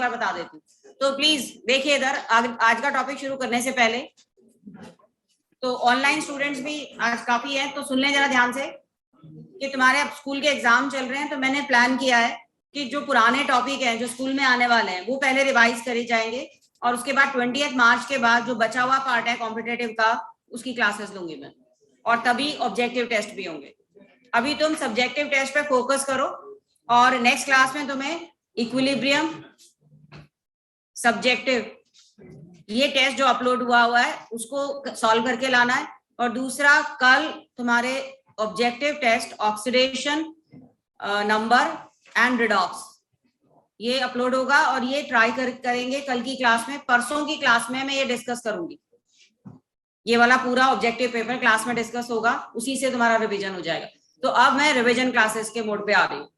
बार बता देती हूँ। तो प्लीज देखिए इधर, आज का टॉपिक शुरू करने से पहले तो ऑनलाइन स्टूडेंट्स भी आज काफी है, तो सुन लें जरा ध्यान से कि तुम्हारे अब स्कूल के एग्जाम चल रहे हैं, तो मैंने प्लान किया है कि जो पुराने टॉपिक हैं जो स्कूल में आने वाले हैं वो पहले रिवाइज करे जाएंगे, और उसके बाद 20 मार्च के बाद जो बचा हुआ पार्ट है कॉम्पिटेटिव का उसकी क्लासेस लूंगी मैं, और तभी ऑब्जेक्टिव टेस्ट भी होंगे। अभी तुम सब्जेक्टिव टेस्ट पे फोकस करो, और नेक्स्ट क्लास में तुम्हें इक्विलिब्रियम, सब्जेक्टिव, ये टेस्ट जो अपलोड हुआ है उसको सॉल्व करके लाना है। और दूसरा, कल तुम्हारे objective test oxidation, number and redox ये अपलोड होगा, और ये ट्राई करेंगे कल की क्लास में। परसों की क्लास में मैं ये डिस्कस करूंगी, ये वाला पूरा ऑब्जेक्टिव पेपर क्लास में डिस्कस होगा, उसी से तुम्हारा रिवीजन हो जाएगा। तो अब मैं रिवीजन क्लासेस के मोड पे आ रही हूँ,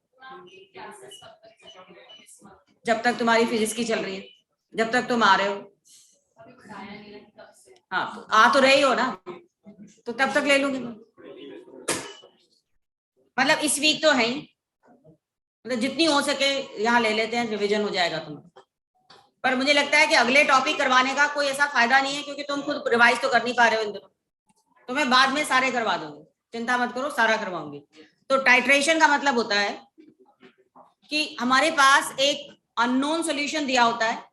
जब तक तुम्हारी फिजिक्स की चल रही है, जब तक तुम आ रहे हो। हाँ, तो आ तो रही हो ना, तो तब तक ले लूंगी। मतलब इस वीक तो है ही, मतलब जितनी हो सके यहाँ ले लेते हैं, रिवीजन हो जाएगा तुम्हारा। पर मुझे लगता है कि अगले टॉपिक करवाने का कोई ऐसा फायदा नहीं है, क्योंकि तुम खुद रिवाइज तो कर नहीं पा रहे हो इन दिनों। तो मैं बाद में सारे करवा दूंगी, चिंता मत करो, सारा करवाऊंगी। तो टाइट्रेशन का मतलब होता है कि हमारे पास एक अननोन सॉल्यूशन दिया होता है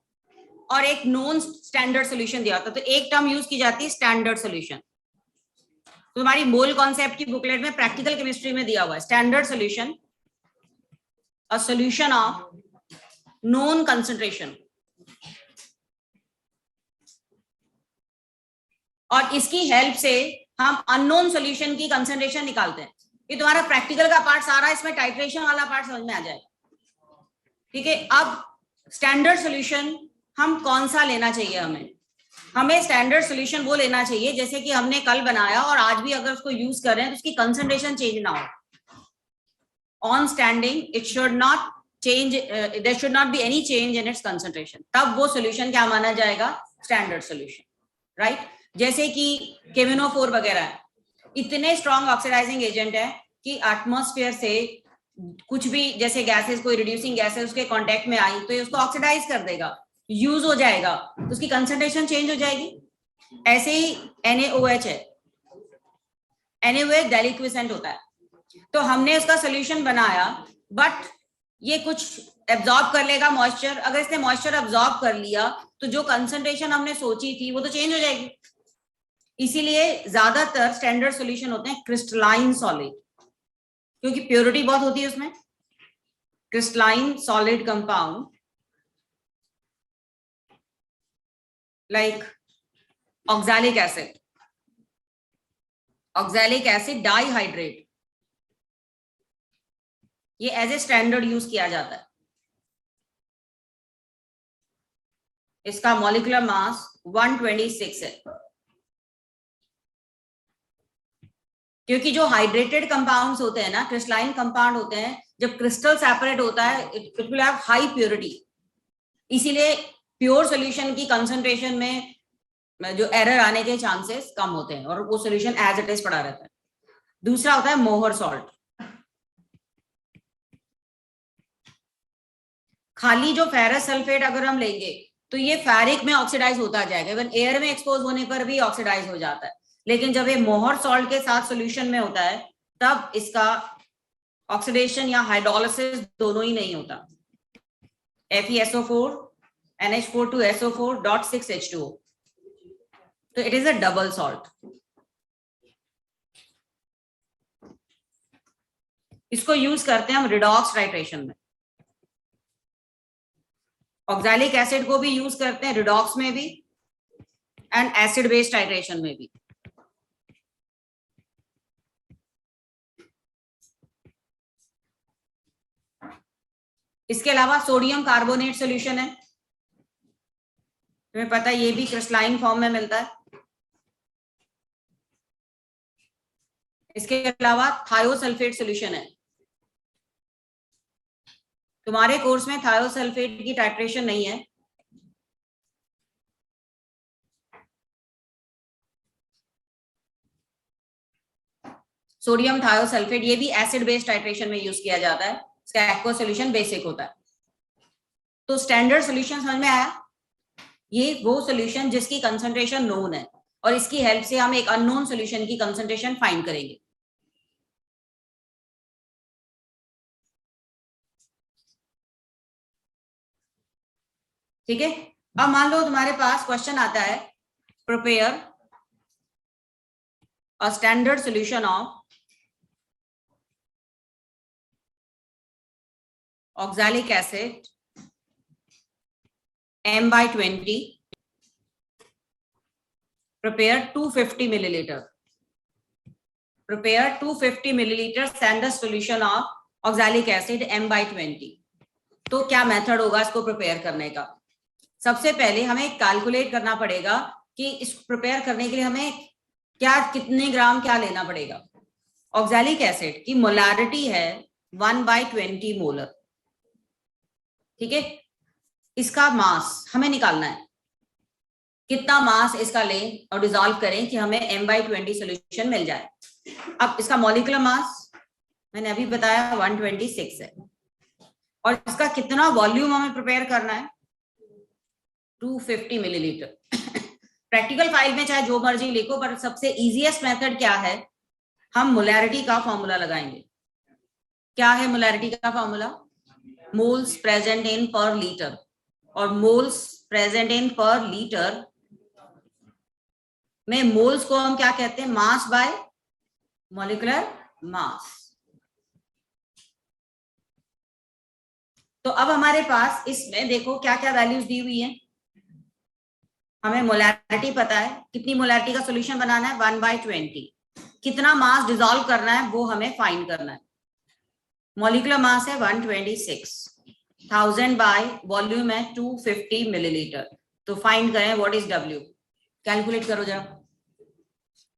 और एक नोन स्टैंडर्ड सॉल्यूशन दिया होता है। तो एक टर्म यूज की जाती है स्टैंडर्ड सॉल्यूशन। तो हमारी मोल कॉन्सेप्ट की बुकलेट में प्रैक्टिकल केमिस्ट्री में दिया हुआ है standard solution, a solution of known concentration. और इसकी हेल्प से हम अननोन सॉल्यूशन की कंसंट्रेशन निकालते हैं। ये तुम्हारा प्रैक्टिकल का पार्ट सारा, इसमें टाइट्रेशन वाला पार्ट समझ में आ जाएगा। ठीक है, अब स्टैंडर्ड सॉल्यूशन हम कौन सा लेना चाहिए? हमें स्टैंडर्ड सॉल्यूशन वो लेना चाहिए जैसे कि हमने कल बनाया और आज भी अगर उसको यूज कर रहे हैं तो उसकी कंसंट्रेशन चेंज ना हो। On standing it should not change, there should not be any change in its concentration, तब वो सॉल्यूशन क्या माना जाएगा? Standard solution, right. जैसे कि केमिनोफोर वगैरह इतने स्ट्रॉन्ग ऑक्सीडाइजिंग एजेंट है कि एटमॉस्फेयर से कुछ भी, जैसे गैसेस, कोई रिड्यूसिंग गैसेस उसके कांटेक्ट में आई तो ये उसको ऑक्सीडाइज कर देगा, यूज हो जाएगा, तो उसकी कंसंट्रेशन चेंज हो जाएगी। ऐसे ही NaOH है, NaOH डेलिक्विसेंट होता है, तो हमने उसका सोल्यूशन बनाया, बट ये कुछ एब्जॉर्ब कर लेगा मॉइस्चर। अगर इसने मॉइस्चर एब्जॉर्ब कर लिया तो जो कंसंट्रेशन हमने सोची थी वो तो चेंज हो जाएगी। इसीलिए ज्यादातर स्टैंडर्ड सॉल्यूशन होते हैं क्रिस्टलाइन सॉलिड, क्योंकि प्योरिटी बहुत होती है उसमें। Crystalline solid compound like oxalic acid, oxalic acid dihydrate, ये एज ए स्टैंडर्ड यूज किया जाता है। इसका मॉलिक्यूलर मास 126 है, क्योंकि जो हाइड्रेटेड कंपाउंड्स होते हैं ना, क्रिस्टलाइन कंपाउंड होते हैं, जब क्रिस्टल सेपरेट होता है it will have high purity. इसीलिए प्योर सॉल्यूशन की कंसंट्रेशन में जो एरर आने के चांसेस कम होते हैं और वो सॉल्यूशन एज इट इज पड़ा रहता है। दूसरा होता है मोहर सॉल्ट। खाली जो फेरस सल्फेट अगर हम लेंगे तो ये फेरिक में ऑक्सीडाइज होता जाएगा, इवन एयर में एक्सपोज होने पर भी ऑक्सीडाइज हो जाता है। लेकिन जब ये मोहर सॉल्ट के साथ सॉल्यूशन में होता है तब इसका ऑक्सीडेशन या हाइड्रोलिसिस दोनों ही नहीं होता। FeSO4 NH4 to SO4.6H2O, तो it is a double salt. इसको यूज करते हैं हम रिडॉक्स टाइट्रेशन में। ऑक्सैलिक एसिड को भी यूज करते हैं रिडॉक्स में भी एंड एसिड बेस्ड टाइट्रेशन में भी। इसके अलावा सोडियम कार्बोनेट सॉल्यूशन है, तुम्हें पता है ये भी क्रिस्टलाइन फॉर्म में मिलता है। इसके अलावा थायोसल्फेट सॉल्यूशन है। तुम्हारे कोर्स में थायोसल्फेट की टाइट्रेशन नहीं है, सोडियम थायोसल्फेट, ये भी एसिड बेस्ड टाइट्रेशन में यूज किया जाता है। इसका एक्वा सॉल्यूशन बेसिक होता है। तो स्टैंडर्ड सॉल्यूशन समझ में आया? ये वो सॉल्यूशन जिसकी कंसंट्रेशन नोन है और इसकी हेल्प से हम एक अननोन सॉल्यूशन की कंसंट्रेशन फाइंड करेंगे। ठीक है, अब मान लो तुम्हारे पास क्वेश्चन आता है, prepare a standard solution of oxalic acid M/20, prepare 250 milliliter. Prepare 250 milliliter standard solution of oxalic acid M/20. तो क्या मेथड होगा इसको प्रिपेयर करने का? सबसे पहले हमें कैलकुलेट करना पड़ेगा कि इस प्रिपेयर करने के लिए हमें क्या कितने ग्राम क्या लेना पड़ेगा। ऑक्सैलिक एसिड की मोलारिटी है 1/20 मोलर। ठीक है, इसका मास हमें निकालना है, कितना मास इसका लें और डिसॉल्व करें कि हमें M/20 सॉल्यूशन मिल जाए। अब इसका मॉलिक्यूलर मास मैंने अभी बताया 126 है और इसका कितना वॉल्यूम हमें प्रिपेयर करना है 250 मिलीलीटर। प्रैक्टिकल फाइल में चाहे जो मर्जी लिखो, पर सबसे इजीएस्ट मेथड क्या है, हम मोलैरिटी का फॉर्मूला लगाएंगे। क्या है मोलैरिटी का फॉर्मूला? मोल्स प्रेजेंट इन पर लीटर, और मोल्स प्रेजेंट इन पर लीटर में मोल्स को हम क्या कहते हैं? मास बाय मॉलिक्यूलर मास। तो अब हमारे पास इसमें देखो क्या क्या वैल्यूज दी हुई हैं। हमें मोलैरिटी पता है, कितनी मोलैरिटी का सॉल्यूशन बनाना है 1/20, कितना मास डिसॉल्व करना है वो हमें फाइंड करना है। मॉलिक्यूलर मास है 126, 1000 बाय वॉल्यूम है 250 मिलीलीटर। तो फाइंड करें व्हाट इज W। कैलकुलेट करो जरा,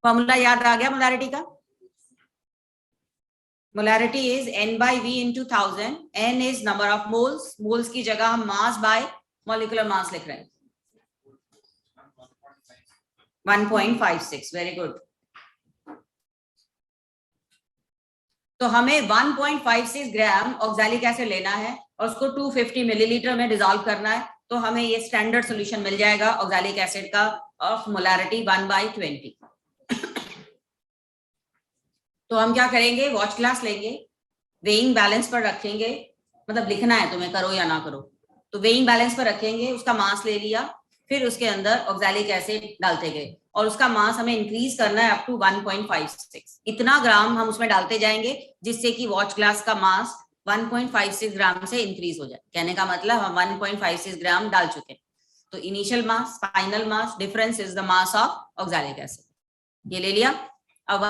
फॉर्मूला याद आ गया मोलैरिटी का? Molarity is N/V into 1000। N is number of moles, moles की जगह हम मास बाय मॉलिक्यूलर मास लिख रहे हैं 1.56। Very good. तो हमें 1.56 ग्राम ऑक्सैलिक एसिड लेना है और उसको 250 मिलीलीटर में डिसॉल्व करना है। तो हमें ये स्टैंडर्ड सॉल्यूशन मिल जाएगा ऑक्सैलिक एसिड का ऑफ मोलैरिटी 1/20। तो हम क्या करेंगे, वॉच ग्लास लेंगे, वेइंग बैलेंस पर रखेंगे, मतलब लिखना है तुम्हें करो या ना करो, तो वेइंग बैलेंस पर रखेंगे, उसका मास ले लिया, फिर उसके अंदर ऑक्सैलिक एसिड डालते गए और उसका मास हमें इंक्रीज करना है अप टू 1.56। इतना ग्राम हम उसमें डालते जाएंगे जिससे कि वॉच ग्लास का मास 1.56 ग्राम से इंक्रीज हो जाए। कहने का मतलब हम 1.56 ग्राम डाल चुके हैं। तो initial mass, final mass, difference is the mass of oxalic acid. ये ले लिया। अब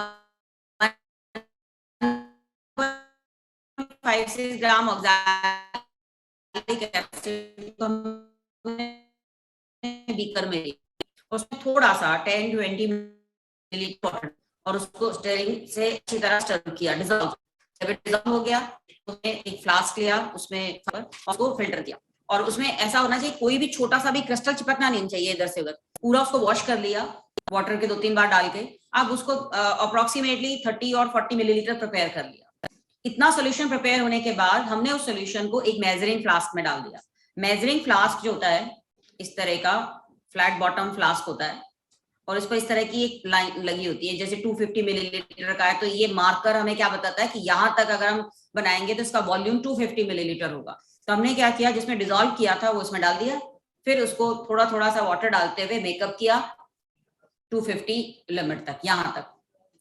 1.56 ग्राम ऑक्सैलिक एसिड को बीकर में उसमें थोड़ा सा 10-20 मिलीलीटर और उसको स्टिरिंग से अच्छी तरह स्टर किया, डिसॉल्व। जब डिसॉल्व हो गया उसमें एक फ्लास्क लिया, उसमें उसको फिल्टर किया और उसमें ऐसा होना चाहिए कोई भी छोटा सा भी क्रिस्टल चिपकना नहीं चाहिए इधर से उधर। पूरा उसको वॉश कर लिया वाटर के 2-3 बार डाल के। अब उसको अप्रोक्सीमेटली 30 और 40 मिलीलीटर प्रिपेयर कर लिया। इतना सोल्यूशन प्रिपेयर होने के बाद हमने उस सोल्यूशन को एक मेजरिंग फ्लास्क में डाल दिया। मेजरिंग फ्लास्क जो होता है इस तरह का फ्लैट बॉटम फ्लास्क होता है और इस पर इस तरह की एक लाइन लगी होती है, जैसे 250 मिलीलीटर का है तो ये मार्कर हमें क्या बताता है कि यहां तक अगर हम बनाएंगे तो इसका वॉल्यूम 250 मिलीलीटर होगा। तो हमने क्या किया, जिसमें डिसॉल्व किया था वो उसमें डाल दिया, फिर उसको थोड़ा थोड़ा सा वाटर डालते हुए मेकअप किया 250 लिमिट तक, यहां तक।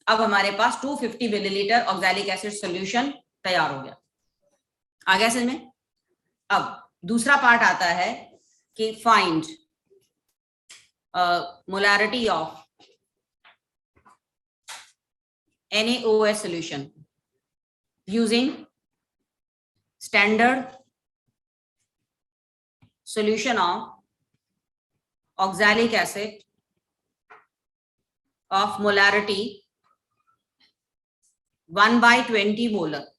अब हमारे पास 250 मिलीलीटर ऑक्सैलिक एसिड सॉल्यूशन तैयार हो गया। आ गया समझ में? अब दूसरा पार्ट आता है कि find molarity of NaOH solution using standard solution of oxalic acid of molarity 1/20 molar.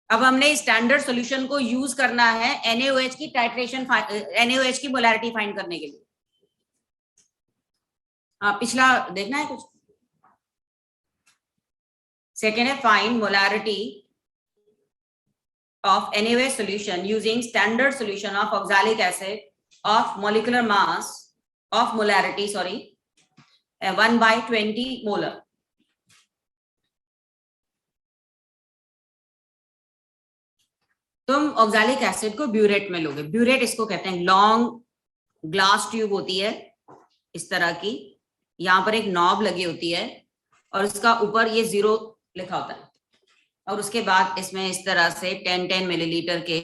अब हमने स्टैंडर्ड सॉल्यूशन को यूज करना है NaOH की टाइट्रेशन, NaOH की मोलैरिटी फाइंड करने के लिए। पिछला देखना है कुछ? सेकेंड है find molarity of NaOH solution using standard solution of oxalic acid of molecular mass of molarity, 1/20 molar. तुम ऑक्सैलिक एसिड को ब्यूरेट में लोगे. ब्यूरेट इसको कहते हैं, लॉन्ग ग्लास ट्यूब होती है इस तरह की, यहाँ पर एक नॉब लगी होती है और उसका ऊपर ये 0 लिखा होता है, और उसके बाद इसमें इस तरह से 10 मिलीलीटर के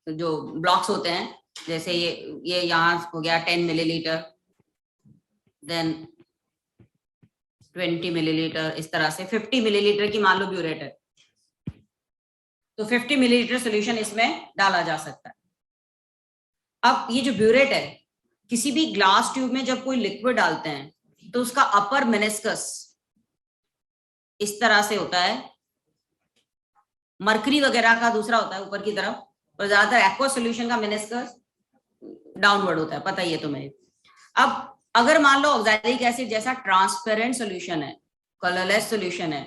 जो ब्लॉक्स होते हैं, जैसे ये यहाँ हो गया 10 मिलीलीटर, देन 20 मिलीलीटर, इस तरह से 50 मिलीलीटर की मान लो ब्यूरेट है, तो 50 मिलीलीटर सोल्यूशन इसमें डाला जा सकता है. अब ये जो ब्यूरेट है, किसी भी ग्लास ट्यूब में जब कोई लिक्विड डालते हैं तो उसका अपर मेनिस्कस इस तरह से होता है, मरकरी वगैरह का दूसरा होता है ऊपर की तरफ, और ज्यादातर एक्वा सोल्यूशन का मेनिस्कस डाउनवर्ड होता है, पता ही है तुम्हें. अब अगर मान लो ऑक्सैलिक एसिड जैसा ट्रांसपेरेंट सोल्यूशन है, कलरलेस सोल्यूशन है,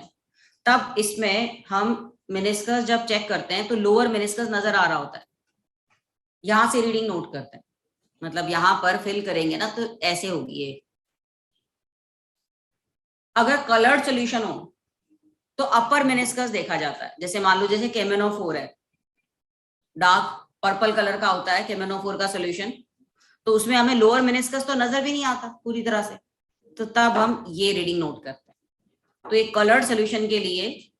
तब इसमें हम मेनिस्कस जब चेक करते हैं तो लोअर मेनिस्कस नजर आ रहा होता है. यहां से रीडिंग नोट करते हैं, मतलब यहां पर फिल करेंगे ना तो ऐसे होगी ये. अगर कलर्ड सोल्यूशन हो तो अपर मेनिस्कस देखा जाता है, जैसे मान लो जैसे केमेनोफोर है, डार्क पर्पल कलर का होता है केमेनोफोर का सोल्यूशन, तो उसमें हमें लोअर मेनिस्कस तो नजर भी नहीं आता पूरी तरह से, तो तब हम ये रीडिंग नोट करते हैं. तो एक कलर्ड सोल्यूशन के लिए,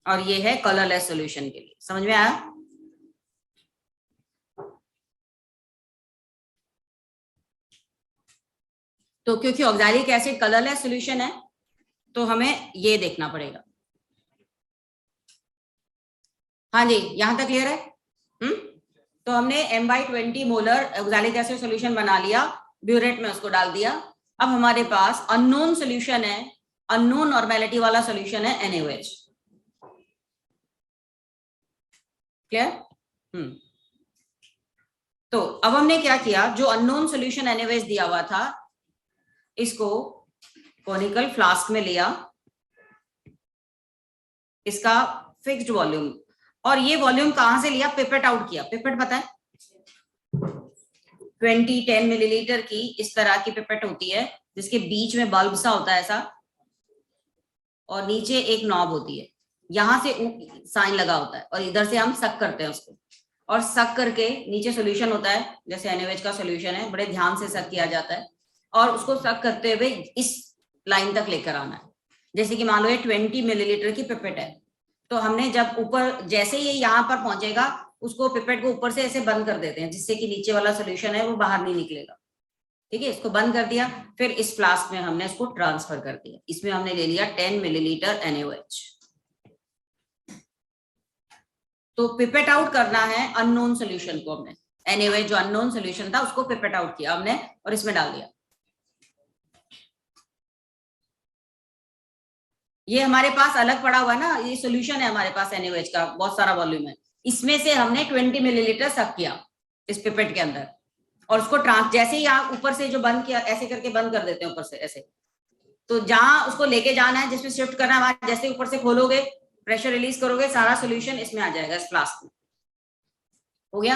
और ये है कलरलेस सॉल्यूशन के लिए. समझ में आया? तो क्योंकि ऑक्सैलिक एसिड कलरलेस सॉल्यूशन है तो हमें ये देखना पड़ेगा. हाँ जी, यहां तक क्लियर है? तो हमने M/20 molar oxalic acid solution बना लिया, ब्यूरेट में उसको डाल दिया. अब हमारे पास अननोन सॉल्यूशन है, अननोन नॉर्मेलिटी वाला सॉल्यूशन है NaOH. क्लियर? तो अब हमने क्या किया, जो अननोन सॉल्यूशन NaOH दिया हुआ था, इसको कोनिकल फ्लास्क में लिया, इसका फिक्स्ड वॉल्यूम, और ये वॉल्यूम कहां से लिया, पिपेट आउट किया. पिपेट पता है, 10 मिलीलीटर की इस तरह की पिपेट होती है, जिसके बीच में बल्ब सा होता है ऐसा, और नीचे एक नॉब होती है, यहां से साइन लगा होता है, और इधर से हम सक करते हैं उसको, और सक करके नीचे सॉल्यूशन होता है, जैसे NaOH का सॉल्यूशन है, बड़े ध्यान से सक किया जाता है, और उसको सक करते हुए इस लाइन तक लेकर आना है. जैसे कि मान लो ये 20 मिलीलीटर की पिपेट है, तो हमने जब ऊपर, जैसे ये यहाँ पर पहुंचेगा, उसको पिपेट को ऊपर से ऐसे बंद कर देते हैं, जिससे कि नीचे वाला सॉल्यूशन है वो बाहर नहीं निकलेगा. ठीक है, इसको बंद कर दिया, फिर इस फ्लास्क में हमने इसको ट्रांसफर कर दिया. इसमें हमने ले लिया 10 मिलीलीटर NaOH. तो पिपेट आउट करना है अननोन सॉल्यूशन को, हमने NaOH जो अननोन सॉल्यूशन था उसको पिपेट आउट किया हमने और इसमें डाल दिया. ये हमारे पास अलग पड़ा हुआ है ना, ये सॉल्यूशन है हमारे पास NaOH का, बहुत सारा वॉल्यूम है, इसमें से हमने 20 मिलीलीटर सक किया इस पिपेट के अंदर, और उसको जैसे ही यहाँ ऊपर से जो बंद किया, ऐसे करके बंद कर देते हैं ऊपर से ऐसे, तो जहां उसको लेके जाना है, जिसमें शिफ्ट करना है, वहां जैसे ऊपर से खोलोगे, प्रेशर रिलीज करोगे, सारा सॉल्यूशन इसमें आ जाएगा, इस फ्लास्क में. हो गया.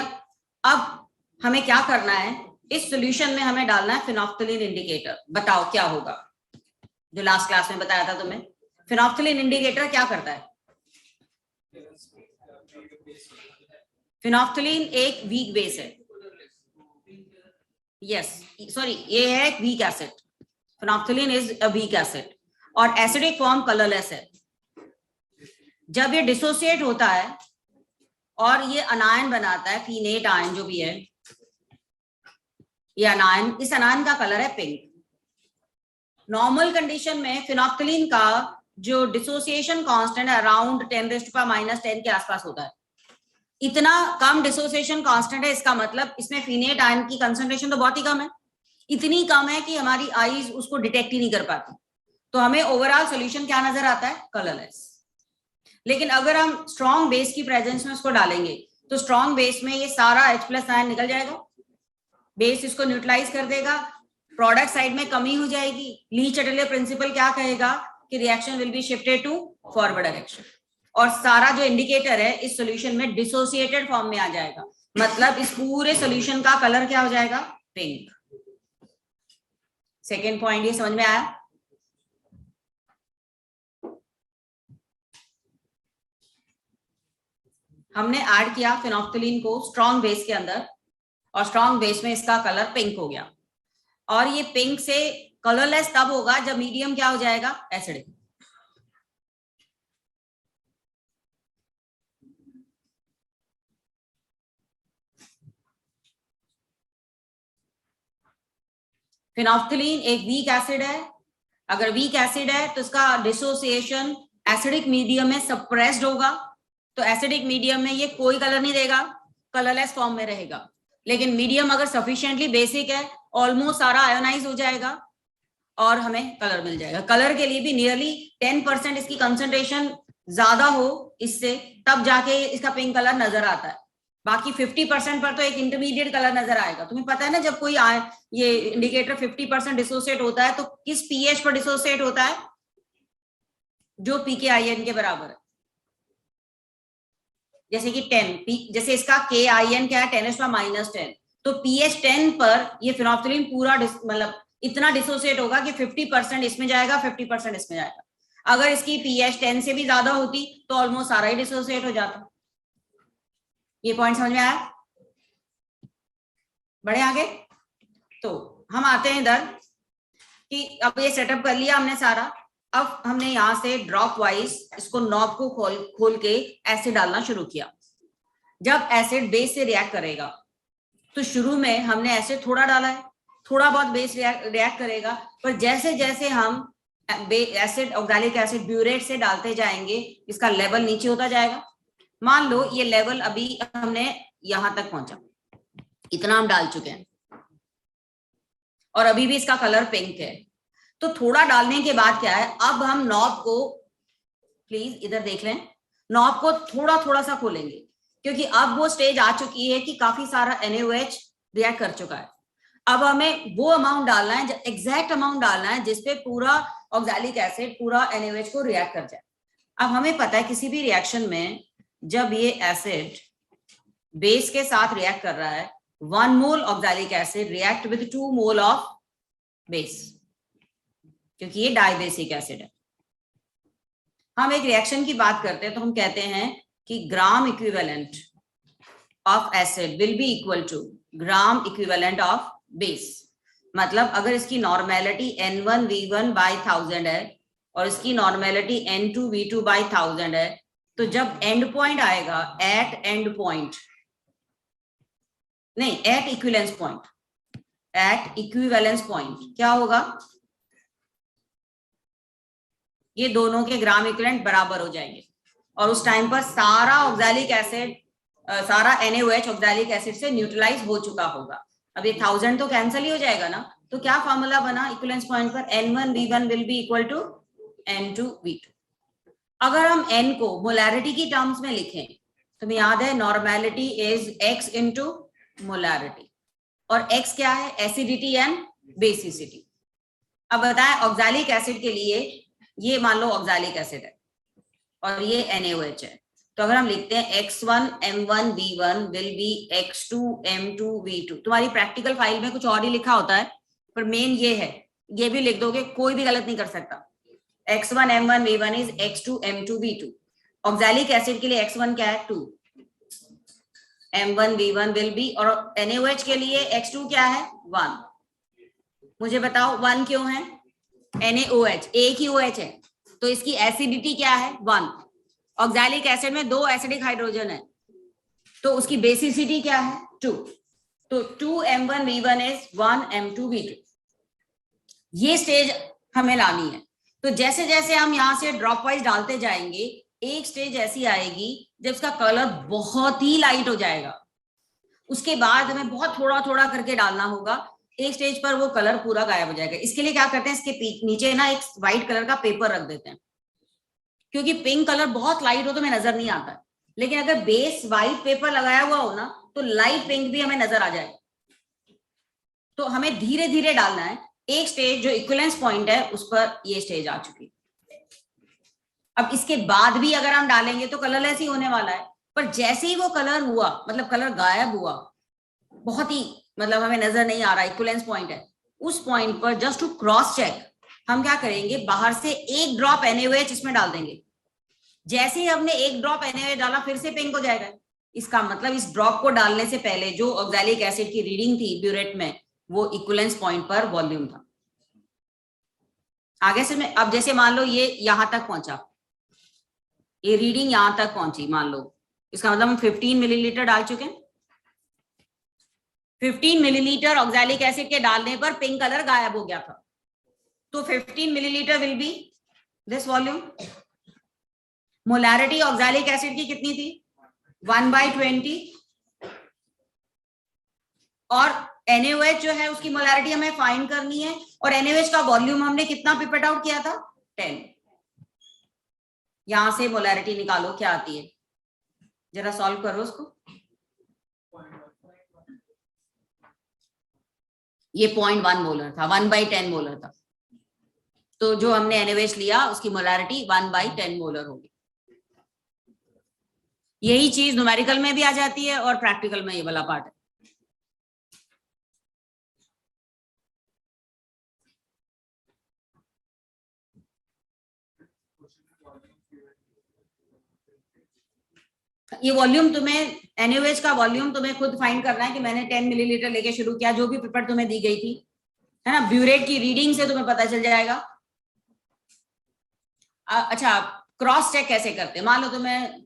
अब हमें क्या करना है, इस सॉल्यूशन में हमें डालना है फिनोल्फ्थलीन इंडिकेटर. बताओ क्या होगा, जो लास्ट क्लास में बताया था तुम्हें. फिनोल्फ्थलीन इंडिकेटर क्या करता है? फिनोल्फ्थलीन एक वीक बेस है, यस सॉरी, ये है एक weak acid. Phenolphthalein is a weak acid, और एसिडिक फॉर्म कलरलेस है. जब ये डिसोसिएट होता है और ये अनायन बनाता है, फीनेट आयन जो भी है, ये अनायन, इस अनायन का कलर है पिंक. नॉर्मल कंडीशन में फिनोल्फ्थलीन का जो डिसोसिएशन कांस्टेंट है अराउंड 10⁻⁻10 के आसपास होता है. इतना कम डिसोसिएशन कांस्टेंट है, इसका मतलब इसमें फीनेट आयन की कंसंट्रेशन तो बहुत ही कम है, इतनी कम है कि हमारी आईज उसको डिटेक्ट ही नहीं कर पाती. तो हमें ओवरऑल सॉल्यूशन क्या नजर आता है, कलरलेस. लेकिन अगर हम स्ट्रॉन्ग बेस की प्रेजेंस में उसको डालेंगे तो स्ट्रॉन्ग बेस में ये सारा H+ आयन निकल जाएगा, बेस इसको न्यूट्रलाइज कर देगा, प्रोडक्ट साइड में कमी हो जाएगी. ली चैटलियर प्रिंसिपल क्या कहेगा कि reaction will be shifted to forward direction, और सारा जो इंडिकेटर है इस सॉल्यूशन में डिसोसिएटेड फॉर्म में आ जाएगा। मतलब इस पूरे सॉल्यूशन का कलर क्या हो जाएगा? पिंक। सेकेंड पॉइंट ये समझ में आया? हमने ऐड किया फिनोल्फ्थलीन को स्ट्रॉन्ग बेस के अंदर, और स्ट्रॉन्ग बेस में इसका कलर पिंक हो गया, और ये पिंक से कलरलेस तब होगा जब मीडियम क्या हो जाएगा? एसिडिक। फिनोल्फ्थलीन एक वीक एसिड है। अगर वीक एसिड है तो इसका डिसोसिएशन एसिडिक मीडियम में सप्रेस्ड होगा, तो एसिडिक मीडियम में ये कोई कलर नहीं देगा, कलरलेस फॉर्म में रहेगा। लेकिन मीडियम अगर सफिशिएंटली बेसिक है, ऑलमोस्ट सारा आयोनाइज हो जाएगा और हमें कलर मिल जाएगा। कलर के लिए भी नियरली 10% इसकी कंसंट्रेशन ज्यादा हो इससे, तब जाके इसका पिंक कलर नजर आता है। बाकी 50% पर तो एक इंटरमीडिएट कलर नजर आएगा। तुम्हें पता है ना, जब कोई ये इंडिकेटर 50% डिसोसिएट होता है तो किस पीएच पर डिसोसिएट होता है? जो pKin के बराबर है। जैसे कि 10, जैसे इसका KIN क्या है? 10⁻⁻10। तो pH 10 पर ये फिनोल्फ्थलीन पूरा मतलब इतना डिसोसिएट होगा कि 50% इसमें जाएगा, 50% इसमें जाएगा। अगर इसकी pH 10 से भी ज्यादा होती तो ऑलमोस्ट सारा ही डिसोसिएट हो जाता। ये पॉइंट समझ में आया? बढ़े आगे। तो हम आते हैं इधर कि अब ये सेटअप कर लिया हमने सारा। अब हमने यहां से ड्रॉप वाइज इसको नॉब को खोल के एसिड डालना शुरू किया। जब एसिड बेस से रिएक्ट करेगा तो शुरू में हमने एसिड थोड़ा डाला है, थोड़ा बहुत बेस रिएक्ट करेगा, पर जैसे जैसे हम एसिड ऑक्सैलिक एसिड ब्यूरेट से डालते जाएंगे इसका लेवल नीचे होता जाएगा। मान लो ये लेवल अभी हमने यहां तक पहुंचा, इतना हम डाल चुके हैं और अभी भी इसका कलर पिंक है। तो थोड़ा डालने के बाद क्या है, अब हम नॉब को, प्लीज इधर देख लें, नॉब को थोड़ा थोड़ा सा खोलेंगे, क्योंकि अब वो स्टेज आ चुकी है कि काफी सारा NaOH रिएक्ट कर चुका है। अब हमें वो अमाउंट डालना है, एग्जैक्ट अमाउंट डालना है जिसपे पूरा ऑक्सैलिक एसिड पूरा NaOH को रिएक्ट कर जाए। अब हमें पता है किसी भी रिएक्शन में जब ये एसिड बेस के साथ रिएक्ट कर रहा है, 1 mole oxalic acid react with 2 mole of base, क्योंकि ये डाइबेसिक एसिड है। हम एक रिएक्शन की बात करते हैं तो हम कहते हैं कि gram equivalent of acid will be equal to gram equivalent of base. मतलब अगर इसकी नॉर्मेलिटी N1V1 by 1000 है और इसकी नॉर्मेलिटी N2V2 by 1000 है, तो जब एंड पॉइंट आएगा, एट एंड पॉइंट नहीं, at equivalence point, at equivalence point क्या होगा? ये दोनों के ग्राम इक्विवेलेंट बराबर हो जाएंगे और उस टाइम पर सारा ऑक्सैलिक एसिड, सारा NaOH ऑक्सैलिक एसिड से न्यूट्रलाइज हो चुका होगा। अब ये 1000 तो कैंसिल ही हो जाएगा ना, तो क्या फॉर्मूला बना इक्विवेलेंस पॉइंट पर? N1V1 will be equal to N2V2। अगर हम N को मोलैरिटी की टर्म्स में लिखें तो हमें याद है normality is X into molarity, और X क्या है? Acidity and basicity. अब बताएं ऑक्सैलिक एसिड के लिए, ये मान लो ऑक्सैलिक एसिड है और ये NaOH है, तो अगर हम लिखते हैं X1M1V1 विल बी X2M2V2। तुम्हारी प्रैक्टिकल फाइल में कुछ और ही लिखा होता है, पर मेन ये है, ये भी लिख दोगे, कोई भी गलत नहीं कर सकता। X1M1V1 is X2M2V2। Oxalic acid के लिए X1 क्या है? 2, M1V1 विल बी, और NaOH के लिए X2 क्या है? 1। मुझे बताओ 1 क्यों है? NaOH एक ही OH है, तो इसकी एसिडिटी क्या है? 1। ऑक्सैलिक एसिड में 2 एसिडिक हाइड्रोजन है, तो उसकी बेसिसिटी क्या है? 2। तो 2M1V1 इज 1M2V2। ये स्टेज हमें लानी है। तो जैसे जैसे हम यहां से ड्रॉप वाइज डालते जाएंगे, एक स्टेज ऐसी आएगी जब इसका कलर बहुत ही लाइट हो जाएगा। उसके बाद हमें बहुत थोड़ा थोड़ा करके डालना होगा, एक स्टेज पर वो कलर पूरा गायब हो जाएगा। इसके लिए क्या करते हैं, इसके नीचे ना एक व्हाइट कलर का पेपर रख देते हैं, क्योंकि पिंक कलर बहुत लाइट हो तो हमें नजर नहीं आता है, लेकिन अगर बेस व्हाइट पेपर लगाया हुआ हो ना तो लाइट पिंक भी हमें नजर आ जाएगा। तो हमें धीरे धीरे डालना है। एक स्टेज जो इक्विवेलेंस पॉइंट है उस पर ये स्टेज आ चुकी है। अब इसके बाद भी अगर हम डालेंगे तो कलरलेस ही होने वाला है, पर जैसे ही वो कलर हुआ, मतलब कलर गायब हुआ, बहुत ही मतलब हमें नजर नहीं आ रहा, इक्विवेलेंस पॉइंट है, उस पॉइंट पर जस्ट टू क्रॉस चेक हम क्या करेंगे, बाहर से एक ड्रॉप NaOH इसमें डाल देंगे। जैसे ही हमने एक ड्रॉप NaOH डाला फिर से पिंक हो जाएगा। इसका मतलब इस ड्रॉप को डालने से पहले जो ऑक्सैलिक एसिड की रीडिंग थी ब्यूरेट में, वो इक्विवेलेंस पॉइंट पर वॉल्यूम था। आगे से मैं अब जैसे मान लो ये यहां तक पहुंचा, ये रीडिंग यहां तक पहुंची मान लो, इसका मतलब हम 15 मिलीलीटर डाल चुके हैं। 15 मिलीलीटर ऑक्सैलिक एसिड के डालने पर पिंक कलर गायब हो गया था, तो 15 millilitre will be this volume. Molarity oxalic acid की कितनी थी, 1/20, और NaOH जो है उसकी मोलैरिटी हमें फाइंड करनी है, और NaOH का वॉल्यूम हमने कितना पिपेट आउट किया था, 10। यहां से मोलैरिटी निकालो क्या आती है, जरा सॉल्व करो उसको। ये 0.1 मोलर था, 1/10 मोलर था, तो जो हमने NaOH लिया उसकी मोलैरिटी 1/10 मोलर होगी। यही चीज न्यूमेरिकल में भी आ जाती है और प्रैक्टिकल में ये वाला पार्ट है। ये वॉल्यूम तुम्हें, NaOH का वॉल्यूम तुम्हें खुद फाइंड करना है कि मैंने 10 मिलीलीटर लेके शुरू किया, जो भी पिपेट तुम्हें दी गई थी, है ना, ब्यूरेट की रीडिंग से तुम्हें पता चल जाएगा। अच्छा, क्रॉस चेक कैसे करते हैं, मान लो तुम्हें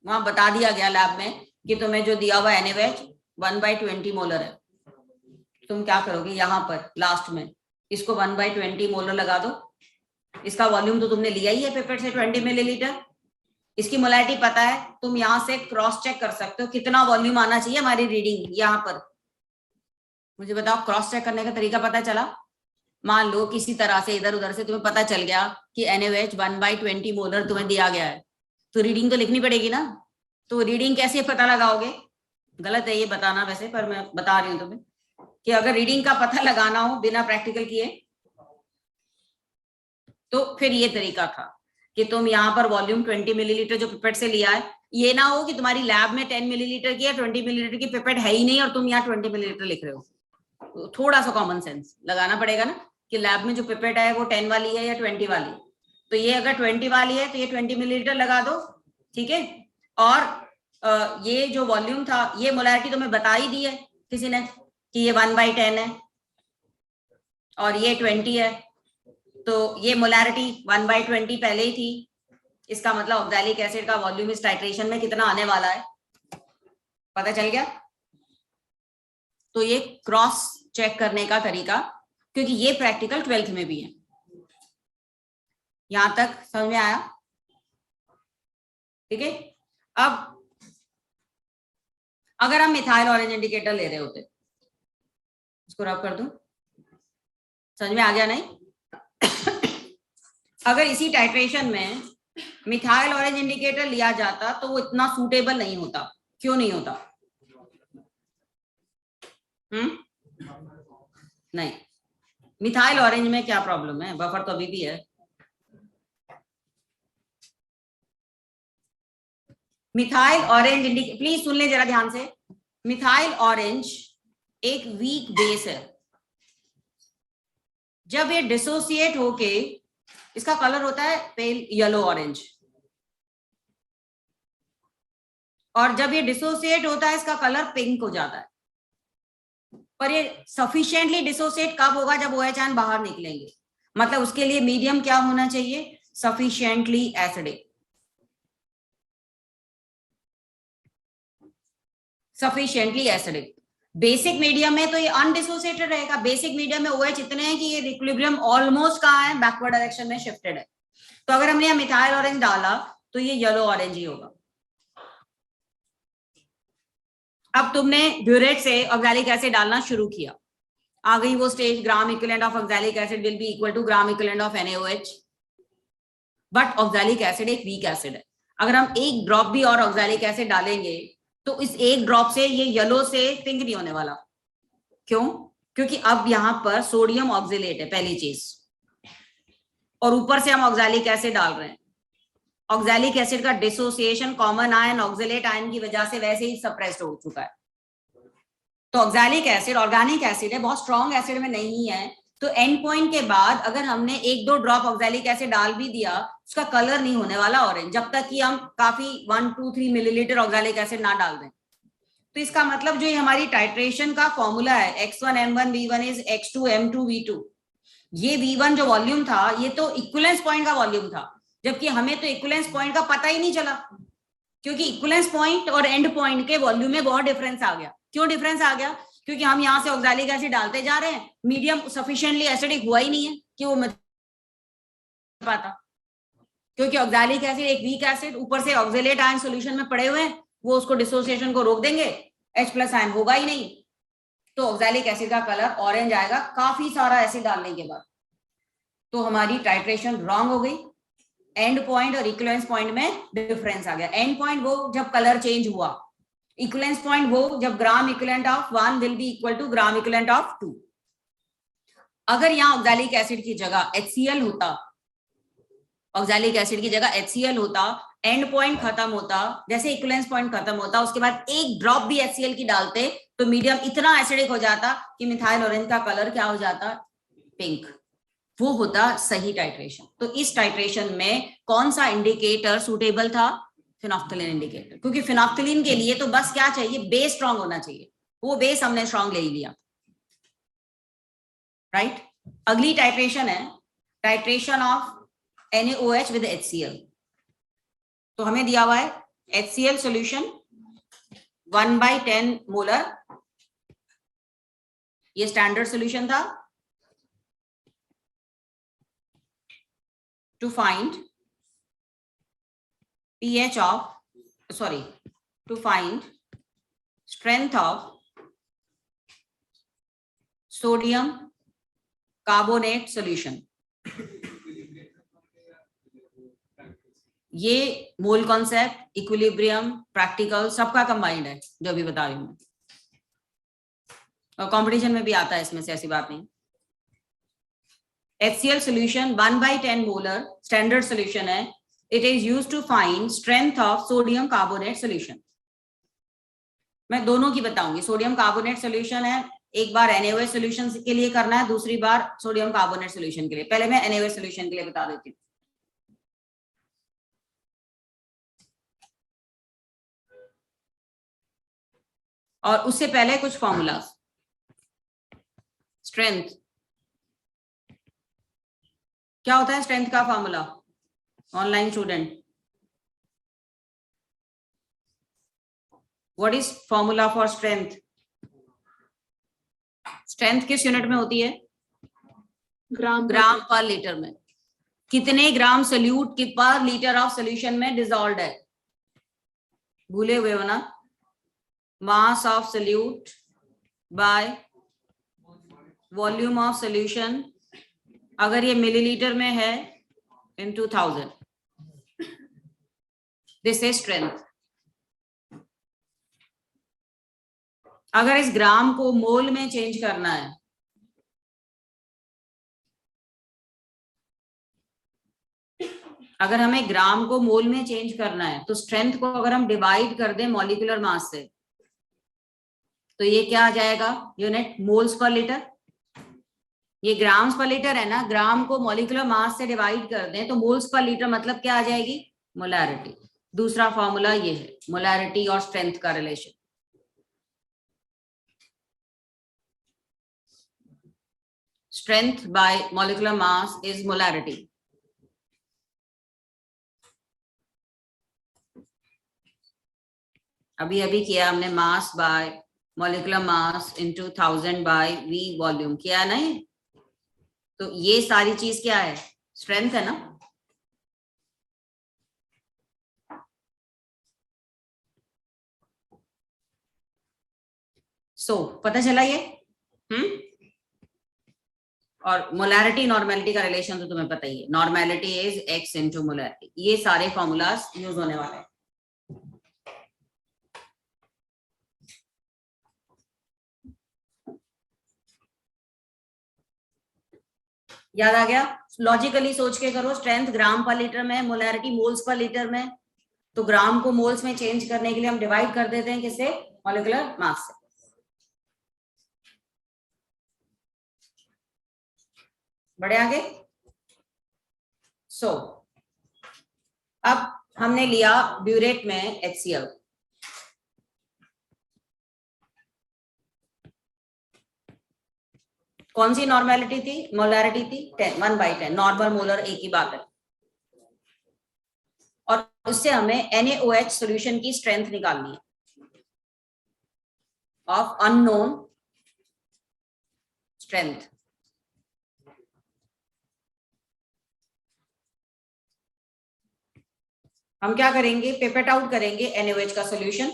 वहां बता दिया गया लैब में कि तुम्हें जो दिया हुआ NaOH 1/20 मोलर है, तुम क्या करोगे, यहाँ पर लास्ट में इसको 1/20 मोलर लगा दो। इसका वॉल्यूम तो तुमने लिया ही है पिपेट से 20 मिलीलीटर, इसकी मोलैरिटी पता है, तुम यहां से क्रॉस चेक कर सकते हो कितना वॉल्यूम आना चाहिए हमारी रीडिंग यहाँ पर। मुझे बताओ, क्रॉस चेक करने का तरीका पता चला। मान लो किसी तरह से इधर उधर से तुम्हें पता चल गया कि NaOH 1/20 मोलर तुम्हें दिया गया है, तो रीडिंग तो लिखनी पड़ेगी ना। तो रीडिंग कैसे पता लगाओगे, गलत है ये बताना वैसे, पर मैं बता रही हूँ तुम्हें कि अगर रीडिंग का पता लगाना हो बिना प्रैक्टिकल किए, तो फिर ये तरीका था कि तुम यहाँ पर वॉल्यूम 20 मिलीलीटर जो पिपेट से लिया है, ये ना हो कि तुम्हारी लैब में 10 मिलीलीटर की या 20 मिलीलीटर की पिपेट है ही नहीं और तुम यहाँ 20 मिलीलीटर लिख रहे हो। तो थोड़ा सा कॉमन सेंस लगाना पड़ेगा ना कि लैब में जो पिपेट है वो 10 वाली है या 20 वाली। तो ये अगर 20 वाली है तो ये 20 मिलीलीटर लगा दो, ठीक है। और ये जो वॉल्यूम था, ये मोलैरिटी तुम्हें बता ही दी है किसी ने कि ये 1/10 है और ये 20 है, तो ये मोलैरिटी 1/20 पहले ही थी। इसका मतलब ऑक्सैलिक एसिड का वॉल्यूम इस टाइट्रेशन में कितना आने वाला है पता चल गया। तो ये क्रॉस चेक करने का तरीका, क्योंकि ये प्रैक्टिकल 12th में भी है। यहां तक समझ में आया, ठीक है। अब अगर हम मिथाइल ऑरेंज इंडिकेटर ले रहे होते, इसको रब कर दूं, समझ में आ गया नहीं? अगर इसी टाइट्रेशन में मिथाइल ऑरेंज इंडिकेटर लिया जाता तो वो इतना सूटेबल नहीं होता। क्यों नहीं होता? नहीं, मिथाइल ऑरेंज में क्या प्रॉब्लम है, बफर तो अभी भी है। मिथाइल ऑरेंज इंडिकेटर, प्लीज सुन ले जरा ध्यान से, मिथाइल ऑरेंज एक वीक बेस है। जब ये डिसोसिएट होके इसका कलर होता है पेल येलो ऑरेंज, और जब ये डिसोसिएट होता है इसका कलर पिंक हो जाता है। पर ये सफिशिएंटली डिसोसिएट कब होगा, जब OH आयन बाहर निकलेंगे। मतलब उसके लिए मीडियम क्या होना चाहिए, sufficiently acidic. Sufficiently acidic. Basic medium में तो ये अनडिसोसिएटेड रहेगा। बेसिक मीडियम में OH इतने हैं कि ये इक्विलिब्रियम ऑलमोस्ट कहाँ है, बैकवर्ड डायरेक्शन में शिफ्टेड है। तो अगर हमने यहाँ मिथाइल ऑरेंज डाला तो ये येलो ऑरेंज ही होगा। अब तुमने ब्यूरेट से ऑक्सैलिक एसिड डालना शुरू किया, आ गई वो stage, gram equivalent of oxalic acid will be equal to gram equivalent of NaOH। But oxalic acid एक वीक एसिड है। अगर हम एक ड्रॉप भी और ऑक्सैलिक एसिड डालेंगे तो इस एक ड्रॉप से ये येलो से पिंक नहीं होने वाला। क्यों? क्योंकि अब यहां पर सोडियम ऑक्सिलेट है पहली चीज, और ऊपर से हम ऑक्सैलिक एसिड डाल रहे हैं। ऑक्सैलिक एसिड का dissociation common ion oxalate ion की वजह से वैसे ही सप्रेस्ड हो चुका है। तो ऑक्सैलिक एसिड ऑर्गेनिक एसिड है, बहुत स्ट्रॉन्ग एसिड में नहीं है, तो एंड पॉइंट के बाद अगर हमने 1-2 ड्रॉप ऑक्सैलिक एसिड डाल भी दिया, उसका कलर नहीं होने वाला ऑरेंज, जब तक कि हम काफी 1-2-3 मिलीलीटर ऑक्सैलिक एसिड ना डाल दें। तो इसका मतलब जो ये हमारी टाइट्रेशन का फॉर्मूला है X1M1V1 इज X2M2V2, ये V1 जो वॉल्यूम था ये तो इक्विवेलेंस पॉइंट का वॉल्यूम था, जबकि हमें तो इक्विवेलेंस पॉइंट का पता ही नहीं चला, क्योंकि इक्विवेलेंस पॉइंट और एंड पॉइंट के वॉल्यूम में बहुत डिफरेंस आ गया। क्यों डिफरेंस आ गया? क्योंकि हम यहाँ से ऑक्सैलिक एसिड डालते जा रहे हैं, मीडियम सफिशिएंटली एसिडिक हुआ ही नहीं है कि वो मिल पाता, क्योंकि ऑक्सैलिक एसिड एक वीक एसिड, ऊपर से ऑक्सलेट आयन सॉल्यूशन में पड़े हुए हैं, वो उसको डिसोसिएशन को रोक देंगे, H+ आयन होगा ही नहीं, तो ऑक्सैलिक एसिड का कलर ऑरेंज आएगा काफी सारा एसिड डालने के बाद। तो हमारी टाइट्रेशन रॉन्ग हो गई, एंड पॉइंट और इक्विवेलेंस पॉइंट में डिफरेंस आ गया। एंड पॉइंट वो जब कलर चेंज हुआ, इक्विवेलेंस पॉइंट वो जब gram equivalent of 1 will be equal to gram equivalent of 2। अगर यहाँ ऑक्सैलिक एसिड की जगह HCl होता, ऑक्सैलिक एसिड की जगह HCl होता, एंड पॉइंट खत्म होता, जैसे इक्विवेलेंस पॉइंट खत्म होता, उसके बाद एक ड्रॉप भी HCl की डालते तो मीडियम इतना एसिडिक हो जाता कि मिथाइल ऑरेंज का कलर क्या हो जाता? पिंक। वो होता सही टाइट्रेशन। तो इस टाइट्रेशन में कौन सा इंडिकेटर सुटेबल था? फिनोफ्थलीन इंडिकेटर, क्योंकि फिनोफ्थलीन के लिए तो बस क्या चाहिए? बेस स्ट्रांग होना चाहिए, वो बेस हमने स्ट्रांग ले लिया, राइट। अगली टाइट्रेशन है titration of NaOH with HCl। तो हमें दिया हुआ है HCl सॉल्यूशन 1/10 मोलर, ये स्टैंडर्ड सॉल्यूशन था। To find pH of to find strength of sodium carbonate solution। ये मोल कॉन्सेप्ट, इक्विलिब्रियम, प्रैक्टिकल सबका कंबाइंड है जो अभी बता रही हूँ, और कंपटीशन में भी आता है इसमें से, ऐसी बात नहीं। HCl solution 1/10 molar standard solution है। It is used to find strength of sodium carbonate solution। मैं दोनों की बताऊंगी। सोडियम कार्बोनेट सोल्यूशन है, एक बार NaOH सोल्यूशन के लिए करना है, दूसरी बार सोडियम कार्बोनेट सोल्यूशन के लिए। पहले मैं NaOH सोल्यूशन के लिए बता देती हूँ। और उससे पहले कुछ फॉर्मूला। स्ट्रेंथ क्या होता है? स्ट्रेंथ का formula, online student, what is formula for strength? Strength किस यूनिट में होती है? ग्राम पर लीटर में। कितने ग्राम सोल्यूट पर लीटर ऑफ सोल्यूशन में डिसॉल्व है? भूले हुए हो ना? Mass of solute by volume of solution, अगर ये मिलीलीटर में है into 1000, दिस इज स्ट्रेंथ। अगर इस ग्राम को मोल में चेंज करना है, अगर हमें ग्राम को मोल में चेंज करना है, तो स्ट्रेंथ को अगर हम डिवाइड कर दें मॉलिक्यूलर मास से, तो ये क्या आ जाएगा? Unit moles per litre. ये ग्राम्स पर लीटर है ना, ग्राम को मॉलिक्यूलर मास से डिवाइड कर दें तो मोल्स पर लीटर मतलब क्या आ जाएगी? मोलैरिटी। दूसरा फॉर्मूला ये है, मोलैरिटी और स्ट्रेंथ का रिलेशन। Strength by molecular mass is molarity. अभी अभी किया हमने, mass by molecular mass into 1000 by V volume किया नहीं? तो ये सारी चीज क्या है? स्ट्रेंथ है ना। पता चला ये? और मोलैरिटी नॉर्मेलिटी का रिलेशन तो तुम्हें पता ही है, normality is X into molarity. ये सारे फॉर्मूलाज यूज होने वाले हैं। याद आ गया? लॉजिकली सोच के करो, स्ट्रेंथ ग्राम पर लीटर में, मोलैरिटी मोल्स पर लीटर में, तो ग्राम को मोल्स में चेंज करने के लिए हम डिवाइड कर देते हैं किससे? मॉलिक्यूलर मास से। बढ़े आगे? सो अब हमने लिया ब्यूरेट में HCl, कौन सी नॉर्मेलिटी थी, मोलैरिटी थी 10, 1/10 नॉर्मल मोलर, एक ही बात है। और उससे हमें NaOH सॉल्यूशन की स्ट्रेंथ निकालनी है ऑफ अननोन स्ट्रेंथ। हम क्या करेंगे, पिपेट आउट करेंगे NaOH का सॉल्यूशन,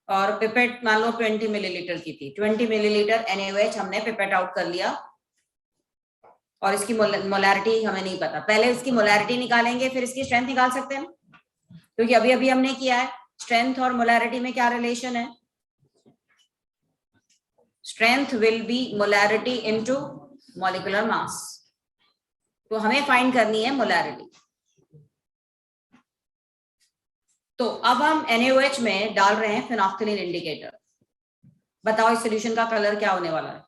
और पिपेट मान लो 20 मिलीलीटर की थी, 20 मिलीलीटर NaOH हमने पिपेट आउट कर लिया, और इसकी मोलैरिटी हमें नहीं पता, पहले इसकी मोलैरिटी निकालेंगे फिर इसकी स्ट्रेंथ निकाल सकते हैं, क्योंकि अभी अभी हमने किया है। स्ट्रेंथ और मोलैरिटी में क्या रिलेशन है? Strength will be molarity into molecular mass, तो हमें फाइंड करनी है मोलैरिटी। तो अब हम NaOH में डाल रहे हैं फिनोल्फ्थालीन इंडिकेटर। बताओ इस सॉल्यूशन का कलर क्या होने वाला है?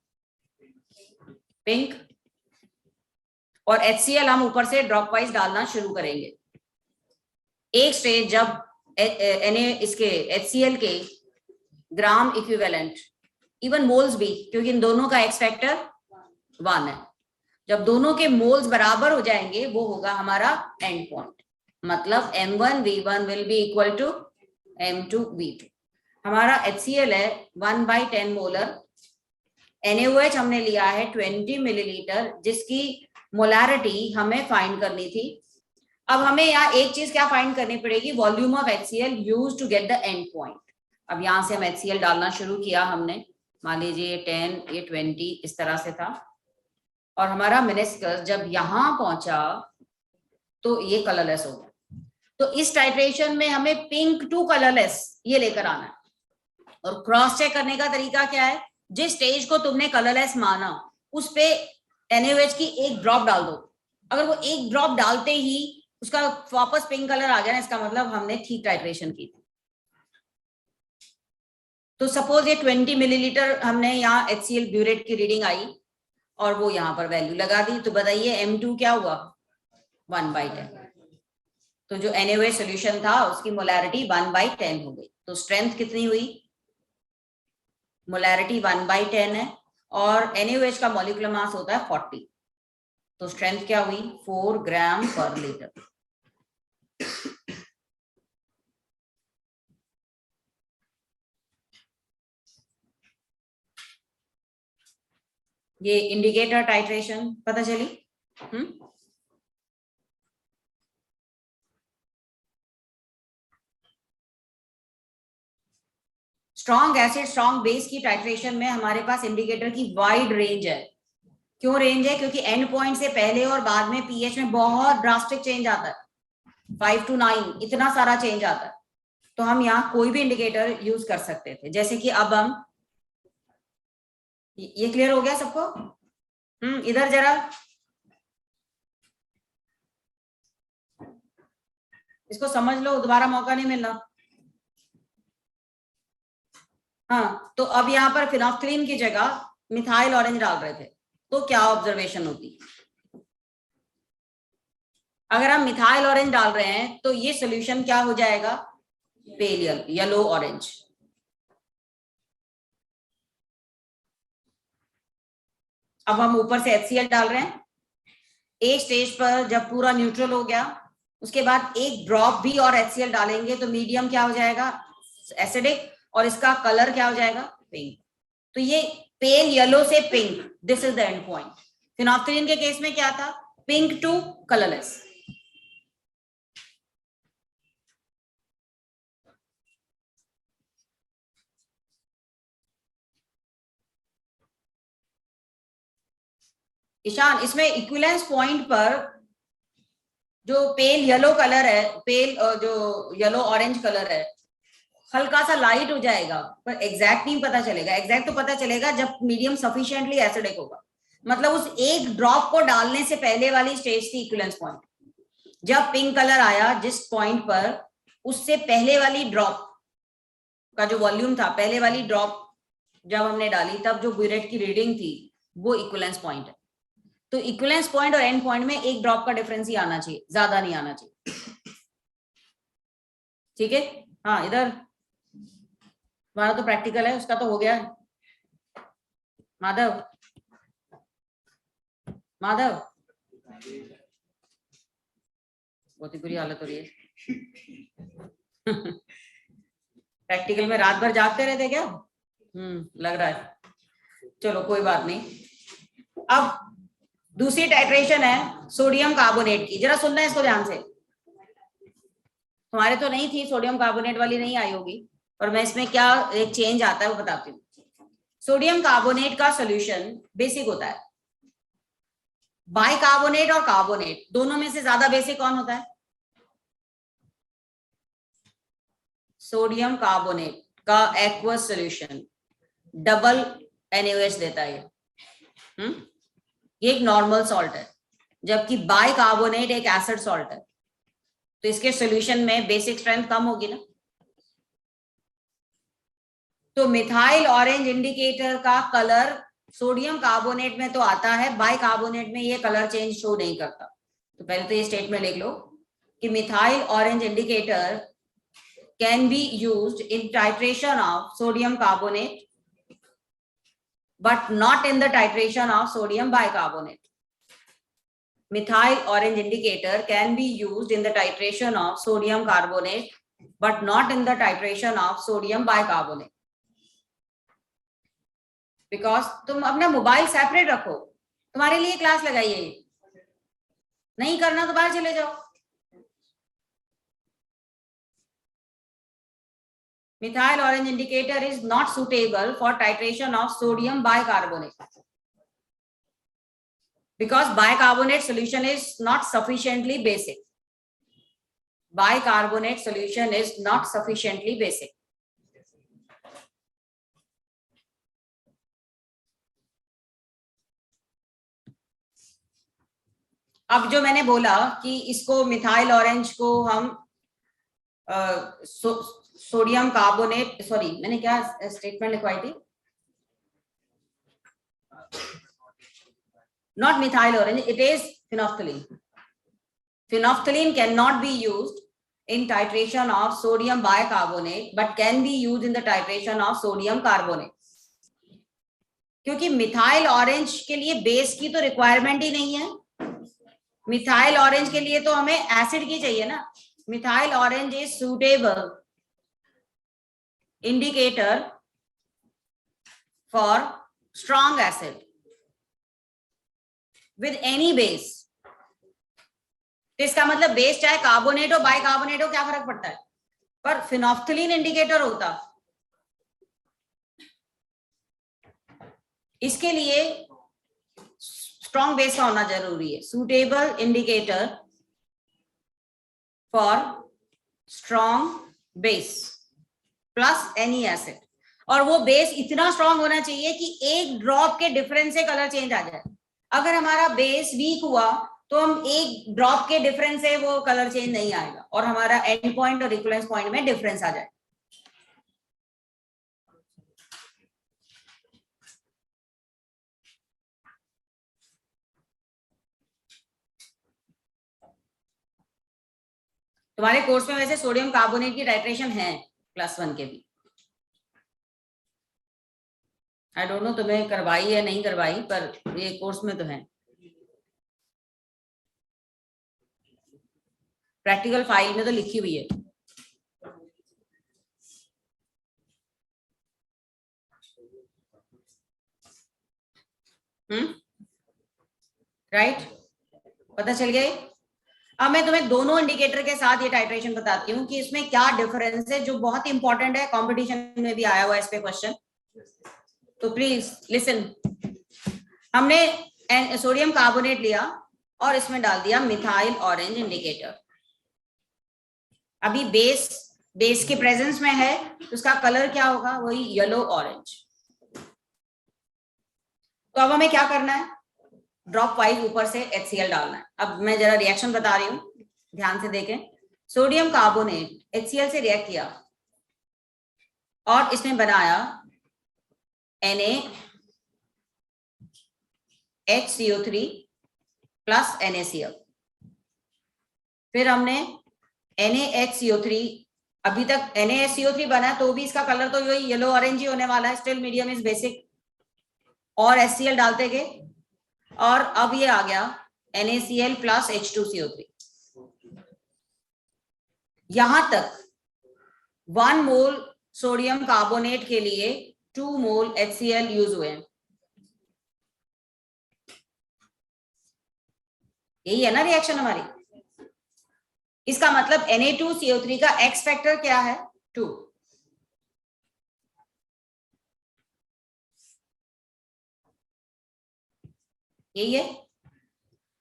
पिंक। और HCl हम ऊपर से ड्रॉप वाइज डालना शुरू करेंगे। एक स्टेज जब इसके HCl के ग्राम इक्विवेलेंट, इवन मोल्स भी, क्योंकि इन दोनों का एक्स फैक्टर 1 है, जब दोनों के मोल्स बराबर हो जाएंगे वो होगा हमारा एंड पॉइंट, मतलब M1V1 will be equal to M2V2। हमारा HCl है 1/10 मोलर, NaOH हमने लिया है 20 मिलीलीटर, जिसकी मोलैरिटी हमें फाइंड करनी थी। अब हमें यहाँ एक चीज क्या फाइंड करनी पड़ेगी, volume of HCl used to get the end point. अब यहाँ से हम HCl डालना शुरू किया हमने, मान लीजिए 10, ये 20 इस तरह से था, और हमारा मेनिस्कस जब यहाँ पहुंचा तो ये कलरलेस हो गया। तो इस टाइट्रेशन में हमें पिंक टू कलरलेस ये लेकर आना है, और क्रॉस चेक करने का तरीका क्या है, जिस स्टेज को तुमने कलरलेस माना उस पे NaOH की एक ड्रॉप डाल दो, अगर वो एक ड्रॉप डालते ही उसका वापस पिंक कलर आ गया ना, इसका मतलब हमने ठीक टाइट्रेशन की थी। तो सपोज ये 20 मिलीलीटर हमने यहाँ HCl ब्यूरेट की रीडिंग आई और वो यहाँ पर वैल्यू लगा दी, तो बताइए M2 क्या हुआ? 1/10। तो जो NaOH सॉल्यूशन था उसकी मोलैरिटी 1/10 हो गई। तो स्ट्रेंथ कितनी हुई? मोलैरिटी 1/10 है, और NaOH का मॉलिक्यूलर मास होता है 40, तो स्ट्रेंथ क्या हुई? 4 ग्राम पर लीटर। ये इंडिकेटर टाइट्रेशन पता चली? स्ट्रॉन्ग एसिड स्ट्रॉन्ग बेस की टाइट्रेशन में हमारे पास इंडिकेटर की वाइड रेंज है। क्यों रेंज है? क्योंकि एंड पॉइंट से पहले और बाद में पीएच में बहुत ड्रास्टिक चेंज आता है, 5 to 9 इतना सारा चेंज आता है। तो हम यहाँ कोई भी इंडिकेटर यूज कर सकते थे, जैसे कि अब हम, ये क्लियर हो गया सबको? इधर जरा इसको समझ लो, दोबारा मौका नहीं मिलना। हाँ, तो अब यहाँ पर फिनोल्फ्थालीन की जगह मिथाइल ऑरेंज डाल रहे थे, तो क्या ऑब्जर्वेशन होती? अगर हम मिथाइल ऑरेंज डाल रहे हैं तो ये सॉल्यूशन क्या हो जाएगा? Pale yellow orange. अब हम ऊपर से HCl डाल रहे हैं, एक स्टेज पर जब पूरा न्यूट्रल हो गया उसके बाद एक ड्रॉप भी और HCl डालेंगे तो मीडियम क्या हो जाएगा? एसिडिक, और इसका कलर क्या हो जाएगा? पिंक। तो ये पेल येलो से pink, this is the end point. Phenolphthalein के केस में क्या था? Pink to colourless. ईशान, इसमें इक्विवेलेंस पॉइंट पर जो पेल येलो कलर है, पेल जो येलो ऑरेंज कलर है, हल्का सा लाइट हो जाएगा, पर एग्जैक्ट नहीं पता चलेगा। एग्जैक्ट तो पता चलेगा जब मीडियम सफिशिएंटली एसिडिक होगा। मतलब उस एक ड्रॉप को डालने से पहले वाली स्टेज थी इक्विवेलेंस पॉइंट। जब पिंक कलर आया जिस पॉइंट पर, उससे पहले वाली ड्रॉप का जो वॉल्यूम था, पहले वाली ड्रॉप जब हमने डाली तब जो ब्यूरेट की रीडिंग थी वो इक्विवेलेंस पॉइंट है। तो इक्विवेलेंस पॉइंट और एंड पॉइंट में एक ड्रॉप का डिफरेंस ही आना चाहिए, ज्यादा नहीं आना चाहिए। ठीक है, हाँ इधर हमारा तो प्रैक्टिकल है, उसका तो हो गया। माधव, माधव बहुत ही बुरी हालत हो रही है। प्रैक्टिकल में रात भर जागते रहते क्या? लग रहा है। चलो कोई बात नहीं। अब दूसरी टाइट्रेशन है सोडियम कार्बोनेट की, जरा सुनना है इसको ध्यान से। तुम्हारे तो नहीं थी सोडियम कार्बोनेट वाली, नहीं आई होगी, और मैं इसमें क्या एक चेंज आता है वो बताती हूँ। सोडियम कार्बोनेट का सॉल्यूशन बेसिक होता है। बाइकार्बोनेट और कार्बोनेट दोनों में से ज्यादा बेसिक कौन होता है? सोडियम कार्बोनेट का एक्वस सॉल्यूशन डबल NaOH देता है। ये एक नॉर्मल सॉल्ट है, जबकि बाइकार्बोनेट एक एसिड सॉल्ट है। तो इसके सॉल्यूशन में बेसिक स्ट्रेंथ कम होगी ना। तो मिथाइल ऑरेंज इंडिकेटर का कलर सोडियम कार्बोनेट में तो आता है, बाइकार्बोनेट में ये कलर चेंज शो नहीं करता। तो पहले तो ये स्टेटमेंट लिख लो कि methyl orange indicator can be used in titration of sodium carbonate but not in the titration of sodium bicarbonate. Methyl orange indicator can be used in the titration of sodium carbonate but not in the titration of sodium bicarbonate. Because तुम अपना mobile separate रखो, तुम्हारे लिए class लगाइए, नहीं करना तो बाहर चले जाओ। Methyl orange indicator is not suitable for titration of sodium bicarbonate because bicarbonate solution is not sufficiently basic. Bicarbonate solution is not sufficiently basic. अब जो मैंने बोला कि इसको मिथाइल ऑरेंज को हम सोडियम कार्बोनेट, सॉरी मैंने क्या स्टेटमेंट लिखवाई थी? Not methyl orange, it is phenolphthalein. Phenolphthalein cannot be used in titration of sodium bicarbonate but can be used in the titration of sodium carbonate. क्योंकि methyl orange के लिए base की तो requirement ही नहीं है। मिथाइल ऑरेंज के लिए तो हमें एसिड की चाहिए ना। Methyl orange is suitable indicator for strong acid with any base. तो इसका मतलब बेस चाहे कार्बोनेट हो बाइकार्बोनेट हो, क्या फर्क पड़ता है? पर फिनोफ्थलीन इंडिकेटर होता, इसके लिए स्ट्रॉन्ग बेस का होना जरूरी है। Suitable indicator for strong base plus any acid, और वो बेस इतना स्ट्रॉन्ग होना चाहिए कि एक ड्रॉप के डिफरेंस से कलर चेंज आ जाए। अगर हमारा बेस वीक हुआ तो हम एक ड्रॉप के डिफरेंस से वो कलर चेंज नहीं आएगा और हमारा एंड पॉइंट और इक्विवेलेंस पॉइंट में डिफरेंस आ जाए। तुम्हारे कोर्स में वैसे सोडियम कार्बोनेट की टाइट्रेशन है +1 के भी। आई डोंट नो तुम्हें करवाई या नहीं करवाई, पर ये कोर्स में तो है। प्रैक्टिकल फाइल में तो लिखी हुई है। राइट, पता चल गया। अब मैं तुम्हें दोनों इंडिकेटर के साथ ये टाइट्रेशन बताती हूँ कि इसमें क्या डिफरेंस है, जो बहुत इंपॉर्टेंट है, कंपटीशन में भी आया हुआ है इस पे क्वेश्चन। तो प्लीज लिसन। हमने सोडियम कार्बोनेट लिया और इसमें डाल दिया मिथाइल ऑरेंज इंडिकेटर। अभी बेस बेस के प्रेजेंस में है तो उसका कलर क्या होगा, वही येलो ऑरेंज। तो अब हमें क्या करना है, ड्रॉप 5 ऊपर से HCl डालना है। अब मैं जरा रिएक्शन बता रही हूँ, ध्यान से देखें। सोडियम कार्बोनेट HCl से रिएक्ट किया और इसने बनाया NaHCO3 प्लस NaCl। फिर हमने NaHCO3, अभी तक NaHCO3 बना तो भी इसका कलर तो यही येलो ऑरेंज ही होने वाला है, स्टिल मीडियम इज बेसिक, और HCl डालते गए और अब ये आ गया NaCl प्लस H2CO3। यहां तक 1 मोल सोडियम कार्बोनेट के लिए 2 मोल HCl यूज हुए हैं। यही है ना रिएक्शन हमारी। इसका मतलब Na2CO3 का एक्स फैक्टर क्या है, 2। यही है।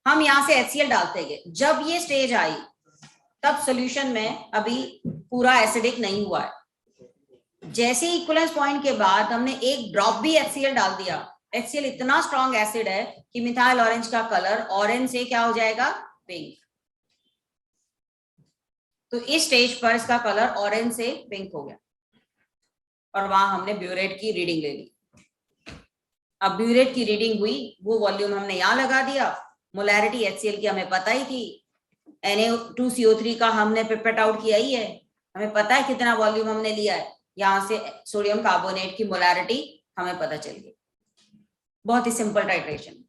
हम यहां से HCl डालते गए, जब ये स्टेज आई तब सॉल्यूशन में अभी पूरा एसिडिक नहीं हुआ है। जैसे ही इक्विवेलेंस पॉइंट के बाद हमने एक ड्रॉप भी HCl डाल दिया, HCl इतना स्ट्रॉन्ग एसिड है कि मिथाइल ऑरेंज का कलर ऑरेंज से क्या हो जाएगा, पिंक। तो इस स्टेज पर इसका कलर ऑरेंज से पिंक हो गया और वहां हमने ब्यूरेट की रीडिंग ले ली। अब ब्यूरेट की रीडिंग हुई, वो वॉल्यूम हमने यहां लगा दिया। मोलैरिटी HCl की हमें पता ही थी, Na2CO3 का हमने पिपेट आउट किया ही है, हमें पता है कितना वॉल्यूम हमने लिया है। यहां से सोडियम कार्बोनेट की मोलैरिटी हमें पता चल गई। बहुत ही सिंपल टाइट्रेशन।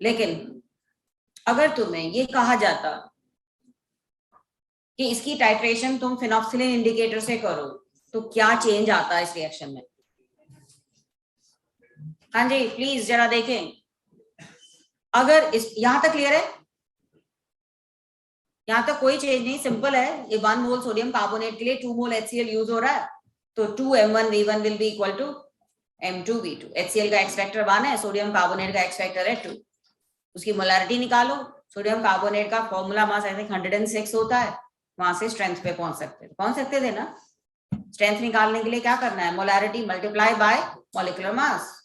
लेकिन अगर तुम्हें ये कहा जाता कि इसकी टाइट्रेशन तुम फिनॉक्सिलिन इंडिकेटर से करो तो क्या चेंज आता है इस रिएक्शन में? हाँ जी प्लीज जरा देखें। अगर इस यहां तक क्लियर है, यहां तक कोई चेंज नहीं, सिंपल है। ये 1 मोल सोडियम कार्बोनेट के लिए 2 मोल HCl यूज हो रहा है, तो 2M1V1 will be equal to M2V2। HCl का एक्स फैक्टर 1 है, सोडियम कार्बोनेट का एक्स फैक्टर है 2। उसकी मोलैरिटी निकालो। सोडियम कार्बोनेट का फॉर्मूला मास आई थिंक 106 होता है, वहां से स्ट्रेंथ पे पहुंच सकते थे ना। स्ट्रेंथ निकालने के लिए क्या करना है, मोलैरिटी मल्टीप्लाई बाय मॉलिक्यूलर मास।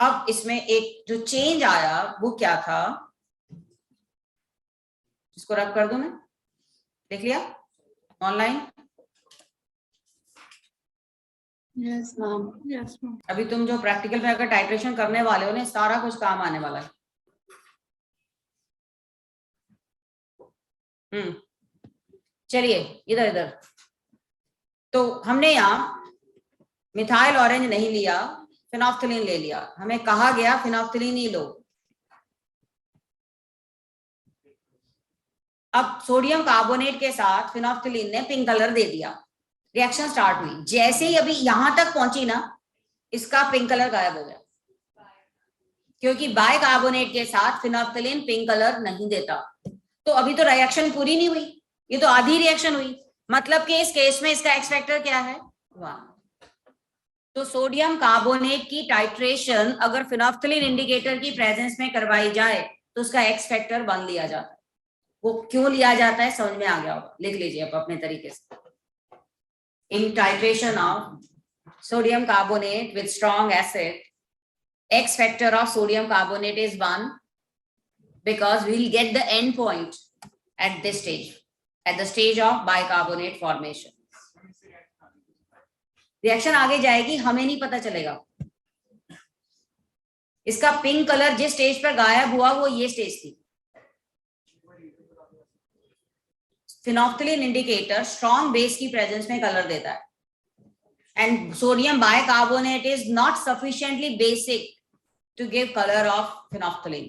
अब इसमें एक जो चेंज आया वो क्या था, इसको रब कर दूं मैं, देख लिया online? Yes ma'am, yes ma'am. अभी तुम जो प्रैक्टिकल में अगर टाइट्रेशन करने वाले हो ना, सारा कुछ काम आने वाला है। चलिए इधर इधर। तो हमने यहाँ मिथाइल ऑरेंज नहीं लिया, फिनॉक्सिलिन ले लिया। हमें कहा गया फिनॉक्सिलिन ही लो। अब सोडियम कार्बोनेट के साथ फिनॉक्सिलिन ने पिंक कलर दे दिया, रिएक्शन स्टार्ट हुई। जैसे ही अभी यहां तक पहुंची ना, इसका पिंक कलर गायब हो गया, क्योंकि बाइकार्बोनेट के साथ फिनॉक्सिलिन पिंक कलर नहीं देता। तो अभी तो रिएक्शन पूरी नहीं हुई, ये तो आधी रिएक्शन हुई। मतलब कि इस केस में इसका एक्स फैक्टर क्या है, 1। तो सोडियम कार्बोनेट की टाइट्रेशन अगर फिनॉक्सिलिन इंडिकेटर की प्रेजेंस में करवाई जाए तो उसका एक्स फैक्टर 1 लिया जाता है। वो क्यों लिया जाता है समझ में आ गया होगा, लिख लीजिए आप अपने तरीके से। In titration of sodium carbonate with strong acid, X factor of sodium carbonate is 1 because we will get the end point at this stage, at the stage of bicarbonate formation. Reaction आगे जाएगी, हमें नहीं पता चलेगा। इसका pink colour जिस stage पर गायब हुआ वो ये स्टेज थी। फिनॉक्सिलिन इंडिकेटर स्ट्रॉन्ग बेस की प्रेजेंस में कलर देता है, and sodium bicarbonate is not sufficiently basic to give color of phenolphthalein।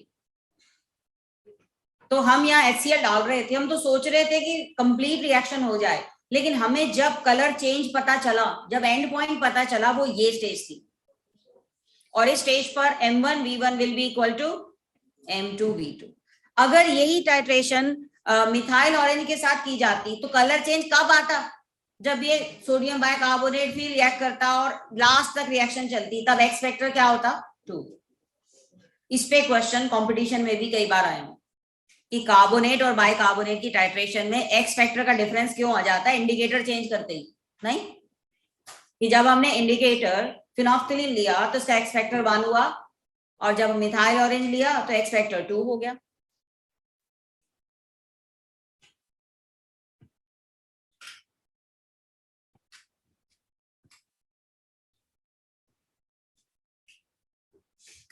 तो हम यहाँ HCl डाल रहे थे, हम तो सोच रहे थे कि कंप्लीट रिएक्शन हो जाए, लेकिन हमें जब कलर चेंज पता चला, जब एंड पॉइंट पता चला, वो ये स्टेज थी। और इस स्टेज पर M1V1 will be equal to M2V2। अगर यही टाइट्रेशन मिथाइल ऑरेंज के साथ की जाती तो कलर चेंज कब आता, जब ये सोडियम बाइकार्बोनेट भी रिएक्ट करता और लास्ट तक रिएक्शन चलती, तब एक्स फैक्टर क्या होता, 2। इस पे क्वेश्चन कंपटीशन में भी कई बार आए हैं कि कार्बोनेट और बाइकार्बोनेट की टाइट्रेशन में एक्स फैक्टर का डिफरेंस क्यों आ जाता है इंडिकेटर चेंज करते ही? नहीं, कि जब हमने इंडिकेटर फिनोल्फथालीन लिया तो उसका एक्स फैक्टर 1 हुआ, और जब मिथाइल ऑरेंज लिया तो एक्स फैक्टर 2 हो गया।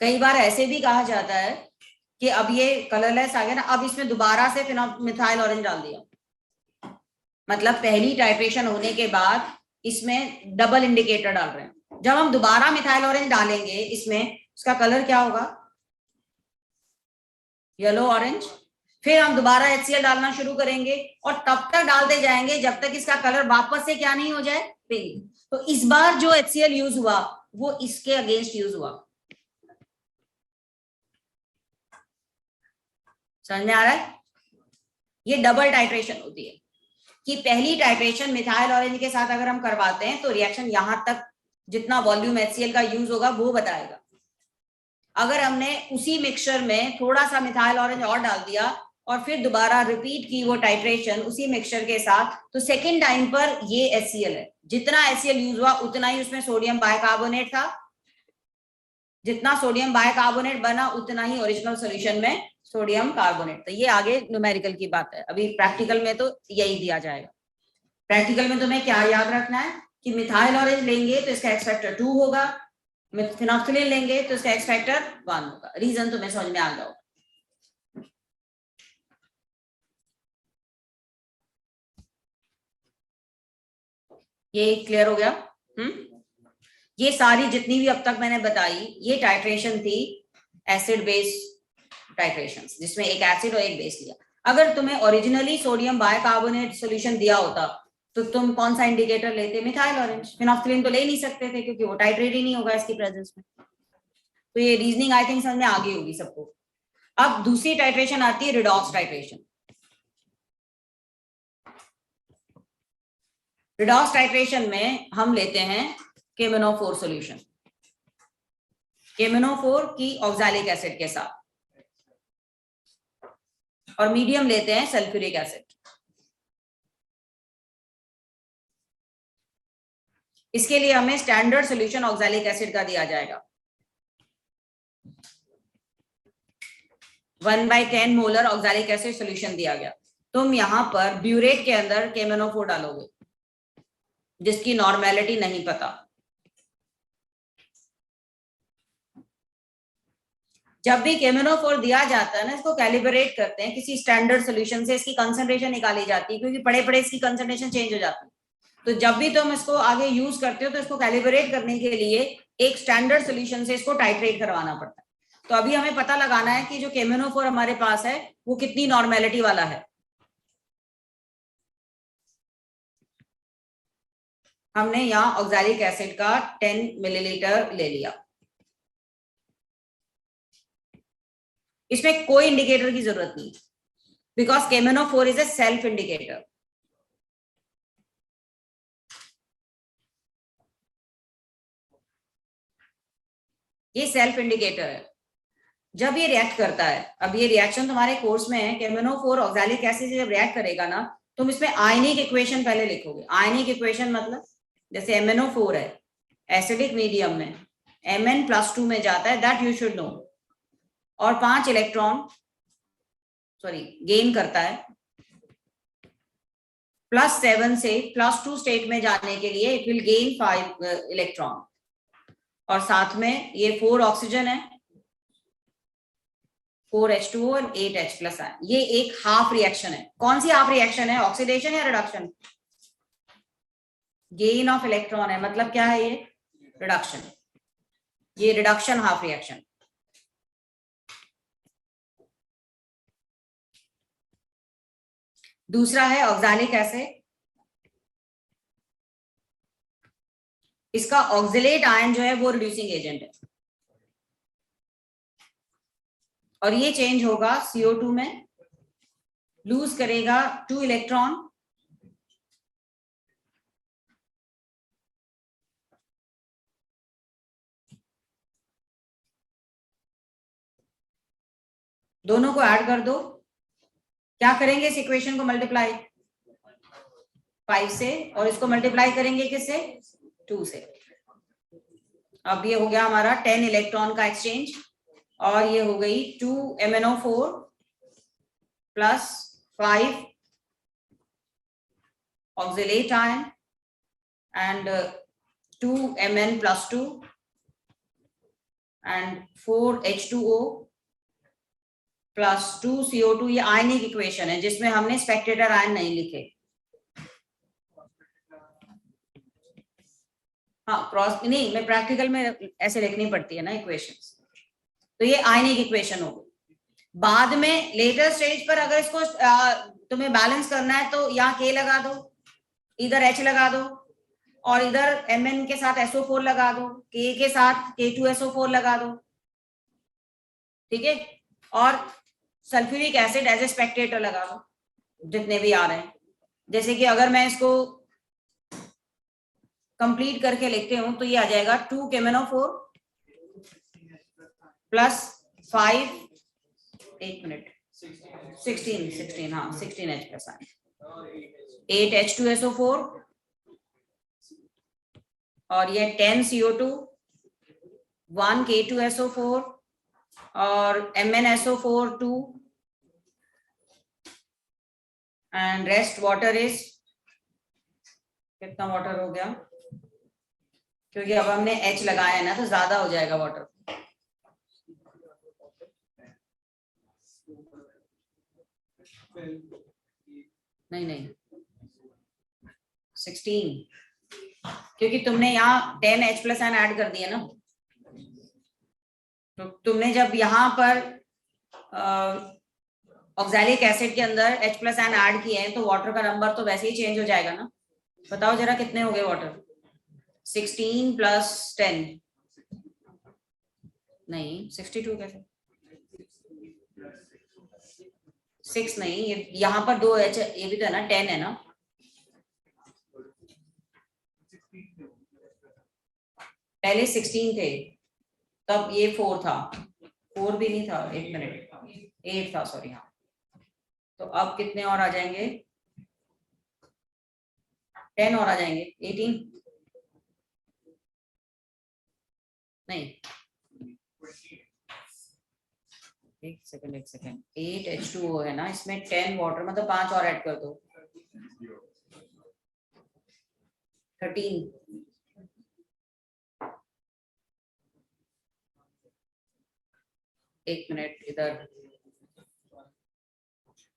कई बार ऐसे भी कहा जाता है कि अब ये कलरलेस आ गया ना, अब इसमें दोबारा से मिथाइल ऑरेंज डाल दिया, मतलब पहली टाइट्रेशन होने के बाद इसमें डबल इंडिकेटर डाल रहे हैं। जब हम दोबारा मिथाइल ऑरेंज डालेंगे इसमें, उसका कलर क्या होगा? Yellow orange. फिर हम दोबारा HCl डालना शुरू करेंगे और तब तक डालते जाएंगे जब तक इसका कलर वापस से क्या नहीं हो जाए, पिंक। तो इस बार जो HCl यूज हुआ वो इसके अगेंस्ट यूज हुआ। समझ में आ रहा है? ये डबल टाइट्रेशन होती है कि पहली टाइट्रेशन मिथाइल ऑरेंज के साथ अगर हम करवाते हैं तो रिएक्शन यहां तक जितना वॉल्यूम HCl का यूज होगा वो बताएगा। अगर हमने उसी मिक्सचर में थोड़ा सा मिथाइल ऑरेंज और डाल दिया और फिर दोबारा रिपीट की वो टाइट्रेशन उसी मिक्सचर के साथ, तो सेकेंड टाइम पर ये HCl है, जितना HCl यूज हुआ उतना ही उसमें सोडियम बाइकार्बोनेट था, जितना सोडियम बाइकार्बोनेट बना उतना ही ओरिजिनल सॉल्यूशन में सोडियम कार्बोनेट। तो ये आगे न्यूमेरिकल की बात है, अभी प्रैक्टिकल में तो यही दिया जाएगा। प्रैक्टिकल में तुम्हें क्या याद रखना है कि मिथाइल ऑरेंज लेंगे तो इसका एक्स फैक्टर 2 होगा, फिनोल्फथालीन लेंगे तो इसका एक्स फैक्टर 1 होगा। रीजन तुम्हें समझ में आ गया होगा। ये क्लियर हो गया? ये सारी जितनी भी अब तक मैंने बताई ये टाइट्रेशन थी एसिड बेस टाइट्रेशन, जिसमें एक एसिड और एक बेस लिया। अगर तुम्हें ओरिजिनली सोडियम बाइकार्बोनेट सॉल्यूशन दिया होता तो तुम कौन सा इंडिकेटर लेते? Methyl orange. फिनोल्फथालीन तो ले नहीं सकते थे क्योंकि वो टाइट्रेट ही नहीं होगा इसकी प्रेजेंस में। तो ये रीजनिंग आई थिंक समझ में आ गई होगी सबको। अब दूसरी टाइट्रेशन आती है रिडॉक्स टाइट्रेशन। रिडॉक्स टाइट्रेशन में हम लेते हैं KMnO4 सॉल्यूशन, KMnO4 की ऑक्सैलिक एसिड के साथ, और मीडियम लेते हैं सल्फ्यूरिक एसिड। इसके लिए हमें स्टैंडर्ड सॉल्यूशन ऑक्सैलिक एसिड का दिया जाएगा। 1/10 मोलर ऑक्सैलिक एसिड सॉल्यूशन दिया गया। तुम यहां पर ब्यूरेट के अंदर KMnO4 डालोगे जिसकी नॉर्मेलिटी नहीं पता। जब भी KMnO4 दिया जाता है ना, इसको कैलिब्रेट करते हैं किसी स्टैंडर्ड सॉल्यूशन से, इसकी कंसंट्रेशन निकाली जाती है क्योंकि पड़े पड़े इसकी कंसंट्रेशन चेंज हो जाती है। तो जब भी तुम इसको आगे यूज करते हो तो इसको कैलिब्रेट करने के लिए एक स्टैंडर्ड सॉल्यूशन से इसको टाइट्रेट करवाना पड़ता है। तो अभी हमें पता लगाना है कि जो KMnO4 हमारे पास है वो कितनी नॉर्मेलिटी वाला है। हमने यहाँ ऑक्सैलिक एसिड का 10 मिलीलीटर ले लिया। इसमें कोई इंडिकेटर की जरूरत नहीं, because KMnO4 is a self indicator. ये सेल्फ इंडिकेटर है। जब ये रिएक्ट करता है, अब ये रिएक्शन तुम्हारे कोर्स में है, KMnO4 ऑक्सैलिक एसिड से जब रिएक्ट करेगा ना, तुम इसमें आयनिक इक्वेशन पहले लिखोगे। आयनिक इक्वेशन मतलब जैसे MnO4 है एसिडिक मीडियम में, Mn+2 में जाता है, दैट यू शुड नो, और 5 इलेक्ट्रॉन गेन करता है। +7 से +2 स्टेट में जाने के लिए इट विल गेन 5 इलेक्ट्रॉन, और साथ में ये 4 ऑक्सीजन है, 4H2O और 8H+ है। ये एक हाफ रिएक्शन है। कौन सी हाफ रिएक्शन है? ऑक्सीडेशन या रिडक्शन? गेन ऑफ इलेक्ट्रॉन है, मतलब क्या है? ये रिडक्शन। ये रिडक्शन हाफ रिएक्शन। दूसरा है ऑक्सैलिक एसिड। इसका ऑक्सिलेट आयन जो है वो रिड्यूसिंग एजेंट है, और ये चेंज होगा CO2 में, लूज करेगा 2 इलेक्ट्रॉन, दोनों को ऐड कर दो क्या करेंगे इस इक्वेशन को मल्टीप्लाई 5 से, और इसको मल्टीप्लाई करेंगे किससे, 2 से। अब ये हो गया हमारा 10 इलेक्ट्रॉन का एक्सचेंज, और ये हो गई 2 MnO4 plus 5 oxalate ion and 2 Mn plus 2 and 4 H2O plus 2 CO2। ये आयनिक इक्वेशन है जिसमें हमने स्पेक्टेटर आयन नहीं लिखे। हाँ क्रॉस नहीं, मैं प्रैक्टिकल में ऐसे लिखनी पड़ती है ना इक्वेशंस। तो ये आयनिक इक्वेशन हो गई। बाद में लेटर स्टेज पर अगर इसको तुम्हें बैलेंस करना है तो यहाँ K लगा दो, इधर H लगा दो, और इधर Mn के साथ SO4 लगा दो, K के साथ K2SO4 लगा दो, ठीक है। और sulphuric acid as a spectator लगा दो, जितने भी आ रहे हैं। जैसे कि अगर मैं इसको कंप्लीट करके लिखते हूं तो ये आ जाएगा 2 KMnO4 प्लस 5 एक मिनट 16 हाँ 16H प्लस 8 H2SO4 और ये 10 CO2 1 K2SO4 और MnSO4 2 and rest water is, कितना वाटर हो गया, क्योंकि अब हमने H लगाया है ना तो ज्यादा हो जाएगा वाटर। नहीं 16, क्योंकि तुमने यहाँ 10H प्लस एन ऐड कर दिया ना, तो तुमने जब यहाँ पर ऑक्सैलिक एसिड के अंदर H प्लस एन ऐड किए हैं तो वाटर का नंबर तो वैसे ही चेंज हो जाएगा ना। बताओ जरा कितने हो गए वाटर, 16 प्लस 10 नहीं 62 कैसे, 6 नहीं, ये यहाँ पर 2 H, ये भी तो है ना 10 है ना, पहले 16 थे तब ये 4 था, 4 भी नहीं था, एक मिनट 8 था सॉरी। हाँ तो अब कितने और आ जाएंगे, 10 और आ जाएंगे, 18 नहीं, एक सेकंड 8 H2O है ना, इसमें 10 वाटर, मतलब 5 और ऐड कर दो, 13 एक मिनट इधर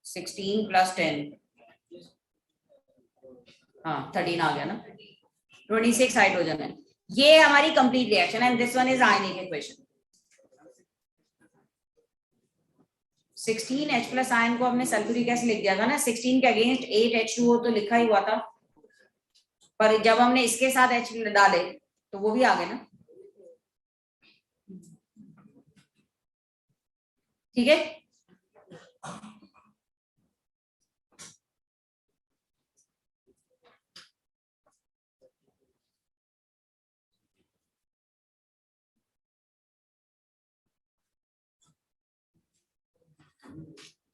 16 प्लस 10 हाँ 13 आ गया ना, 26 हाइड्रोजन है। ये हमारी कंप्लीट रिएक्शन है, this one is ionic equation. 16H plus ion को हमने सल्फ्यूरिक एसिड लिख दिया था ना, 16 के अगेंस्ट 8 H2O तो लिखा ही हुआ था, पर जब हमने इसके साथ H डाले तो वो भी आ गए ना, ठीक है।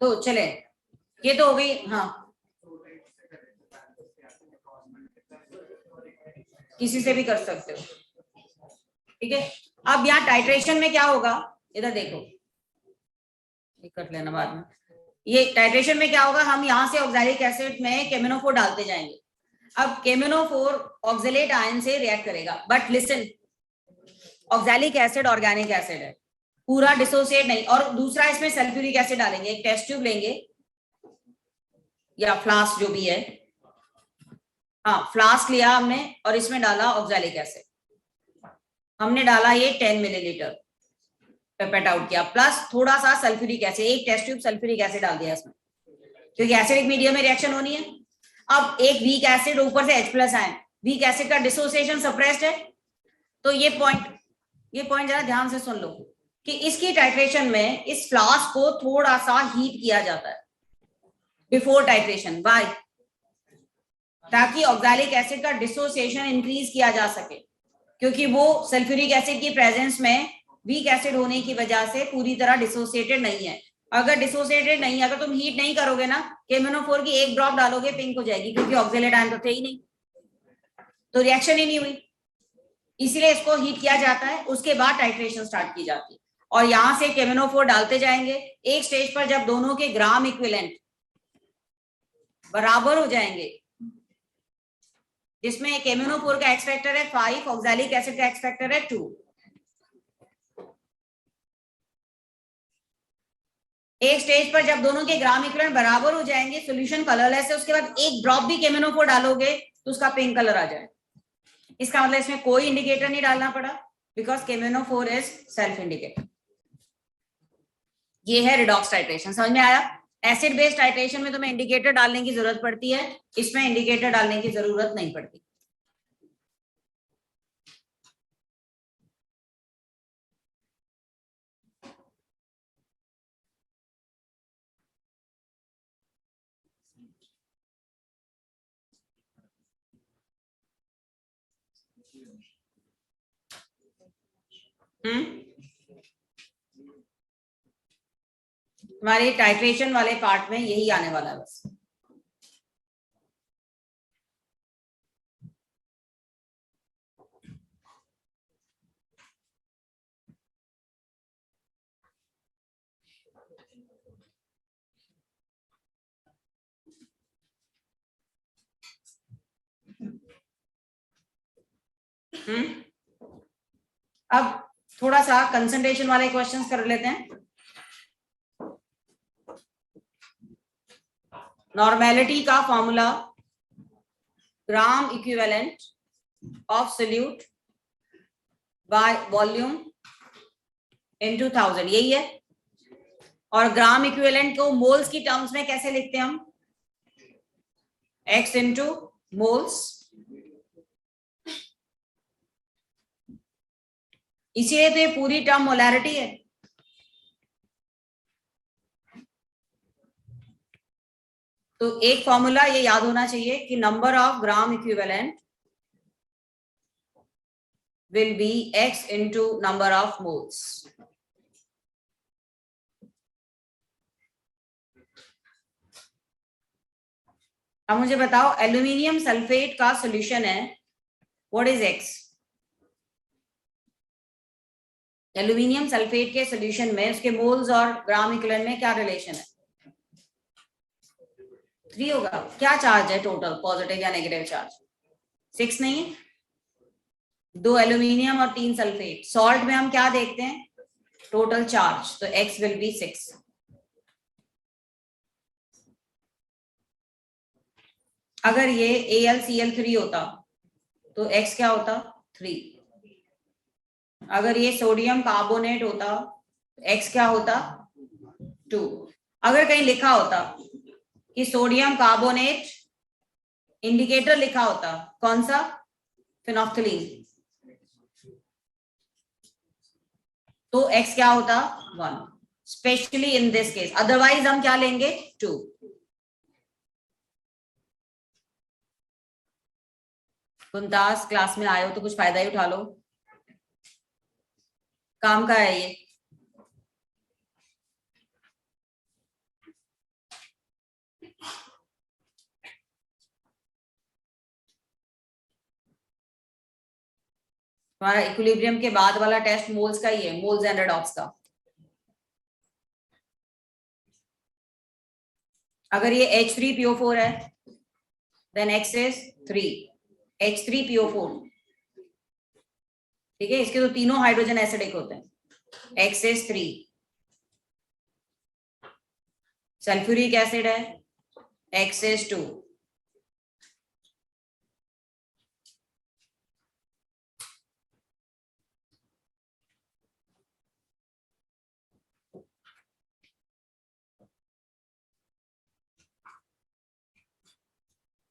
तो चले, ये तो हो गई। हाँ किसी से भी कर सकते हो, ठीक है। अब यहाँ टाइट्रेशन में क्या होगा, इधर देखो, ये कर लेना बाद में। ये टाइट्रेशन में क्या होगा, हम यहाँ से ऑक्सैलिक एसिड में KMnO4 डालते जाएंगे। अब KMnO4 ऑक्सैलेट आयन से रिएक्ट करेगा, but listen, oxalic acid organic acid है, पूरा डिसोसिएट नहीं। और दूसरा इसमें सल्फ्यूरिक एसिड डालेंगे, एक टेस्ट ट्यूब लेंगे या फ्लास्क जो भी है, हाँ फ्लास्क लिया हमने और इसमें डाला ऑक्सैलिक एसिड, हमने डाला ये 10 मिलीलीटर, पेपेट आउट किया, प्लस थोड़ा सा सल्फ्यूरिक एसिड, एक टेस्ट ट्यूब सल्फ्यूरिक एसिड डाल दिया इसमें, क्योंकि एसिडिक मीडियम में रिएक्शन होनी है। अब एक वीक एसिड ऊपर से H plus ion, weak acid का डिसोसिएशन सप्रेस्ड है। तो ये पॉइंट जरा ध्यान से सुन लो कि इसकी टाइट्रेशन में इस फ्लास्क को थोड़ा सा हीट किया जाता है बिफोर टाइट्रेशन, बाय, ताकि ऑक्सैलिक एसिड का डिसोसिएशन इंक्रीज किया जा सके, क्योंकि वो सल्फ्यूरिक एसिड की प्रेजेंस में वीक एसिड होने की वजह से पूरी तरह डिसोसिएटेड नहीं है। अगर डिसोसिएटेड नहीं, अगर तुम हीट नहीं करोगे ना, KMnO4 की एक ड्रॉप डालोगे पिंक हो जाएगी, क्योंकि ऑक्सिलेट आयन तो थे ही नहीं, तो रिएक्शन ही नहीं हुई। इसीलिए इसको हीट किया जाता है, उसके बाद टाइट्रेशन स्टार्ट की जाती है। और यहां से KMnO4 डालते जाएंगे। एक स्टेज पर जब दोनों के ग्राम इक्विवेलेंट बराबर हो जाएंगे, जिसमें KMnO4 का एक्स फैक्टर है 5, ऑक्सैलिक एसिड का एक्स फैक्टर है 2। एक स्टेज पर जब दोनों के ग्राम इक्विवेलेंट बराबर हो जाएंगे, सॉल्यूशन कलरलेस है, उसके बाद एक ड्रॉप भी KMnO4 डालोगे तो उसका पिंक कलर आ जाए। इसका मतलब इसमें कोई इंडिकेटर नहीं डालना पड़ा, because KMnO4 is self indicator. ये है रिडॉक्स टाइट्रेशन। समझ में आया? एसिड बेस्ड टाइट्रेशन में तुम्हें इंडिकेटर डालने की जरूरत पड़ती है, इसमें इंडिकेटर डालने की जरूरत नहीं पड़ती। हमारे टाइट्रेशन वाले पार्ट में यही आने वाला है बस। अब थोड़ा सा कंसंट्रेशन वाले क्वेश्चंस कर लेते हैं। नॉर्मेलिटी का formula gram equivalent of solute by volume into 1000, यही है। और ग्राम इक्विवेलेंट को मोल्स की टर्म्स में कैसे लिखते हैं हम? x into moles. इसीलिए तो ये पूरी टर्म मोलैरिटी है। तो एक फॉर्मूला ये याद होना चाहिए कि number of gram equivalent will be x into number of moles. अब मुझे बताओ, एल्यूमिनियम सल्फेट का सॉल्यूशन है, what is x? Aluminium sulphate के सॉल्यूशन में उसके मोल्स और ग्राम इक्विवेलेंट में क्या रिलेशन है? 3 होगा। क्या चार्ज है टोटल, पॉजिटिव या नेगेटिव चार्ज? 6 नहीं है? 2 एल्यूमिनियम और 3 सल्फेट। सॉल्ट में हम क्या देखते हैं? टोटल चार्ज, तो x विल बी 6। अगर ये AlCl3 होता तो x क्या होता? 3। अगर ये सोडियम कार्बोनेट होता तो x क्या होता? 2। अगर कहीं लिखा होता कि सोडियम कार्बोनेट, इंडिकेटर लिखा होता कौन सा? फिनोल्फ्थलीन, तो x क्या होता? 1, specially in this case. Otherwise हम क्या लेंगे? 2। कुंतास, क्लास में आए हो तो कुछ फायदा ही उठा लो, काम का है ये। हमारा इक्विलिब्रियम के बाद वाला टेस्ट मोल्स का ही है, मोल्स एंड रेडॉक्स का। अगर ये H3PO4 है, देन X इज 3, H3PO4। ठीक है, इसके तो तीनों हाइड्रोजन एसिडिक होते हैं। X is 3। सल्फ्यूरिक एसिड है, X इज 2।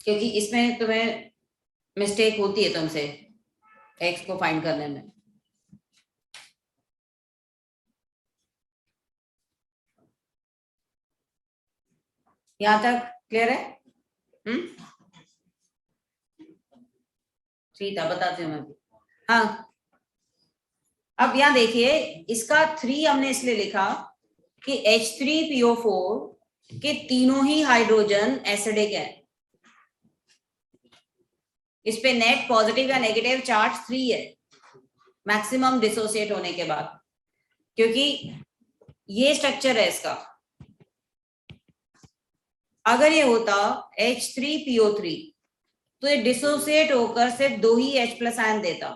क्योंकि इसमें तुम्हें मिस्टेक होती है तुमसे x को फाइंड करने में। यहां तक क्लियर है? ठीक है, बताती हूँ मैं भी। हाँ, अब यहां देखिए, इसका 3 हमने इसलिए लिखा कि H3PO4 के तीनों ही हाइड्रोजन एसिडिक है। इस पे नेट पॉजिटिव या नेगेटिव चार्ज 3 है मैक्सिमम डिसोसिएट होने के बाद, क्योंकि ये स्ट्रक्चर है इसका। अगर ये होता H3PO3 तो ये डिसोसिएट होकर सिर्फ 2 ही H+ आयन देता,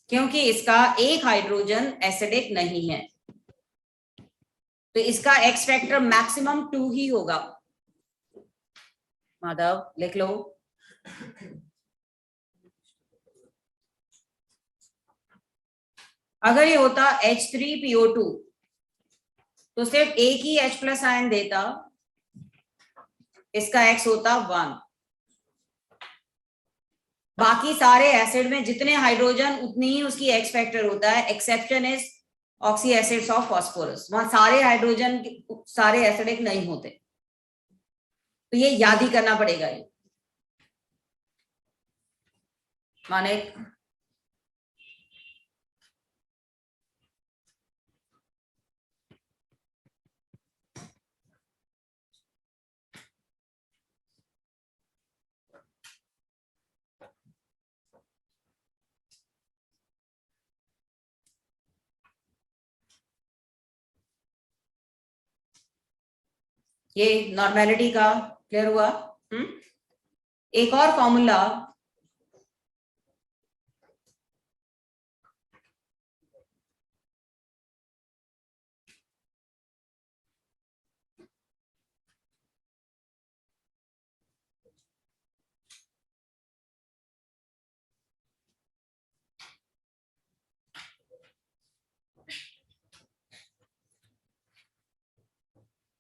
क्योंकि इसका एक हाइड्रोजन एसिडिक नहीं है, तो इसका एक्स फैक्टर मैक्सिमम 2 ही होगा। माधव लिख लो। अगर ये होता H3PO2 तो सिर्फ एक ही H+ आयन देता, इसका एक्स होता 1। बाकी सारे एसिड में जितने हाइड्रोजन उतनी ही उसकी एक्स फैक्टर होता है, exception is oxy acids of phosphorus. वहां सारे हाइड्रोजन सारे एसिडिक नहीं होते, तो ये याद ही करना पड़ेगा। ये माने ये नॉर्मेलिटी का क्लियर हुआ। एक और फॉर्मूला,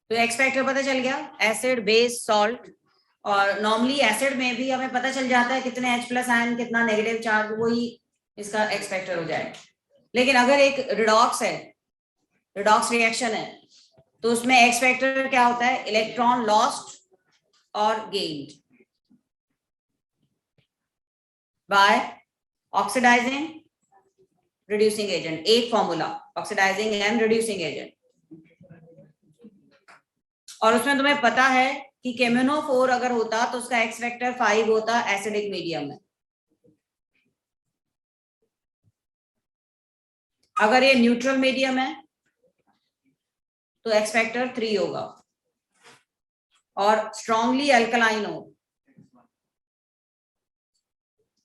तो एक्स फैक्टर पता चल गया, एसिड बेस सॉल्ट। और नॉर्मली एसिड में भी हमें पता चल जाता है कितने H+ आयन कितना नेगेटिव चार्ज, वही इसका एक्स फैक्टर हो जाएगा। लेकिन अगर एक रिडॉक्स है, रिडॉक्स रिएक्शन है, तो उसमें एक्स फैक्टर क्या होता है, इलेक्ट्रॉन लॉस्ट और gained by oxidising reducing agent. एक formula, oxidising and reducing agent. और उसमें तुम्हें पता है कि KMnO4 अगर होता तो उसका एक्स फैक्टर 5 होता एसिडिक मीडियम में। अगर ये न्यूट्रल मीडियम है तो एक्स फैक्टर 3 होगा, और स्ट्रांगली अल्कलाइन हो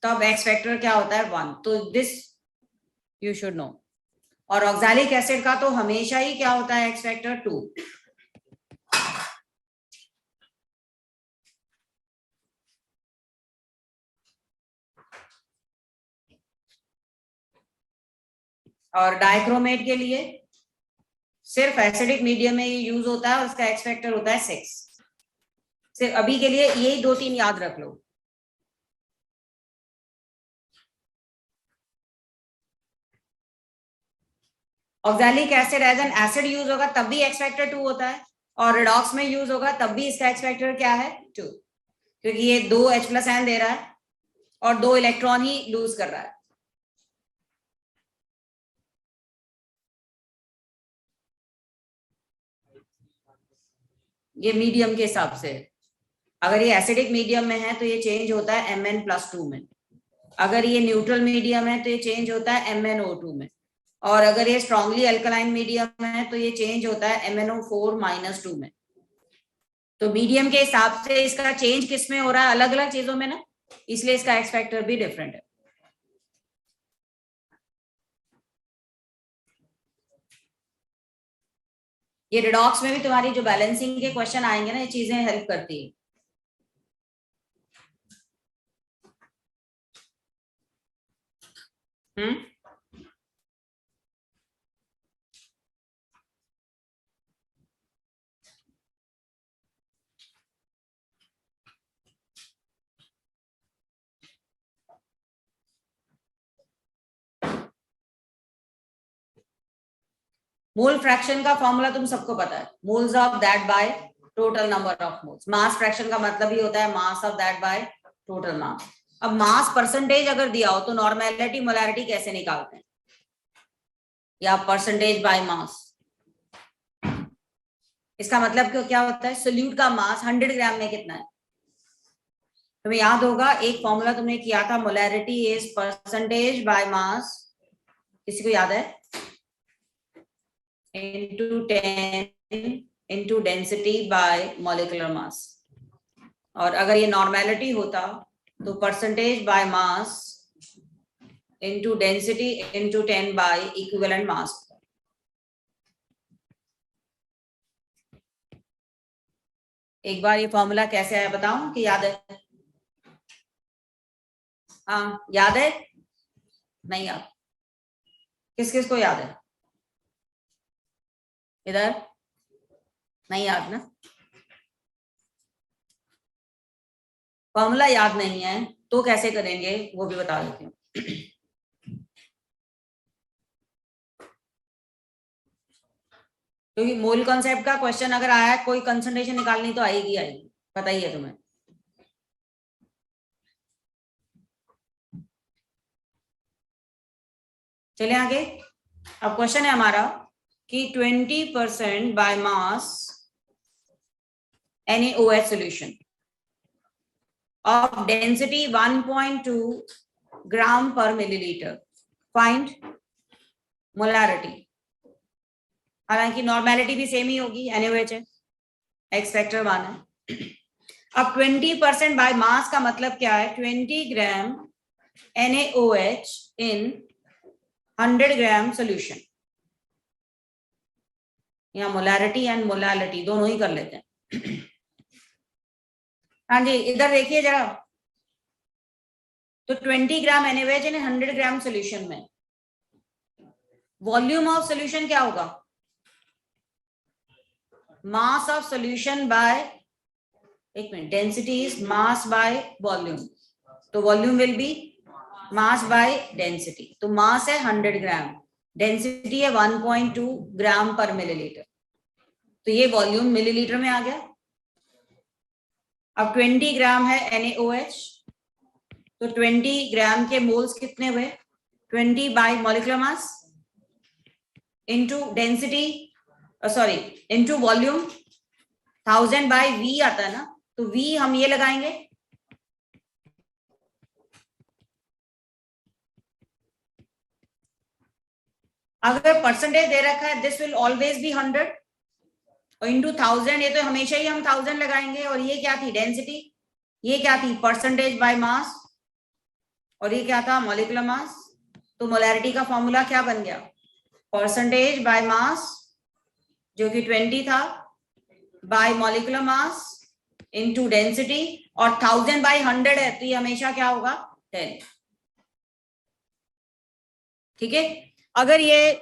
तब एक्स फैक्टर क्या होता है 1। तो दिस यू शुड नो। और ऑक्सैलिक एसिड का तो हमेशा ही क्या होता है एक्स फैक्टर 2। और डाइक्रोमेट के लिए सिर्फ एसिडिक मीडियम में ये यूज होता है और उसका एक्स फैक्टर होता है 6। सिर्फ अभी के लिए यही 2-3 याद रख लो। Oxalic acid as an acid use होगा तब भी एक्स फैक्टर 2 होता है, और रिडॉक्स में यूज होगा तब भी इसका एक्स फैक्टर क्या है 2, क्योंकि ये 2 H+ आयन दे रहा है और 2 इलेक्ट्रॉन ही लूज कर रहा है। ये मीडियम के हिसाब से, अगर ये एसिडिक मीडियम में है तो ये चेंज होता है Mn+2 में, अगर ये न्यूट्रल मीडियम है तो ये चेंज होता है MnO2 में, और अगर ये स्ट्रांगली अल्कलाइन मीडियम है तो ये चेंज होता है MnO4-2 में। तो मीडियम के हिसाब से इसका चेंज किस में हो रहा है, अलग अलग चीजों में ना, इसलिए इसका एक्स फैक्टर भी डिफरेंट है। ये रिडॉक्स में भी तुम्हारी जो बैलेंसिंग के क्वेश्चन आएंगे ना, ये चीजें हेल्प करती है। मोल फ्रैक्शन का फॉर्मूला तुम सबको पता है, moles of that by total number of moles. Mass fraction का मतलब ही होता है mass of that by total mass. अब मास परसेंटेज अगर दिया हो तो नॉर्मेलिटी मोलैरिटी कैसे निकालते हैं, या परसेंटेज बाय मास। इसका मतलब क्या होता है, सोल्यूट का मास 100 ग्राम में कितना है। तुम्हें याद होगा एक फॉर्मूला तुमने किया था, molarity is percentage by mass, किसी को याद है, into 10 into density bye molecular मास। और अगर ये नॉर्मेलिटी होता तो percentage by mass into density into 10 by equivalent mass. एक बार ये फॉर्मूला कैसे आया बताऊं कि याद है? हाँ याद है, नहीं याद, किस किस को याद है, इधर नहीं याद ना, फॉर्मूला याद नहीं है तो कैसे करेंगे वो भी बता देती हूँ। क्योंकि मोल कॉन्सेप्ट का क्वेश्चन अगर आया है, कोई कंसंट्रेशन निकालनी तो आएगी आएगी, पता ही है तुम्हें। चले आगे। अब क्वेश्चन है हमारा कि 20% by mass NaOH solution of density 1.2 gram per milliliter, find molarity। हालांकि नॉर्मेलिटी भी सेम ही होगी, NaOH है, एक्स फैक्टर 1 है। अब 20% बाय मास का मतलब क्या है, 20 gram NaOH in 100 gram solution. यहाँ मोलैरिटी एंड मोलालिटी दोनों ही कर लेते हैं। हाँ जी इधर देखिए जरा, तो 20 gram NaOH in 100 gram solution में वॉल्यूम ऑफ सोल्यूशन क्या होगा, मास ऑफ सोल्यूशन बाय, एक minute, density is mass by volume, तो volume will be mass by density. तो मास है 100 ग्राम, डेंसिटी है 1.2 ग्राम पर मिलीलीटर, तो ये वॉल्यूम मिलीलीटर में आ गया। अब 20 ग्राम है NaOH, तो 20 ग्राम के मोल्स कितने हुए, 20 by molecular mass into density, sorry into volume, 1000 by V आता है ना, तो V हम ये लगाएंगे, अगर परसेंटेज दे रखा है दिस विल ऑलवेज बी 100 और इंटू 1000, ये तो हमेशा ही हम 1000 लगाएंगे। और ये क्या थी, डेंसिटी, ये क्या थी, परसेंटेज बाय मास, और ये क्या था, मॉलिक्यूलर मास। तो मोलैरिटी का फॉर्मूला क्या बन गया, परसेंटेज बाय मास जो कि 20 था bye molecular mass into density, और 1000 बाय 100 है तो ये हमेशा क्या होगा, 10। ठीक है, अगर ये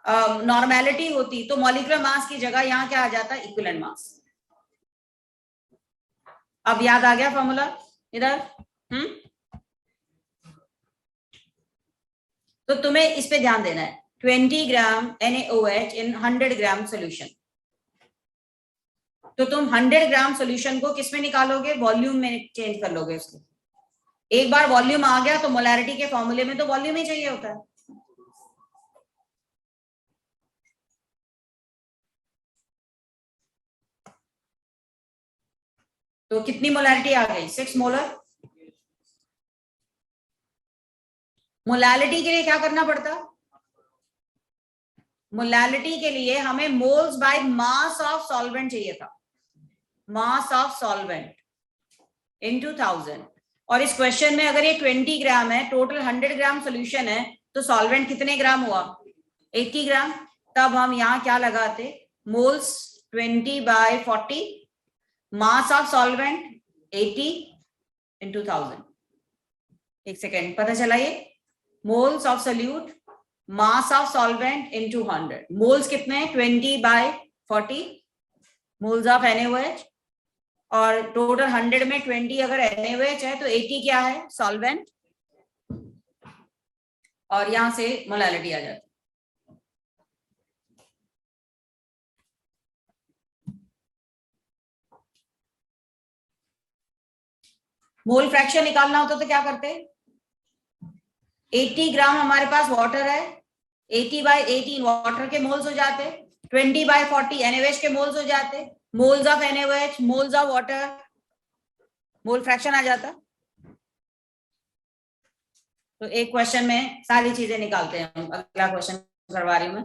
नॉर्मेलिटी होती तो मॉलिक्यूलर मास की जगह यहां क्या आ जाता, इक्विवेलेंट मास। अब याद आ गया फॉर्मूला इधर। तो तुम्हें इस पे ध्यान देना है, 20 gram NaOH in 100 gram solution. तो तुम 100 ग्राम सोल्यूशन को किस में निकालोगे, वॉल्यूम में चेंज कर लोगे उसको। एक बार वॉल्यूम आ गया तो मोलैरिटी के फॉर्मूले में तो वॉल्यूम ही चाहिए होता है। तो कितनी मोलैरिटी आ गई, 6 मोलर। मोलैलिटी के लिए क्या करना पड़ता, मोलैलिटी के लिए हमें moles by mass of solvent चाहिए था, मास ऑफ सॉल्वेंट इनटू 1000। और इस क्वेश्चन में अगर ये 20 ग्राम है, टोटल 100 ग्राम सोल्यूशन है, तो सॉल्वेंट कितने ग्राम हुआ, 80 ग्राम। तब हम यहाँ क्या लगाते, moles 20 by 40, mass of solvent 80 into 1000। एक सेकेंड, पता चला ये, moles of solute mass of solvent into 100, moles कितने, 20 बाय 40 मोल्स ऑफ NaOH, और टोटल 100 में 20 अगर NaOH है तो 80 क्या है, सॉल्वेंट, और यहां से मोलैलिटी आ जाती। मोल फ्रैक्शन निकालना होता तो क्या करते? 80 ग्राम हमारे पास वाटर है, 80/18 वाटर के मोल्स हो जाते, 20/40 NaOH के मोल्स हो जाते, moles of NaOH, moles of water, mole fraction आ जाता। तो एक क्वेश्चन में सारी चीजें निकालते हैं हम। अगला क्वेश्चन करवा रही हूं मैं।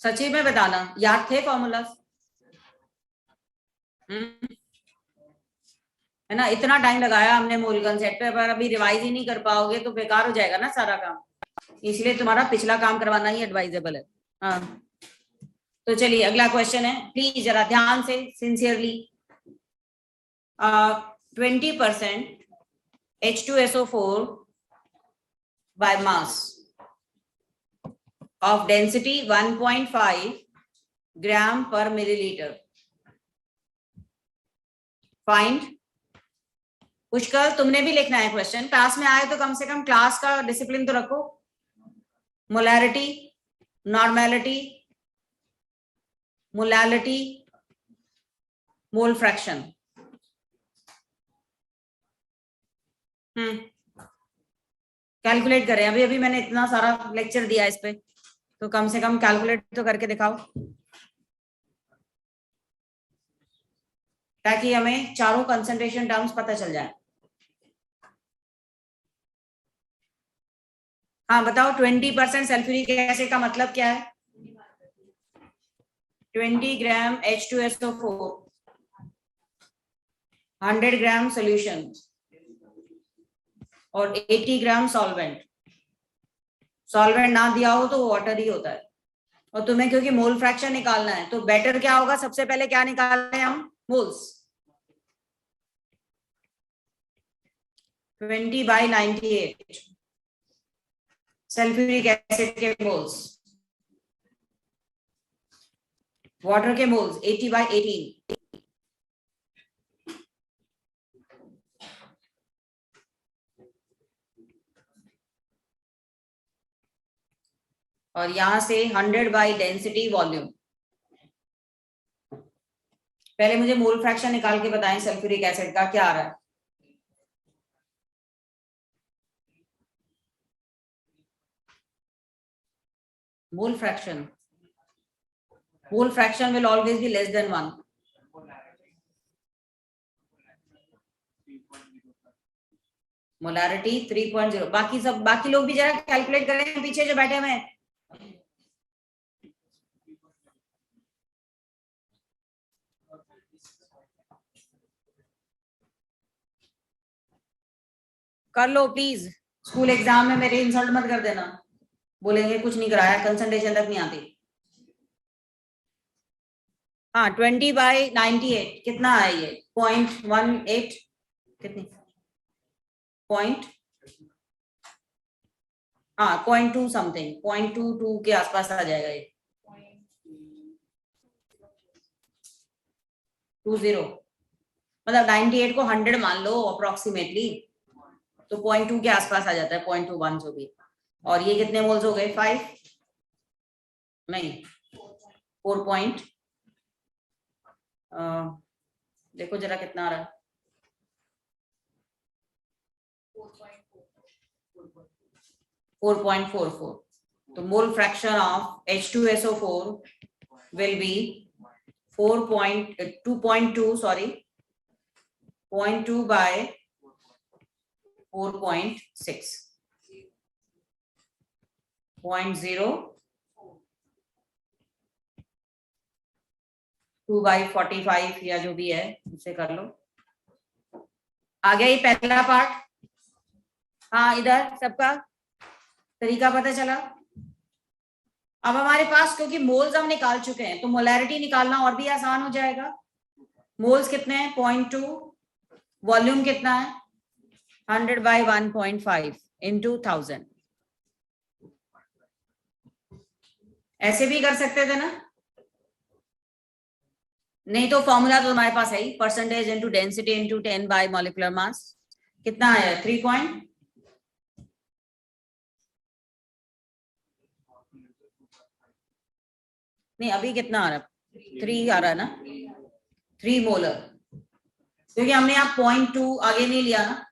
सचिव में बताना, याद थे फॉर्मूलास? है ना, इतना टाइम लगाया हमने मोल कंसेप्ट पे, पर अभी रिवाइज ही नहीं कर पाओगे तो बेकार हो जाएगा ना सारा काम, इसलिए तुम्हारा पिछला काम करवाना ही एडवाइजेबल है। हाँ, तो चलिए अगला क्वेश्चन है, प्लीज जरा ध्यान से sincerely. 20% H2SO4 by mass of density 1.5 gram per milliliter. Find. Pushkar, तुमने भी लिखना है क्वेश्चन, क्लास में आए तो कम से कम क्लास का डिसिप्लिन तो रखो। Molarity, normality, molality, mole fraction. Calculate करें। अभी अभी मैंने इतना सारा लेक्चर दिया इस पे, तो कम से कम कैलकुलेट तो करके दिखाओ, ताकि हमें चारों कंसंट्रेशन टर्म्स पता चल जाए। हाँ बताओ, 20% सल्फ्यूरिक एसिड का मतलब क्या है? 20 ग्राम H2SO4, 100 ग्राम सोल्यूशन और 80 ग्राम सॉल्वेंट। सॉल्वेंट ना दिया हो तो वाटर ही होता है। और तुम्हें क्योंकि मोल फ्रैक्शन निकालना है, तो बेटर क्या होगा, सबसे पहले क्या निकालना है हम? मोल्स। 20/98 सल्फ्यूरिक एसिड के मोल्स, वाटर के मोल्स 80/18। और यहां से 100 बाई डेंसिटी वॉल्यूम। पहले मुझे मोल फ्रैक्शन निकाल के बताएं सल्फ्यूरिक एसिड का क्या आ रहा है। Mole fraction will always be less than 1. Molarity 3.0। बाकी लोग भी जरा कैलकुलेट करें, पीछे जो बैठे हुए हैं। कर लो प्लीज, स्कूल एग्जाम में मेरे इंसल्ट मत कर देना, बोलेंगे कुछ नहीं कराया, कंसंट्रेशन तक नहीं आती। हाँ, 20/98 कितना है ये? 0.18 कितनी? पॉइंट, हाँ 0.2 समथिंग, 0.22 के आसपास आ जाएगा ये। 20 मतलब 98 को 100 मान लो अप्रोक्सीमेटली, तो 0.2 के आसपास आ जाता है, 0.21 जो भी। और ये कितने मोल्स हो गए? 5 नहीं 4 देखो जरा कितना आ रहा है। 4.44। तो mole fraction of H2SO4 will be 2.2 sorry 0.2 by 4.6 0.02/45 या जो भी है उसे कर लो। आ गया ये पहला पार्ट। हाँ, इधर सबका तरीका पता चला। अब हमारे पास क्योंकि मोल्स हम निकाल चुके हैं, तो मोलैरिटी निकालना और भी आसान हो जाएगा। मोल्स कितने हैं? 0.2। वॉल्यूम कितना है? 100/1.5 into 1000। ऐसे भी कर सकते थे ना? नहीं तो फॉर्मूला तो तुम्हारे पास है ही, percentage into density into 10 by molecular mass. कितना है? 3 पॉइंट, नहीं अभी कितना आ रहा है? 3 आ रहा है ना, 3 मोलर, क्योंकि हमने यहाँ 0.2 आगे नहीं लिया ना।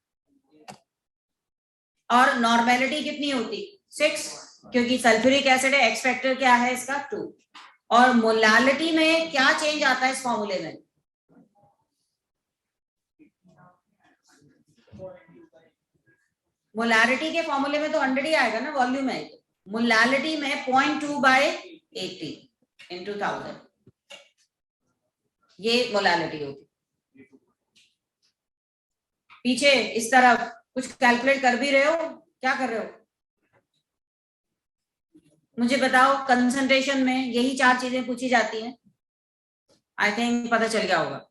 और नॉर्मेलिटी कितनी होती, 6, क्योंकि सल्फ्यूरिक एसिड है, एक्स फैक्टर क्या है इसका 2। और मोलालिटी में क्या चेंज आता है इस फॉर्मूले में, मोलारिटी के फॉर्मूले में तो 100 ही आएगा ना, वॉल्यूम है। मोलालिटी में 0.2/80 into 1000, ये मोलालिटी होती। पीछे इस तरफ कुछ कैलकुलेट कर भी रहे हो, क्या कर रहे हो मुझे बताओ। कंसंट्रेशन में यही 4 चीजें पूछी जाती हैं, आई थिंक पता चल गया होगा,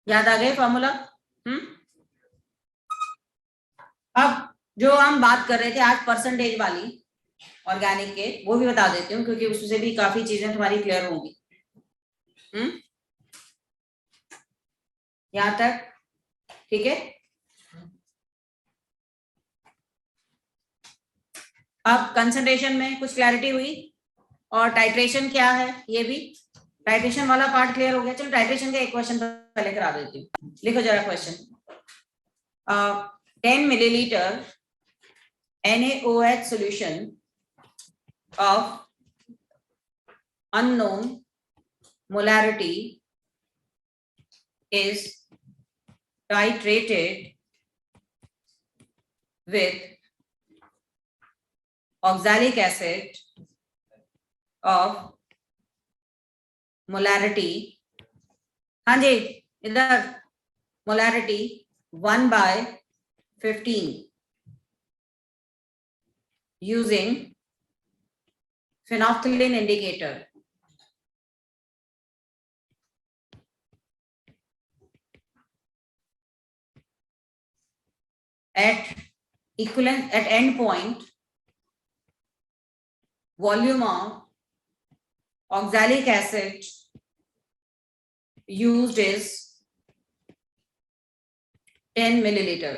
याद आ गए फॉर्मूला। अब जो हम बात कर रहे थे आज परसेंटेज वाली ऑर्गेनिक के, वो भी बता देती हूँ, क्योंकि उससे भी काफी चीजें तुम्हारी क्लियर होंगी। यहां तक ठीक है। अब कंसंट्रेशन में कुछ क्लैरिटी हुई, और टाइट्रेशन क्या है, ये भी टाइट्रेशन वाला पार्ट क्लियर हो गया। चलो टाइट्रेशन का एक क्वेश्चन पहले करा देती हूँ, लिखो जरा question. 10 millilitre NaOH solution of unknown molarity is titrated with oxalic acid of molarity, हाँ जी इधर, molarity 1/15 using phenolphthalein indicator at end point. Volume of oxalic acid used is 10 milliliter.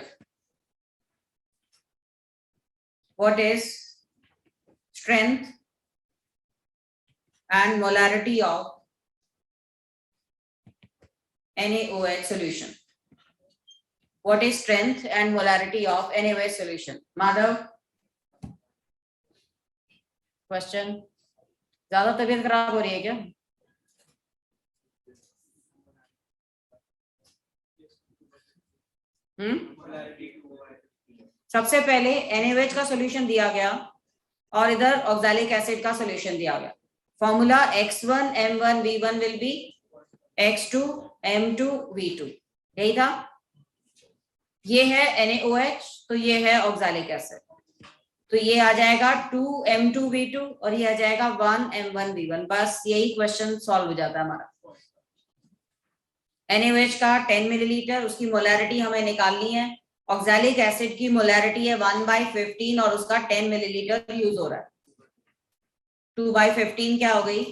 What is strength and molarity of NaOH solution? What is strength and molarity of NaOH solution? Madhav, question. ज्यादा तबीयत खराब हो रही है क्या? सबसे पहले NaOH का सॉल्यूशन दिया गया और इधर ऑक्सैलिक एसिड का सॉल्यूशन दिया गया। Formula X1 M1 V1 will be X2 M2 V2, यही था। ये है NaOH, तो ये है ऑक्सैलिक एसिड, तो ये आ जाएगा 2 M2 V2 और ये आ जाएगा 1 M1 V1। बस यही क्वेश्चन सॉल्व हो जाता है हमारा। NaOH का 10 मिलीलीटर, उसकी मोलैरिटी हमें निकालनी है। ऑक्सैलिक एसिड की मोलैरिटी है 1/15 और उसका 10 मिलीलीटर यूज हो रहा है। 2/15 क्या हो गई?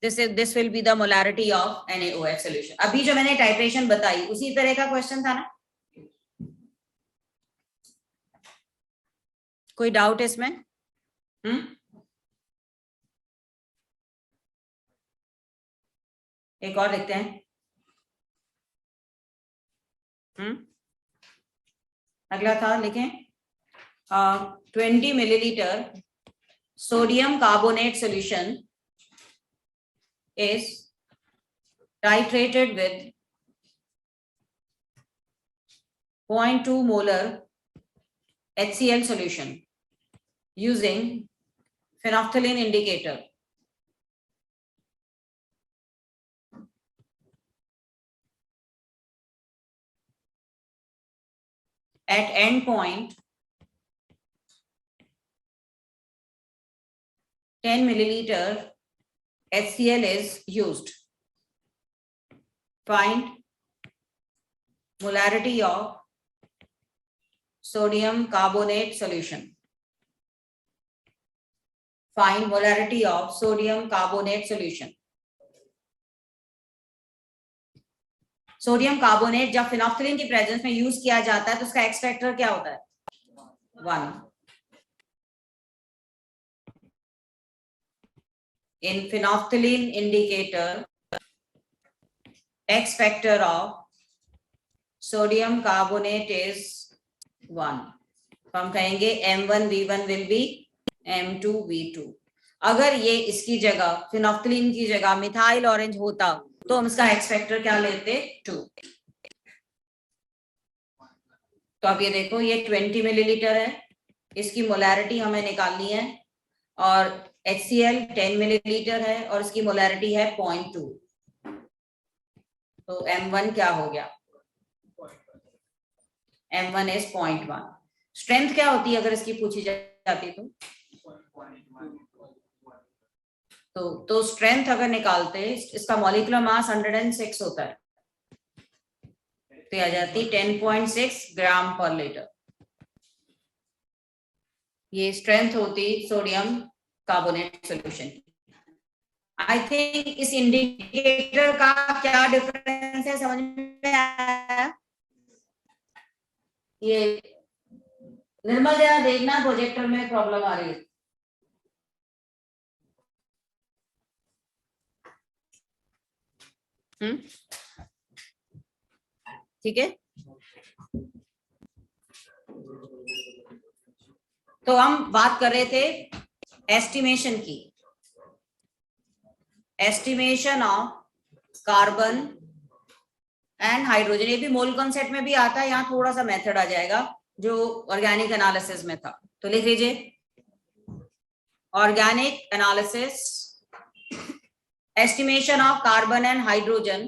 This will be the molarity of NaOH solution. अभी जो मैंने टाइट्रेशन बताई उसी तरह का क्वेश्चन था ना, कोई डाउट इसमें? एक और देखते हैं। अगला था, लिखें 20 millilitre sodium carbonate solution is titrated with 0.2 molar HCl solution using phenolphthalein indicator. At end point 10 milliliter HCl is used. Find molarity of sodium carbonate solution. Find molarity of sodium carbonate solution. Sodium carbonate जब phenolphthalein की presence में use किया जाता है तो उसका x factor क्या होता है? 1. In phenolphthalein indicator, X factor of sodium carbonate is 1. तो हम कहेंगे M1V1 will be M2V2. अगर ये इसकी जगह फिनोफ्थलीन की जगह मिथाइल ऑरेंज होता तो हम इसका एक्स फैक्टर क्या लेते 2. तो अब ये देखो ये 20 मिलीलीटर है, इसकी मोलैरिटी हमें निकालनी है और HCl 10 मिलीलीटर है और इसकी मोलैरिटी है 0.2. तो M1 क्या हो गया, M1 is 0.1. स्ट्रेंथ क्या होती है अगर इसकी पूछी जाती तो स्ट्रेंथ अगर निकालते इसका मॉलिक्यूलर मास 106 होता है तो आ जाती 10.6 ग्राम पर लीटर. ये स्ट्रेंथ होती सोडियम कार्बोनेट सॉल्यूशन की. आई थिंक इस इंडिकेटर का क्या डिफरेंस है समझ में आया? ये निर्मल जरा देखना प्रोजेक्टर में प्रॉब्लम आ रही है. ठीक है, तो हम बात कर रहे थे एस्टिमेशन की. Estimation of carbon and hydrogen, ये भी मोल कॉन्सेप्ट में भी आता है. यहाँ थोड़ा सा मेथड आ जाएगा जो ऑर्गेनिक एनालिसिस में था, तो लिख लीजिए organic analysis, estimation of carbon and hydrogen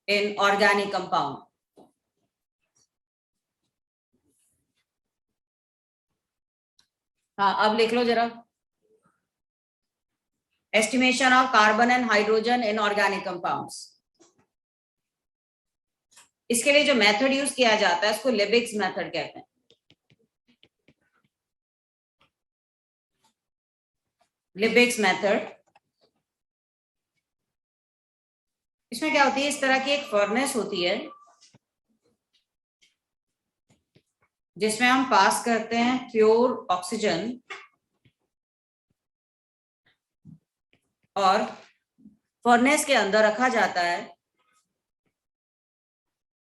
in organic compound. हाँ अब लिख लो जरा, estimation of carbon and hydrogen in organic compounds. इसके लिए जो मेथड यूज किया जाता है उसको लिबिग्स मेथड कहते हैं. लिबिग्स मेथड, इसमें क्या होती है, इस तरह की एक फर्नेस होती है जिसमें हम पास करते हैं प्योर ऑक्सीजन और फर्नेस के अंदर रखा जाता है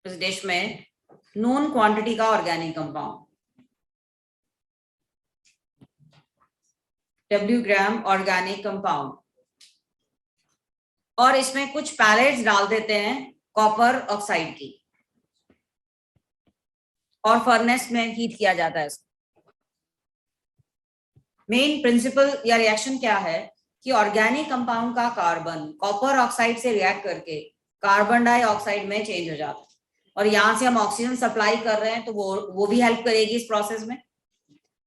इस डिश में नोन क्वांटिटी का ऑर्गेनिक कंपाउंड, W ग्राम ऑर्गेनिक कंपाउंड, और इसमें कुछ पैलेट्स डाल देते हैं कॉपर ऑक्साइड की और फर्नेस में हीट किया जाता है. मेन प्रिंसिपल या रिएक्शन क्या है कि ऑर्गेनिक कंपाउंड का कार्बन कॉपर ऑक्साइड से रिएक्ट करके कार्बन डाइऑक्साइड में चेंज हो जाता है और यहां से हम ऑक्सीजन सप्लाई कर रहे हैं तो वो भी हेल्प करेगी इस प्रोसेस में.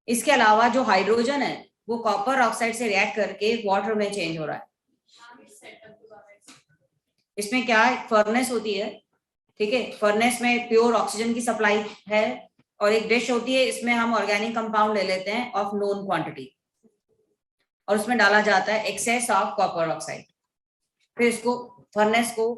इसके अलावा जो हाइड्रोजन है वो कॉपर ऑक्साइड से रिएक्ट करके वाटर में चेंज हो रहा है. इसमें क्या है, फर्नेस होती है, ठीक है, फर्नेस में प्योर ऑक्सीजन की सप्लाई है और एक डिश होती है, इसमें हम ऑर्गेनिक कंपाउंड ले लेते हैं ऑफ नोन क्वांटिटी और उसमें डाला जाता है एक्सेस ऑफ कॉपर ऑक्साइड. फिर इसको फर्नेस को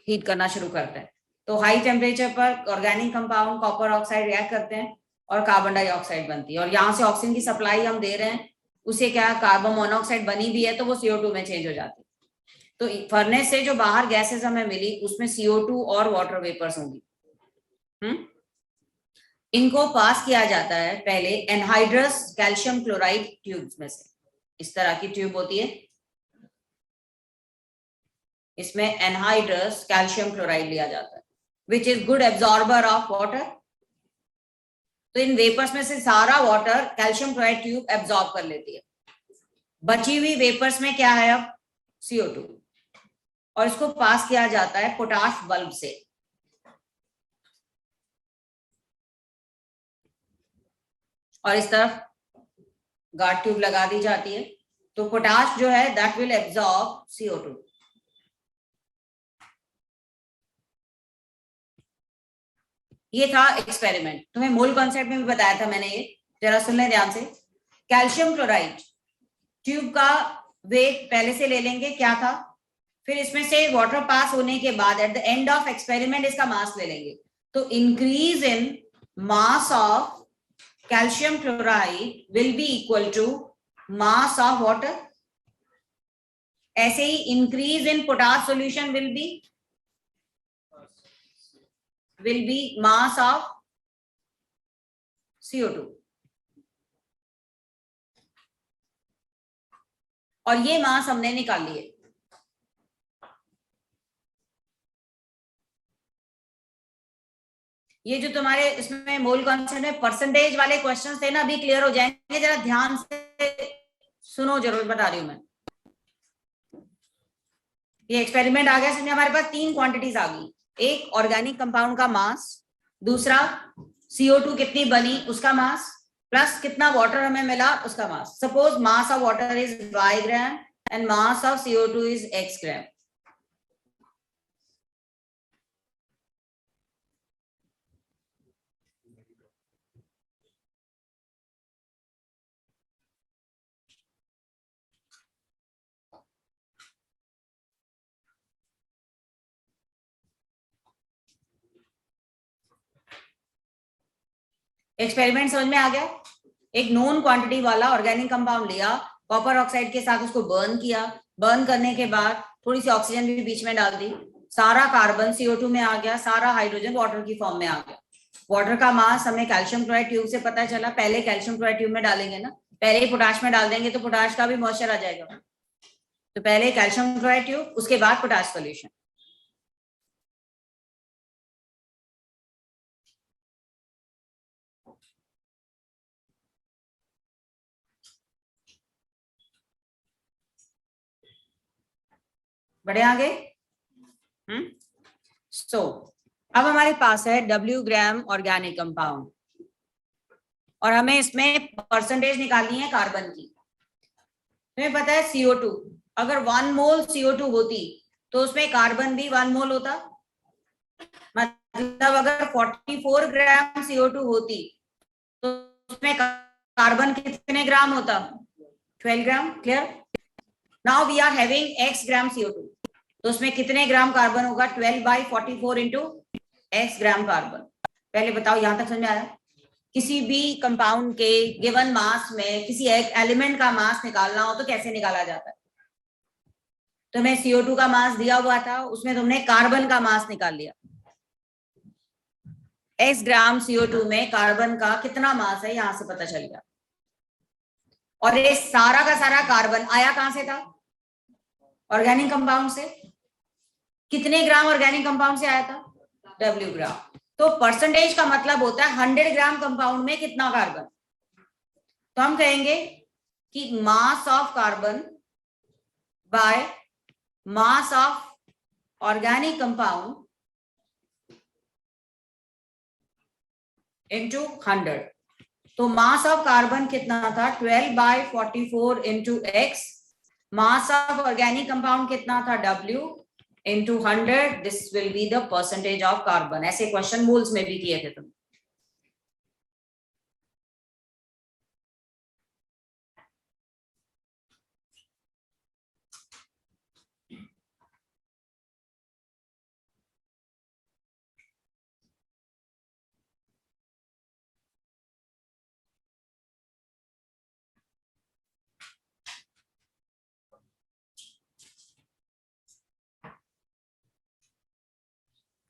हीट करना शुरू करते हैं. तो हाई टेम्परेचर पर organic compound copper oxide react करते हैं और कार्बन डाइऑक्साइड बनती है और यहाँ से ऑक्सीजन की सप्लाई हम दे रहे हैं, उसे क्या कार्बन मोनोऑक्साइड बनी भी है तो वो CO2 में चेंज हो जाती है. तो फर्नेस से जो बाहर गैसेस हमें मिली उसमें CO2 और वाटर वेपर्स होंगी. इनको पास किया जाता है पहले एनहाइड्रस कैल्शियम क्लोराइड ट्यूब्स में से. इस तरह की ट्यूब होती है, इसमें एनहाइड्रस कैल्शियम क्लोराइड लिया जाता है which is good absorber of water. तो इन वेपर्स में से सारा water calcium chloride tube absorb कर लेती है. बची हुई वेपर्स में क्या है अब CO2 और इसको पास किया जाता है पोटाश बल्ब से. और इस तरफ गार्ड ट्यूब लगा दी जाती है तो पोटाश जो है दैट विल एब्जॉर्ब CO2. ये था एक्सपेरिमेंट. तुम्हें मोल कॉन्सेप्ट में भी बताया था मैंने, ये जरा सुन लें ध्यान से. कैल्शियम क्लोराइड ट्यूब का वेट पहले से ले लेंगे, क्या था फिर इसमें से वाटर पास होने के बाद at the end of experiment इसका मास ले लेंगे, तो increase in mass of calcium chloride will be equal to mass of water. ऐसे ही increase in potash solution will be mass of CO2. और ये मास हमने निकाल लिए. ये जो तुम्हारे इसमें मोल कॉन्सेप्ट में परसेंटेज वाले क्वेश्चंस थे ना, अभी क्लियर हो जाएंगे. जरा ध्यान से सुनो, जरूर बता रही हूं मैं. ये एक्सपेरिमेंट आ गया समझे. हमारे पास 3 क्वांटिटीज आ गई. एक ऑर्गेनिक कंपाउंड का मास, दूसरा CO2 कितनी बनी उसका मास, प्लस कितना वाटर हमें मिला उसका mass. Suppose mass of water is y gram and mass of CO2 is x gram. Experiment समझ में आ गया. एक नोन क्वांटिटी वाला ऑर्गेनिक कंपाउंड लिया, कॉपर ऑक्साइड के साथ उसको बर्न किया. बर्न करने के बाद थोड़ी सी ऑक्सीजन भी बीच में डाल दी. सारा कार्बन CO2 में आ गया, सारा हाइड्रोजन वाटर की फॉर्म में आ गया. वाटर का मास हमें कैल्शियम क्लोराइड ट्यूब से पता चला. पहले कैल्शियम क्लोराइड ट्यूब में डालेंगे ना, पहले ही पोटाश में डाल देंगे तो पोटाश का भी मॉइस्चर आ जाएगा. तो पहले कैल्शियम क्लोराइड ट्यूब, उसके बाद पोटाश सोल्यूशन. बढ़े आगे. सो अब हमारे पास है W ग्राम ऑर्गेनिक कंपाउंड और हमें इसमें परसेंटेज निकालनी है कार्बन की. तुम्हें पता है CO2, अगर 1 मोल CO2 होती तो उसमें कार्बन भी 1 मोल होता. मतलब अगर 44 ग्राम CO2 होती तो उसमें कार्बन कितने ग्राम होता? 12 gram. Clear. Now we are having x gram CO2, तो उसमें कितने ग्राम कार्बन होगा? 12/44 इंटू x ग्राम कार्बन. पहले बताओ यहां तक समझ में आया? किसी भी कंपाउंड के गिवन मास में किसी एक एलिमेंट का मास निकालना हो तो कैसे निकाला जाता है? तुम्हें CO2 का मास दिया हुआ था, उसमें तुमने कार्बन का मास निकाल लिया. x ग्राम CO2 में कार्बन का कितना मास है यहां से पता चल गया. और ये सारा का सारा कार्बन आया कहां से था? ऑर्गेनिक कंपाउंड से. कितने ग्राम ऑर्गेनिक कंपाउंड से आया था? W ग्राम. तो परसेंटेज का मतलब होता है 100 ग्राम कंपाउंड में कितना कार्बन. तो हम कहेंगे कि mass of carbon by mass of organic compound into 100. तो मास ऑफ कार्बन कितना था? 12/44 into x. Mass of organic compound कितना था? W into 100. This will be the percentage of carbon. ऐसे क्वेश्चन मोल्स में भी किए थे तुम.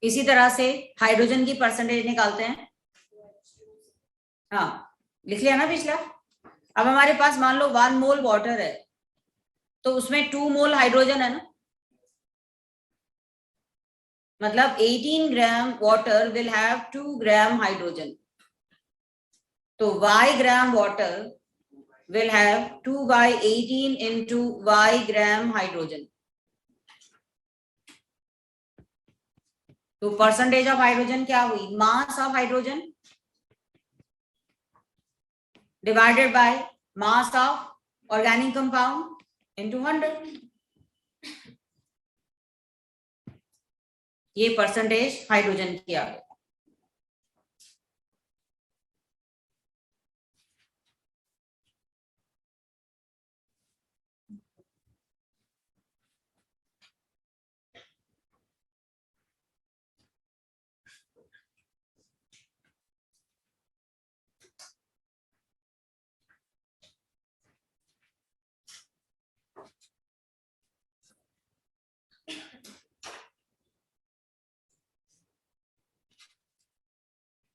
इसी तरह से हाइड्रोजन की परसेंटेज निकालते हैं. हाँ, लिख लिया ना पिछला. अब हमारे पास मान लो 1 मोल वाटर है, तो उसमें 2 मोल हाइड्रोजन है ना. मतलब 18 gram water will have 2 gram hydrogen. तो y gram water will have 2/18 into y gram hydrogen. तो परसेंटेज ऑफ हाइड्रोजन क्या हुई? Mass of hydrogen divided by mass of organic compound into 100. ये परसेंटेज हाइड्रोजन की आ गई.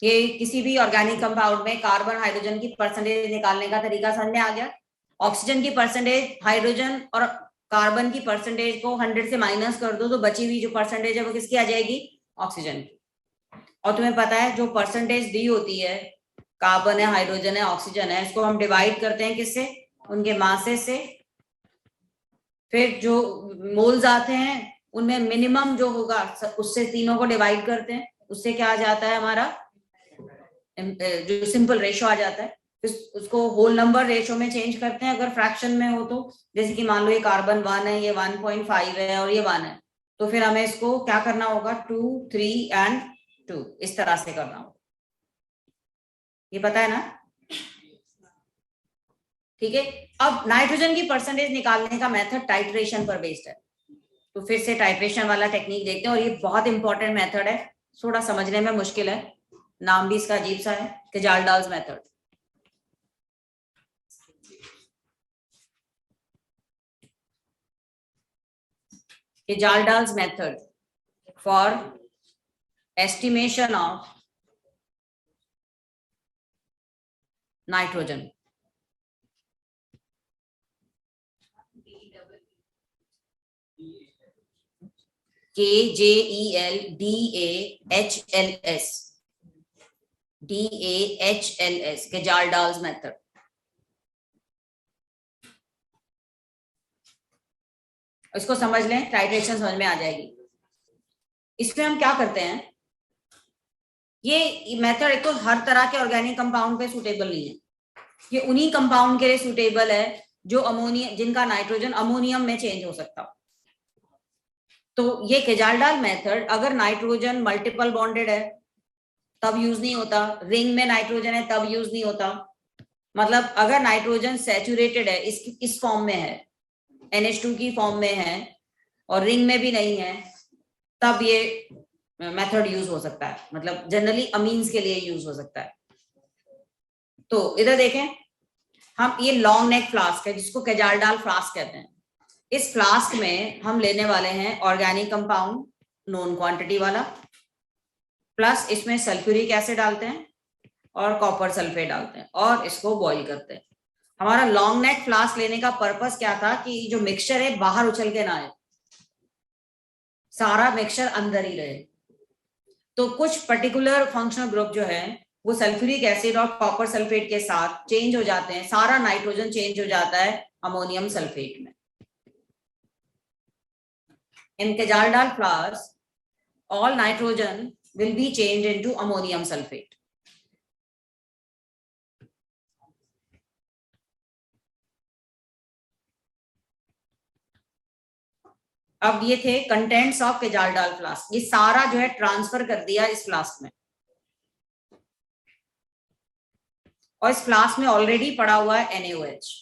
ये किसी भी ऑर्गेनिक कंपाउंड में कार्बन हाइड्रोजन की परसेंटेज निकालने का तरीका समझ में आ गया। ऑक्सीजन की परसेंटेज, हाइड्रोजन और कार्बन की परसेंटेज को 100 से माइनस कर दो तो बची हुई जो परसेंटेज है वो किसकी आ जाएगी? ऑक्सीजन की। और तुम्हें पता है जो परसेंटेज दी होती है, कार्बन है, हाइड्रोजन है, ऑक्सीजन है, इसको हम डिवाइड करते हैं किससे? उनके मासेस से। फिर जो मोल्स आते हैं उनमें मिनिमम जो होगा उससे तीनों को डिवाइड करते हैं, उससे क्या आ जाता है हमारा जो सिंपल रेशो आ जाता है। उसको होल नंबर रेशो में चेंज करते हैं अगर फ्रैक्शन में हो तो। जैसे कि मान लो ये कार्बन 1 है, ये 1.5 है और ये 1 है, तो फिर हमें इसको क्या करना होगा? 2, 3 एंड 2 इस तरह से करना होगा। ये पता है ना? ठीक है। अब नाइट्रोजन की परसेंटेज निकालने का मेथड टाइट्रेशन पर बेस्ड है, तो फिर से टाइट्रेशन वाला टेक्निक देखते हैं। और ये बहुत इंपॉर्टेंट मेथड है, थोड़ा समझने में मुश्किल है, नाम भी इसका अजीब सा है, Kjeldahl's method. Kjeldahl's method for estimation of nitrogen. KJELDAHLS, DAHLS, Kjeldahl's method. इसको समझ लें, टाइट्रेशन समझ में आ जाएगी। इसमें हम क्या करते हैं, ये मेथड एक तो हर तरह के ऑर्गेनिक कंपाउंड पे सूटेबल नहीं है, ये उन्हीं कंपाउंड के लिए सूटेबल है जो अमोनिया, जिनका नाइट्रोजन अमोनियम में चेंज हो सकता हो। तो ये केजाल्डाल मेथड अगर नाइट्रोजन मल्टीपल बॉन्डेड है तब यूज नहीं होता, रिंग में नाइट्रोजन है तब यूज नहीं होता। मतलब अगर नाइट्रोजन सैचुरेटेड है, इस फॉर्म में है, NH2 की फॉर्म में है और रिंग में भी नहीं है, तब ये मेथड यूज हो सकता है। मतलब जनरली अमीन्स के लिए यूज हो सकता है। तो इधर देखें, हम ये लॉन्ग नेक फ्लास्क है जिसको केजाल्डाल फ्लास्क कहते हैं। इस फ्लास्क में हम लेने वाले हैं ऑर्गेनिक कंपाउंड नोन क्वांटिटी वाला, प्लस इसमें सल्फ्यूरिक एसिड डालते हैं और कॉपर सल्फेट डालते हैं और इसको बॉईल करते हैं। हमारा लॉन्ग नेक फ्लास्क लेने का पर्पस क्या था कि जो मिक्सचर है बाहर उछल के ना आए, सारा मिक्सचर अंदर ही रहे। तो कुछ पर्टिकुलर फंक्शनल ग्रुप जो है वो सल्फ्यूरिक एसिड और कॉपर सल्फेट के साथ चेंज हो जाते हैं, सारा नाइट्रोजन चेंज हो जाता है अमोनियम सल्फेट में। In Kajaldal flask, all nitrogen will be changed into ammonium sulfate. अब ये थे कंटेंट्स ऑफ केजाल्डाल फ्लास्क, ये सारा जो है ट्रांसफर कर दिया इस फ्लास्क में, और इस फ्लास्क में ऑलरेडी पड़ा हुआ है NaOH।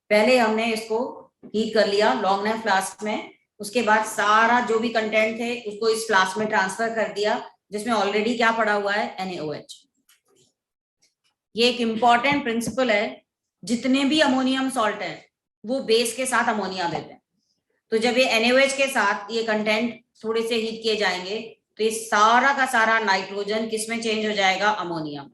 पहले हमने इसको हीट कर लिया लॉन्ग नेक फ्लास्क में, उसके बाद सारा जो भी कंटेंट थे उसको इस फ्लास्क में ट्रांसफर कर दिया जिसमें ऑलरेडी क्या पड़ा हुआ है? NaOH। ये एक इंपॉर्टेंट प्रिंसिपल है, जितने भी अमोनियम सॉल्ट है वो बेस के साथ अमोनिया देते हैं। तो जब ये NaOH के साथ ये कंटेंट थोड़े से हीट किए जाएंगे तो ये सारा का सारा नाइट्रोजन किस में चेंज हो जाएगा? अमोनिया।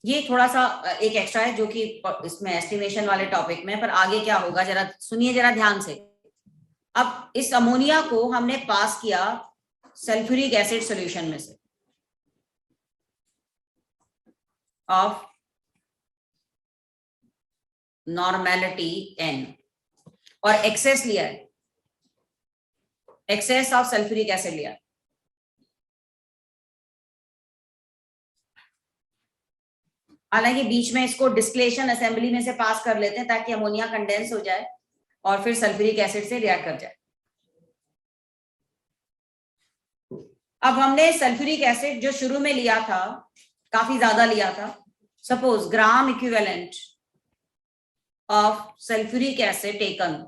ये थोड़ा सा एक एक्स्ट्रा है जो कि इसमें एस्टिमेशन वाले टॉपिक में, पर आगे क्या होगा जरा सुनिए जरा ध्यान से। अब इस अमोनिया को हमने पास किया सल्फ्यूरिक एसिड सॉल्यूशन में से ऑफ नॉर्मेलिटी N, और एक्सेस लिया है, एक्सेस ऑफ सल्फ्यूरिक एसिड लिया है। हालांकि बीच में इसको डिस्टिलेशन असेंबली में से पास कर लेते हैं ताकि अमोनिया कंडेंस हो जाए और फिर सल्फ्यूरिक एसिड से रिएक्ट कर जाए। अब हमने सल्फ्यूरिक एसिड जो शुरू में लिया था काफी ज्यादा लिया था, suppose gram equivalent of sulfuric acid taken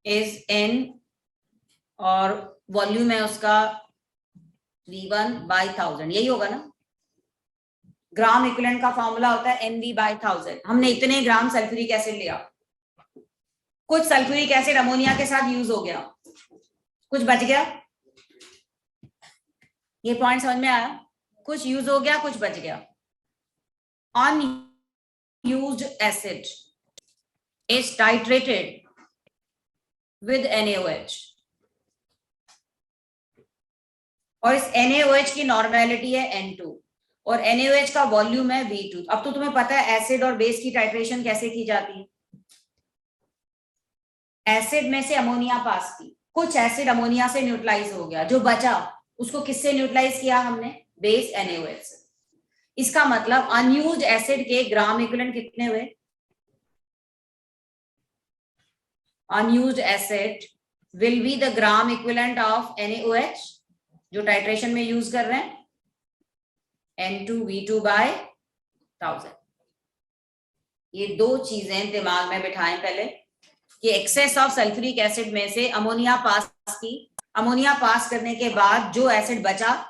is N और वॉल्यूम है उसका V1/1000, यही होगा ना। ग्राम इक्विवेलेंट का फॉर्मूला होता है NV/1000। हमने इतने ग्राम सल्फ्यूरिक एसिड लिया, कुछ सल्फ्यूरिक एसिड अमोनिया के साथ यूज हो गया, कुछ बच गया। ये पॉइंट समझ में आया? कुछ यूज हो गया, कुछ बच गया। Unused acid is titrated with NaOH और इस NaOH की नॉर्मेलिटी है N2 और NaOH का वॉल्यूम है V2। अब तो तुम्हें पता है एसिड और बेस की टाइट्रेशन कैसे की जाती है। एसिड में से अमोनिया पास की, कुछ एसिड अमोनिया से न्यूट्रलाइज हो गया, जो बचा उसको किससे न्यूट्रलाइज किया हमने? बेस NaOH से। इसका मतलब अनयूज्ड एसिड के ग्राम इक्विवेलेंट कितने हुए? Unused acid will be the gram equivalent of NaOH जो टाइट्रेशन में यूज कर रहे हैं, N2V2/1000। ये दो चीजें दिमाग में बिठाएं पहले कि एक्सेस ऑफ सल्फ्यूरिक एसिड में से अमोनिया पास की, अमोनिया पास करने के बाद जो एसिड बचा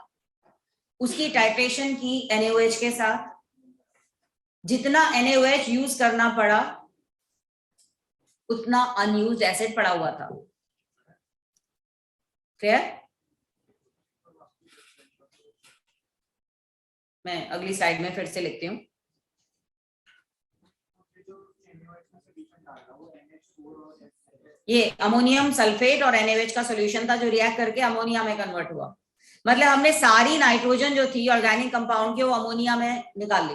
उसकी टाइट्रेशन की NaOH के साथ। जितना NaOH यूज करना पड़ा उतना अनयूज्ड एसिड पड़ा हुआ था। क्लियर? मैं अगली स्लाइड में फिर से लिखती हूँ। ये अमोनियम सल्फेट और NaOH का सॉल्यूशन था जो रिएक्ट करके अमोनिया में कन्वर्ट हुआ। मतलब हमने सारी नाइट्रोजन जो थी ऑर्गेनिक कंपाउंड के वो अमोनिया में निकाल ली,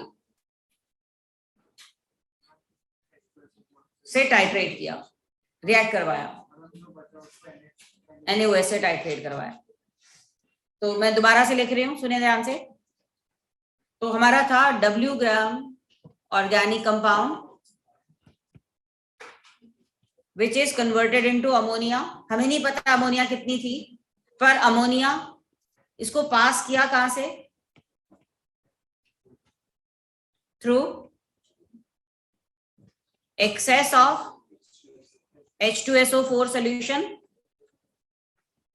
से टाइट्रेट किया, रिएक्ट करवाया, NaOH से टाइट्रेट करवाया। तो मैं दोबारा से लिख रही हूँ, सुने ध्यान से। तो हमारा था W gram organic compound which is converted into ammonia. हमें नहीं पता अमोनिया कितनी थी, पर अमोनिया इसको पास किया कहां से? Through excess of H2SO4 solution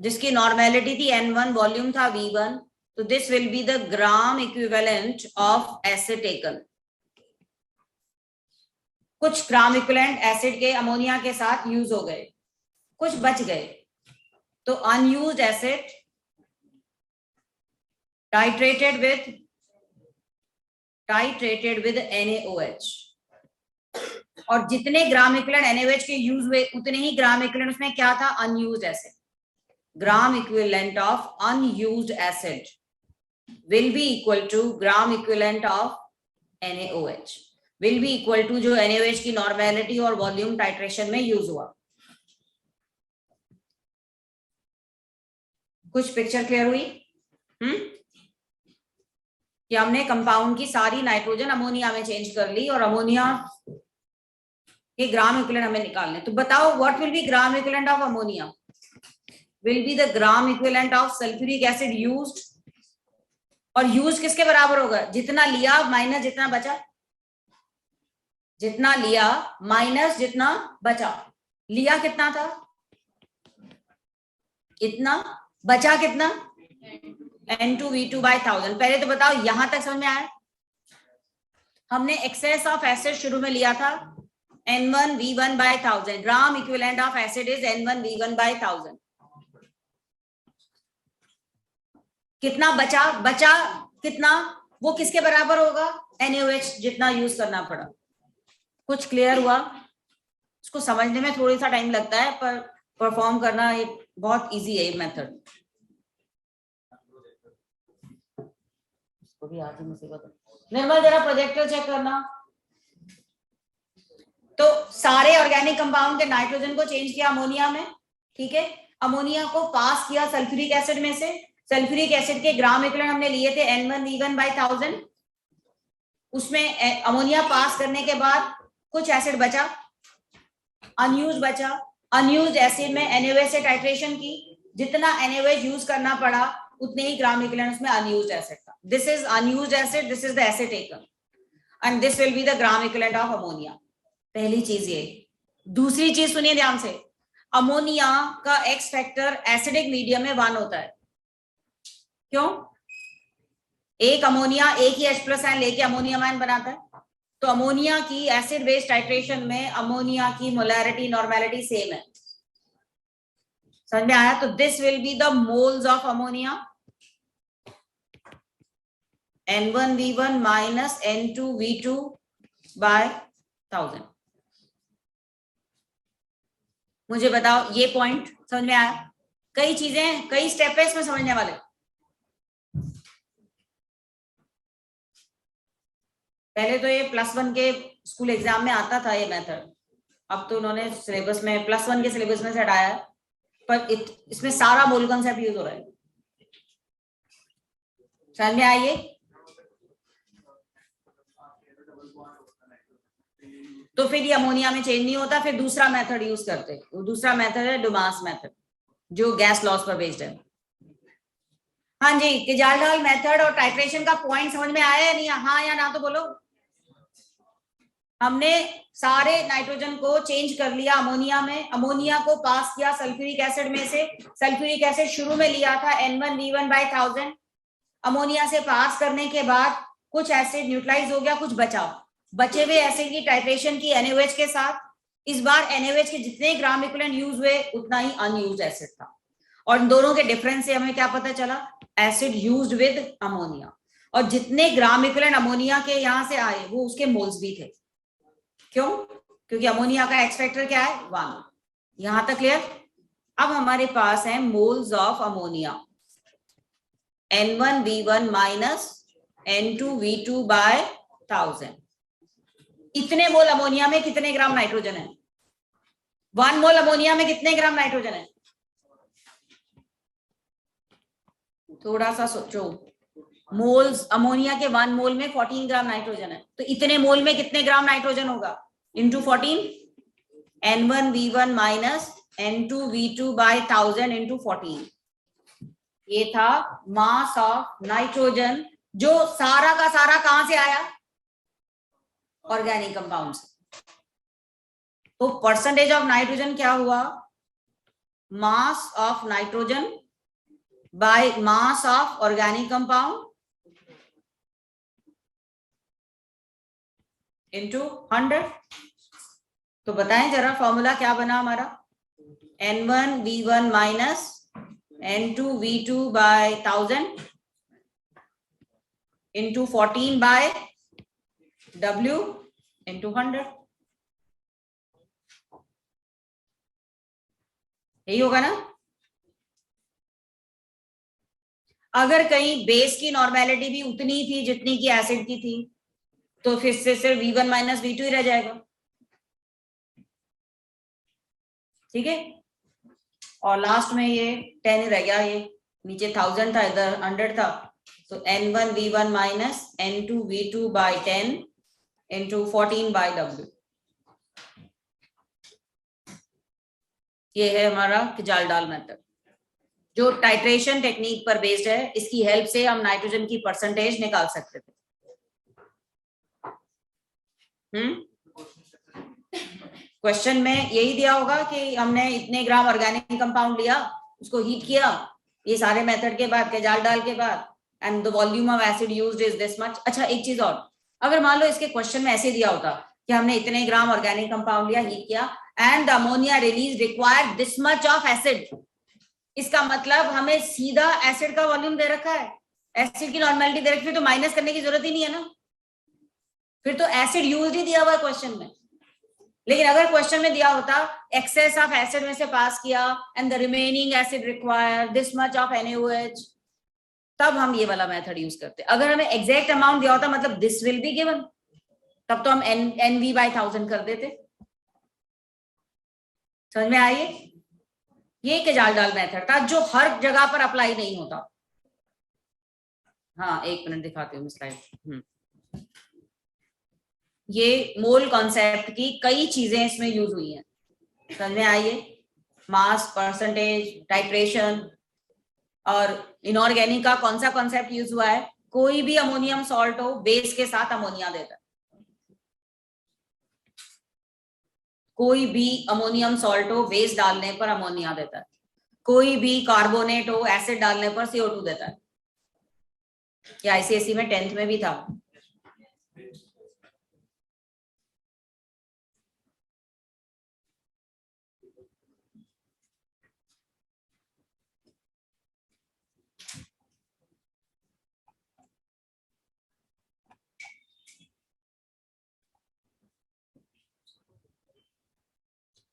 जिसकी नॉर्मेलिटी थी N1, वॉल्यूम था V1। तो this will be the gram equivalent of acid taken. कुछ ग्राम इक्विवेलेंट एसिड के अमोनिया के साथ यूज हो गए, कुछ बच गए। तो unused acid titrated with NaOH और जितने ग्राम इक्विवेलेंट NaOH के यूज हुए उतने ही ग्राम इक्विवेलेंट उसमें क्या था? Unused acid. Gram equivalent of unused acid will be equal to gram equivalent of NaOH will be equal to जो NaOH की नॉर्मेलिटी और वॉल्यूम टाइट्रेशन में यूज हुआ। कुछ पिक्चर क्लियर हुई? कि हमने कंपाउंड की सारी नाइट्रोजन अमोनिया में चेंज कर ली और अमोनिया के ग्राम इक्विवेलेंट हमें निकालने। तो बताओ what will be gram equivalent of ammonia? Will be the gram equivalent of sulphuric acid used. और यूज किसके बराबर होगा? जितना लिया माइनस जितना बचा, जितना लिया माइनस जितना बचा। लिया कितना था? इतना, बचा कितना? N2V2/1000। पहले तो बताओ यहां तक समझ में आया? हमने एक्सेस ऑफ एसिड शुरू में लिया था N1V1/1000। Gram equivalent of acid is N1V1/1000। कितना बचा? बचा कितना? वो किसके बराबर होगा? NaOH जितना यूज करना पड़ा। कुछ क्लियर हुआ? इसको समझने में थोड़ी सा टाइम लगता है पर परफॉर्म करना एक बहुत इजी है ये मेथड। भी आज ही मुसीबत है। निर्मल जरा प्रोजेक्टर चेक करना। तो सारे ऑर्गेनिक कंपाउंड के नाइट्रोजन को चेंज किया अमोनिया में, ठीक है। अमोनिया को पास किया सल्फ्यूरिक एसिड में से। सल्फ्यूरिक एसिड के ग्राम इक्विवेलेंट हमने लिए थे N1V1/1000। उसमें अमोनिया पास करने के बाद कुछ एसिड बचा, अनयूज्ड बचा। अनयूज्ड एसिड में NaOH से टाइट्रेशन की, जितना NaOH यूज करना पड़ा उतने ही ग्राम इक्विवेलेंट उसमें अनयूज्ड एसिड था। This is unused acid, this is the acid taken. And this will be the gram equivalent of ammonia. पहली चीज ये। दूसरी चीज सुनिए ध्यान से, अमोनिया का एक्स फैक्टर एसिडिक मीडियम में 1 होता है। क्यों? एक अमोनिया एक ही H+ आयन लेके अमोनियम आयन बनाता है, तो अमोनिया की एसिड बेस टाइट्रेशन में अमोनिया की मोलैरिटी नॉर्मेलिटी सेम है। समझ में आया? तो this will be the moles of ammonia, N1V1 minus N2V2 by 1000। मुझे बताओ ये पॉइंट समझ में आया? कई चीजें, कई स्टेप है इसमें समझने वाले। पहले तो ये +1 के स्कूल एग्जाम में आता था ये मेथड, अब तो उन्होंने सिलेबस में +1 के सिलेबस में से हटाया है, पर इसमें सारा मोल कॉन्सेप्ट यूज हो रहा है। समझ में आइए? तो फिर ये अमोनिया में चेंज नहीं होता, फिर दूसरा मेथड यूज करते हैं। दूसरा मेथड है डुमास मेथड, जो गैस लॉस पर बेस्ड है। हाँ जी, किजाल-डाल मेथड और टाइट्रेशन का पॉइंट समझ में आया या नहीं? हाँ या ना तो बोलो। हमने सारे नाइट्रोजन को चेंज कर लिया अमोनिया में, अमोनिया को पास किया सल्फ्यूरिक एसिड में से। सल्फ्यूरिक एसिड शुरू में लिया था N1V1/1000, अमोनिया से पास करने के बाद कुछ एसिड न्यूट्रलाइज हो गया, कुछ बचा। बचे हुए एसिड की टाइट्रेशन की NaOH के साथ। इस बार NaOH के जितने ग्राम इक्विवेलेंट यूज हुए उतना ही अनयूज्ड एसिड था, और इन दोनों के डिफरेंस से हमें क्या पता चला? एसिड यूज्ड विद अमोनिया, और जितने ग्राम इक्विवेलेंट अमोनिया के यहां से आए वो उसके मोल्स भी थे। क्यों? क्योंकि अमोनिया का एक्स फैक्टर क्या है? 1। यहां तक क्लियर? अब हमारे पास है moles of ammonia, N1V1 minus N2V2 by 1000। इतने मोल अमोनिया में कितने ग्राम नाइट्रोजन है? 1 मोल अमोनिया में कितने ग्राम नाइट्रोजन है? थोड़ा सा सोचो। मोल्स अमोनिया के 1 मोल में 14 ग्राम नाइट्रोजन है, तो इतने मोल में कितने ग्राम नाइट्रोजन होगा? Into 14, N1V1 minus N2V2 by 1000 into 14। ये था मास ऑफ नाइट्रोजन, जो सारा का सारा कहां से आया? ऑर्गेनिक कंपाउंड से। तो परसेंटेज ऑफ नाइट्रोजन क्या हुआ? Mass of nitrogen by mass of organic compound into 100। तो बताएं जरा फॉर्मूला क्या बना हमारा? N1V1 minus N2V2 by 1000 into 14 by W into 100। यही होगा ना? अगर कहीं बेस की नॉर्मेलिटी भी उतनी थी जितनी की एसिड की थी, तो फिर से सिर्फ V1 माइनस V2 ही रह जाएगा। ठीक है? और लास्ट में ये 10 रह गया, ये नीचे 1000 था, इधर 100 था, तो N1V1 minus N2V2 by 10 into 14 by W। ये है हमारा किजाल-डाल मेथड, जो टाइट्रेशन टेक्निक पर बेस्ड है। इसकी हेल्प से हम नाइट्रोजन की परसेंटेज निकाल सकते थे। क्वेश्चन में यही दिया होगा कि हमने इतने ग्राम ऑर्गेनिक कंपाउंड लिया, उसको हीट किया, ये सारे मेथड के बाद, किजाल-डाल के बाद, and the volume of acid used is this much. अच्छा एक चीज और, अगर मान लो इसके क्वेश्चन में ऐसे दिया होता कि हमने इतने ग्राम ऑर्गेनिक कंपाउंड लिया, हीट किया, and the ammonia release required this much of acid, इसका मतलब हमें सीधा एसिड का वॉल्यूम दे रखा है, एसिड की नॉर्मेलिटी दे रखी है, तो माइनस करने की जरूरत ही नहीं है ना, फिर तो एसिड यूज ही दिया हुआ है क्वेश्चन में। लेकिन अगर क्वेश्चन में दिया होता एक्सेस ऑफ एसिड में से पास किया and the remaining acid require this much of NaOH, तब हम ये वाला मेथड यूज करते। अगर हमें एग्जैक्ट अमाउंट दिया होता, मतलब दिस विल बी गिवन, तब तो हम NV by 1000 कर देते। समझ में आइए? ये किजाल-डाल मेथड था जो हर जगह पर अप्लाई नहीं होता। हाँ एक मिनट दिखाती हूँ स्लाइड। ये मोल कॉन्सेप्ट की कई चीजें इसमें यूज हुई हैं। समझ में आइए? मास, परसेंटेज, टाइट्रेशन, और इनऑर्गेनिक का कौन सा कॉन्सेप्ट यूज हुआ है? कोई भी अमोनियम सॉल्ट हो, बेस के साथ अमोनिया देता है, कोई भी अमोनियम सॉल्ट हो, बेस डालने पर अमोनिया देता है, कोई भी कार्बोनेट हो, एसिड डालने पर CO2 देता है। ये ICSE में 10th में भी था।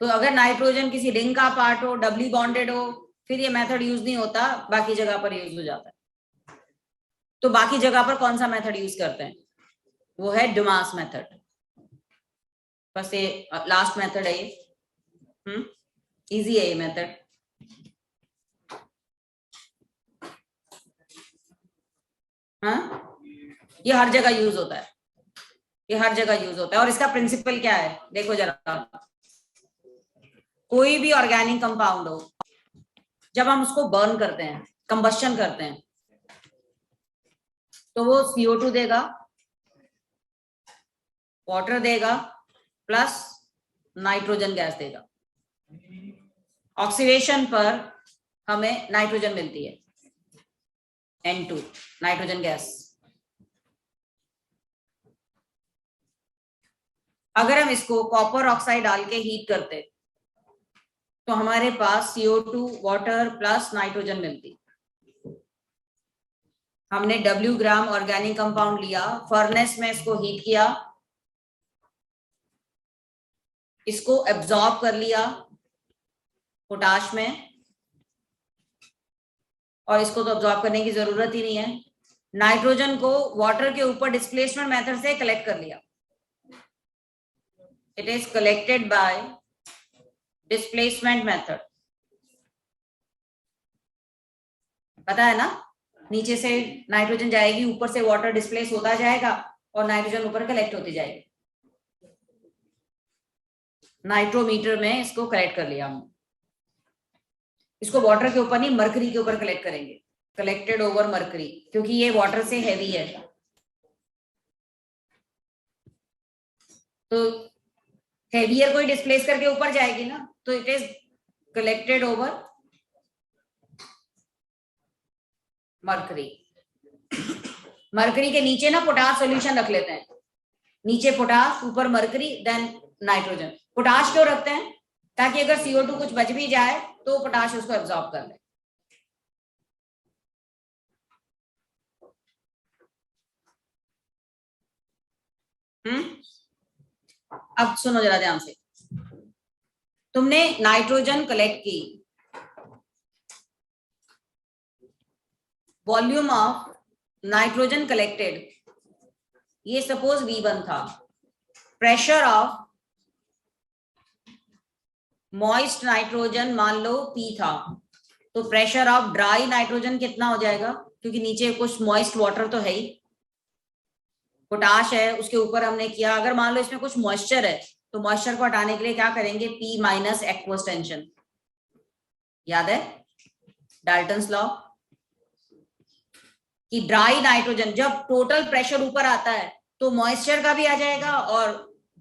तो अगर नाइट्रोजन किसी रिंग का पार्ट हो, डबली बॉन्डेड हो, फिर ये मेथड यूज नहीं होता, बाकी जगह पर यूज हो जाता है। तो बाकी जगह पर कौन सा मेथड यूज करते हैं? वो है डुमास मेथड। बस ये लास्ट मेथड है ये। इजी है ये मेथड। हाँ, ये हर जगह यूज होता है, ये हर जगह यूज होता है। और इसका प्रिंसिपल क्या है देखो जरा, कोई भी ऑर्गेनिक कंपाउंड हो, जब हम उसको बर्न करते हैं, कंबशन करते हैं, तो वो CO2 देगा, वाटर देगा, प्लस नाइट्रोजन गैस देगा। ऑक्सीडेशन पर हमें नाइट्रोजन मिलती है, N2 नाइट्रोजन गैस। अगर हम इसको कॉपर ऑक्साइड डाल के हीट करते तो हमारे पास CO2 वाटर प्लस नाइट्रोजन मिलती। हमने W ग्राम ऑर्गेनिक कंपाउंड लिया, फर्नेस में इसको हीट किया, इसको एब्जॉर्ब कर लिया पोटाश में, और इसको तो एब्जॉर्ब करने की जरूरत ही नहीं है। नाइट्रोजन को वाटर के ऊपर डिस्प्लेसमेंट मेथड से कलेक्ट कर लिया। It is collected by displacement method. पता है ना, नीचे से नाइट्रोजन जाएगी, ऊपर से वाटर डिस्प्लेस होता जाएगा और नाइट्रोजन ऊपर कलेक्ट होती जाएगी। नाइट्रोमीटर में इसको कलेक्ट कर लिया हमने। इसको वाटर के ऊपर नहीं, मरकरी के ऊपर कलेक्ट करेंगे, कलेक्टेड ओवर मरकरी, क्योंकि ये वाटर से हैवी है। तो हैवियर को ही डिस्प्लेस करके ऊपर जाएगी ना, तो it is collected over mercury. Mercury के नीचे ना पोटाश सॉल्यूशन रख लेते हैं, नीचे पोटाश, ऊपर मरकरी, देन नाइट्रोजन। पोटाश क्यों रखते हैं? ताकि अगर CO2 कुछ बच भी जाए तो पोटाश उसको एब्जॉर्ब कर ले। अब सुनो जरा ध्यान से, तुमने नाइट्रोजन कलेक्ट की, वॉल्यूम ऑफ नाइट्रोजन कलेक्टेड, ये सपोज V1 था, प्रेशर ऑफ मॉइस्ट नाइट्रोजन मान लो P था, तो प्रेशर ऑफ ड्राई नाइट्रोजन कितना हो जाएगा? क्योंकि नीचे कुछ मॉइस्ट वाटर तो है ही, पोटाश है, उसके ऊपर हमने किया। अगर मान लो इसमें कुछ मॉइस्चर है तो मॉइस्चर को हटाने के लिए क्या करेंगे? P minus aqueous tension. याद है डाल्टन्स लॉ कि ड्राई नाइट्रोजन जब टोटल प्रेशर ऊपर आता है तो मॉइस्चर का भी आ जाएगा और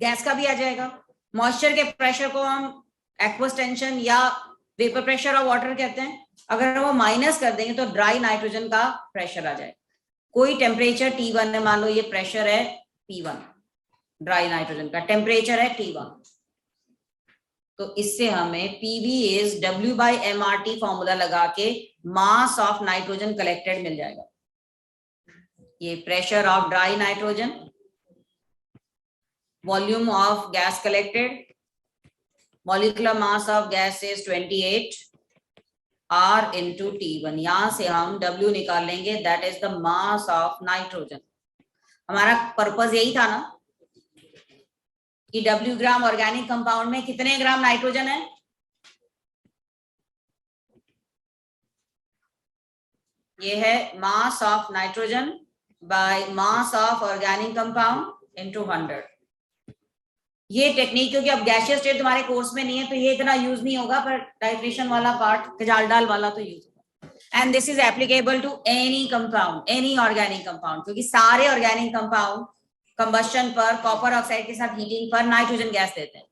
गैस का भी आ जाएगा। मॉइस्चर के प्रेशर को हम एक्वस टेंशन या वेपर प्रेशर ऑफ वाटर कहते हैं। अगर वो माइनस कर देंगे तो ड्राई नाइट्रोजन का प्रेशर आ जाएगा। कोई टेम्परेचर T1 है, मान लो ये प्रेशर है P1, ड्राई नाइट्रोजन का टेम्परेचर है T1, तो इससे हमें PV इज W/mRT फॉर्मूला लगा के मास ऑफ नाइट्रोजन कलेक्टेड मिल जाएगा। ये pressure of dry nitrogen, volume of gas collected, molecular mass of gas is 28 R into T1। यहां से हम W निकाल लेंगे, that is the mass of nitrogen. हमारा पर्पस यही था ना कि W ग्राम ऑर्गेनिक कंपाउंड में कितने ग्राम नाइट्रोजन है? ये है mass of nitrogen by mass of organic compound into 100। ये टेक्निक क्योंकि अब गैसियस स्टेट तुम्हारे कोर्स में नहीं है तो ये इतना यूज नहीं होगा, पर टाइट्रेशन वाला पार्ट, कजालडाल वाला तो यूज होगा। And this is applicable to any compound, any organic compound, क्योंकि सारे ऑर्गेनिक कंपाउंड कंबशन पर, कॉपर ऑक्साइड के साथ हीटिंग पर नाइट्रोजन गैस देते हैं।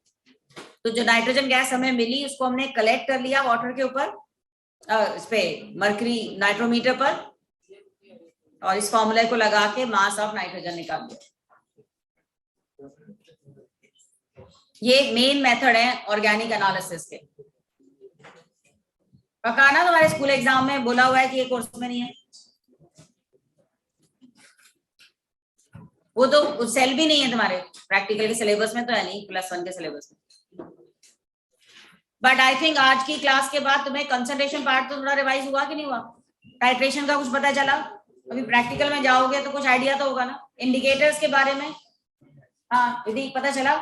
तो जो नाइट्रोजन गैस हमें मिली उसको हमने कलेक्ट कर लिया वाटर के ऊपर, इस पे मर्करी नाइट्रोमीटर पर, और इस फॉर्मूले को लगा के मास ऑफ नाइट्रोजन निकाल दिया। ये मेन मेथड है ऑर्गेनिक एनालिसिस के। पक्का ना तुम्हारे स्कूल एग्जाम में बोला हुआ है कि ये कोर्स में नहीं है, वो तो सेल भी नहीं है तुम्हारे प्रैक्टिकल के सिलेबस में, तो है नहीं +1 के सिलेबस में। बट आई थिंक आज की क्लास के बाद तुम्हें कंसंट्रेशन पार्ट तो थोड़ा रिवाइज हुआ कि नहीं हुआ, टाइट्रेशन का कुछ पता चला, अभी प्रैक्टिकल में जाओगे तो कुछ आइडिया तो होगा ना इंडिकेटर्स के बारे में। हाँ यदि पता चला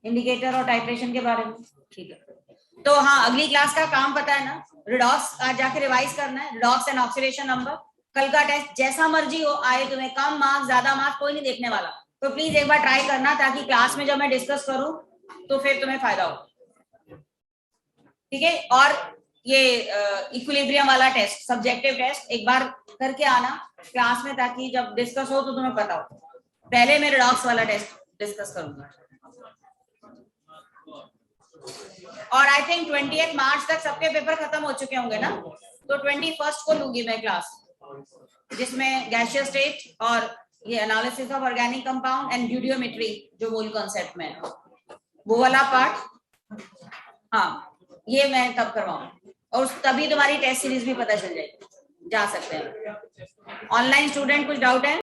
इंडिकेटर और टाइट्रेशन के बारे में, ठीक है। तो हाँ अगली क्लास का काम पता है ना, रिडॉक्स आज जाके रिवाइज करना है, रिडॉक्स एंड ऑक्सीडेशन नंबर। कल का टेस्ट जैसा मर्जी हो आए, तुम्हें कम मार्क्स ज्यादा मार्क्स कोई नहीं देखने वाला, तो प्लीज एक बार ट्राई करना ताकि क्लास में जब मैं डिस्कस करूं तो फिर तुम्हें फायदा हो, ठीक है। और ये इक्विलिब्रियम वाला टेस्ट, सब्जेक्टिव टेस्ट एक बार करके आना क्लास में, ताकि जब डिस्कस हो तो तुम्हें पता हो। पहले मैं रिडॉक्स वाला टेस्ट डिस्कस करूंगा, और आई थिंक 28 मार्च तक सबके पेपर खत्म हो चुके होंगे ना, तो 21 को लूंगी मैं क्लास, जिसमें गैसियस स्टेट और ये analysis of organic compound and eudiometry जो मूल कॉन्सेप्ट में है वो वाला पार्ट, हाँ ये मैं तब करवाऊंगी, और तभी तुम्हारी टेस्ट सीरीज भी पता चल जाएगी, जा सकते हैं। ऑनलाइन स्टूडेंट कुछ डाउट है?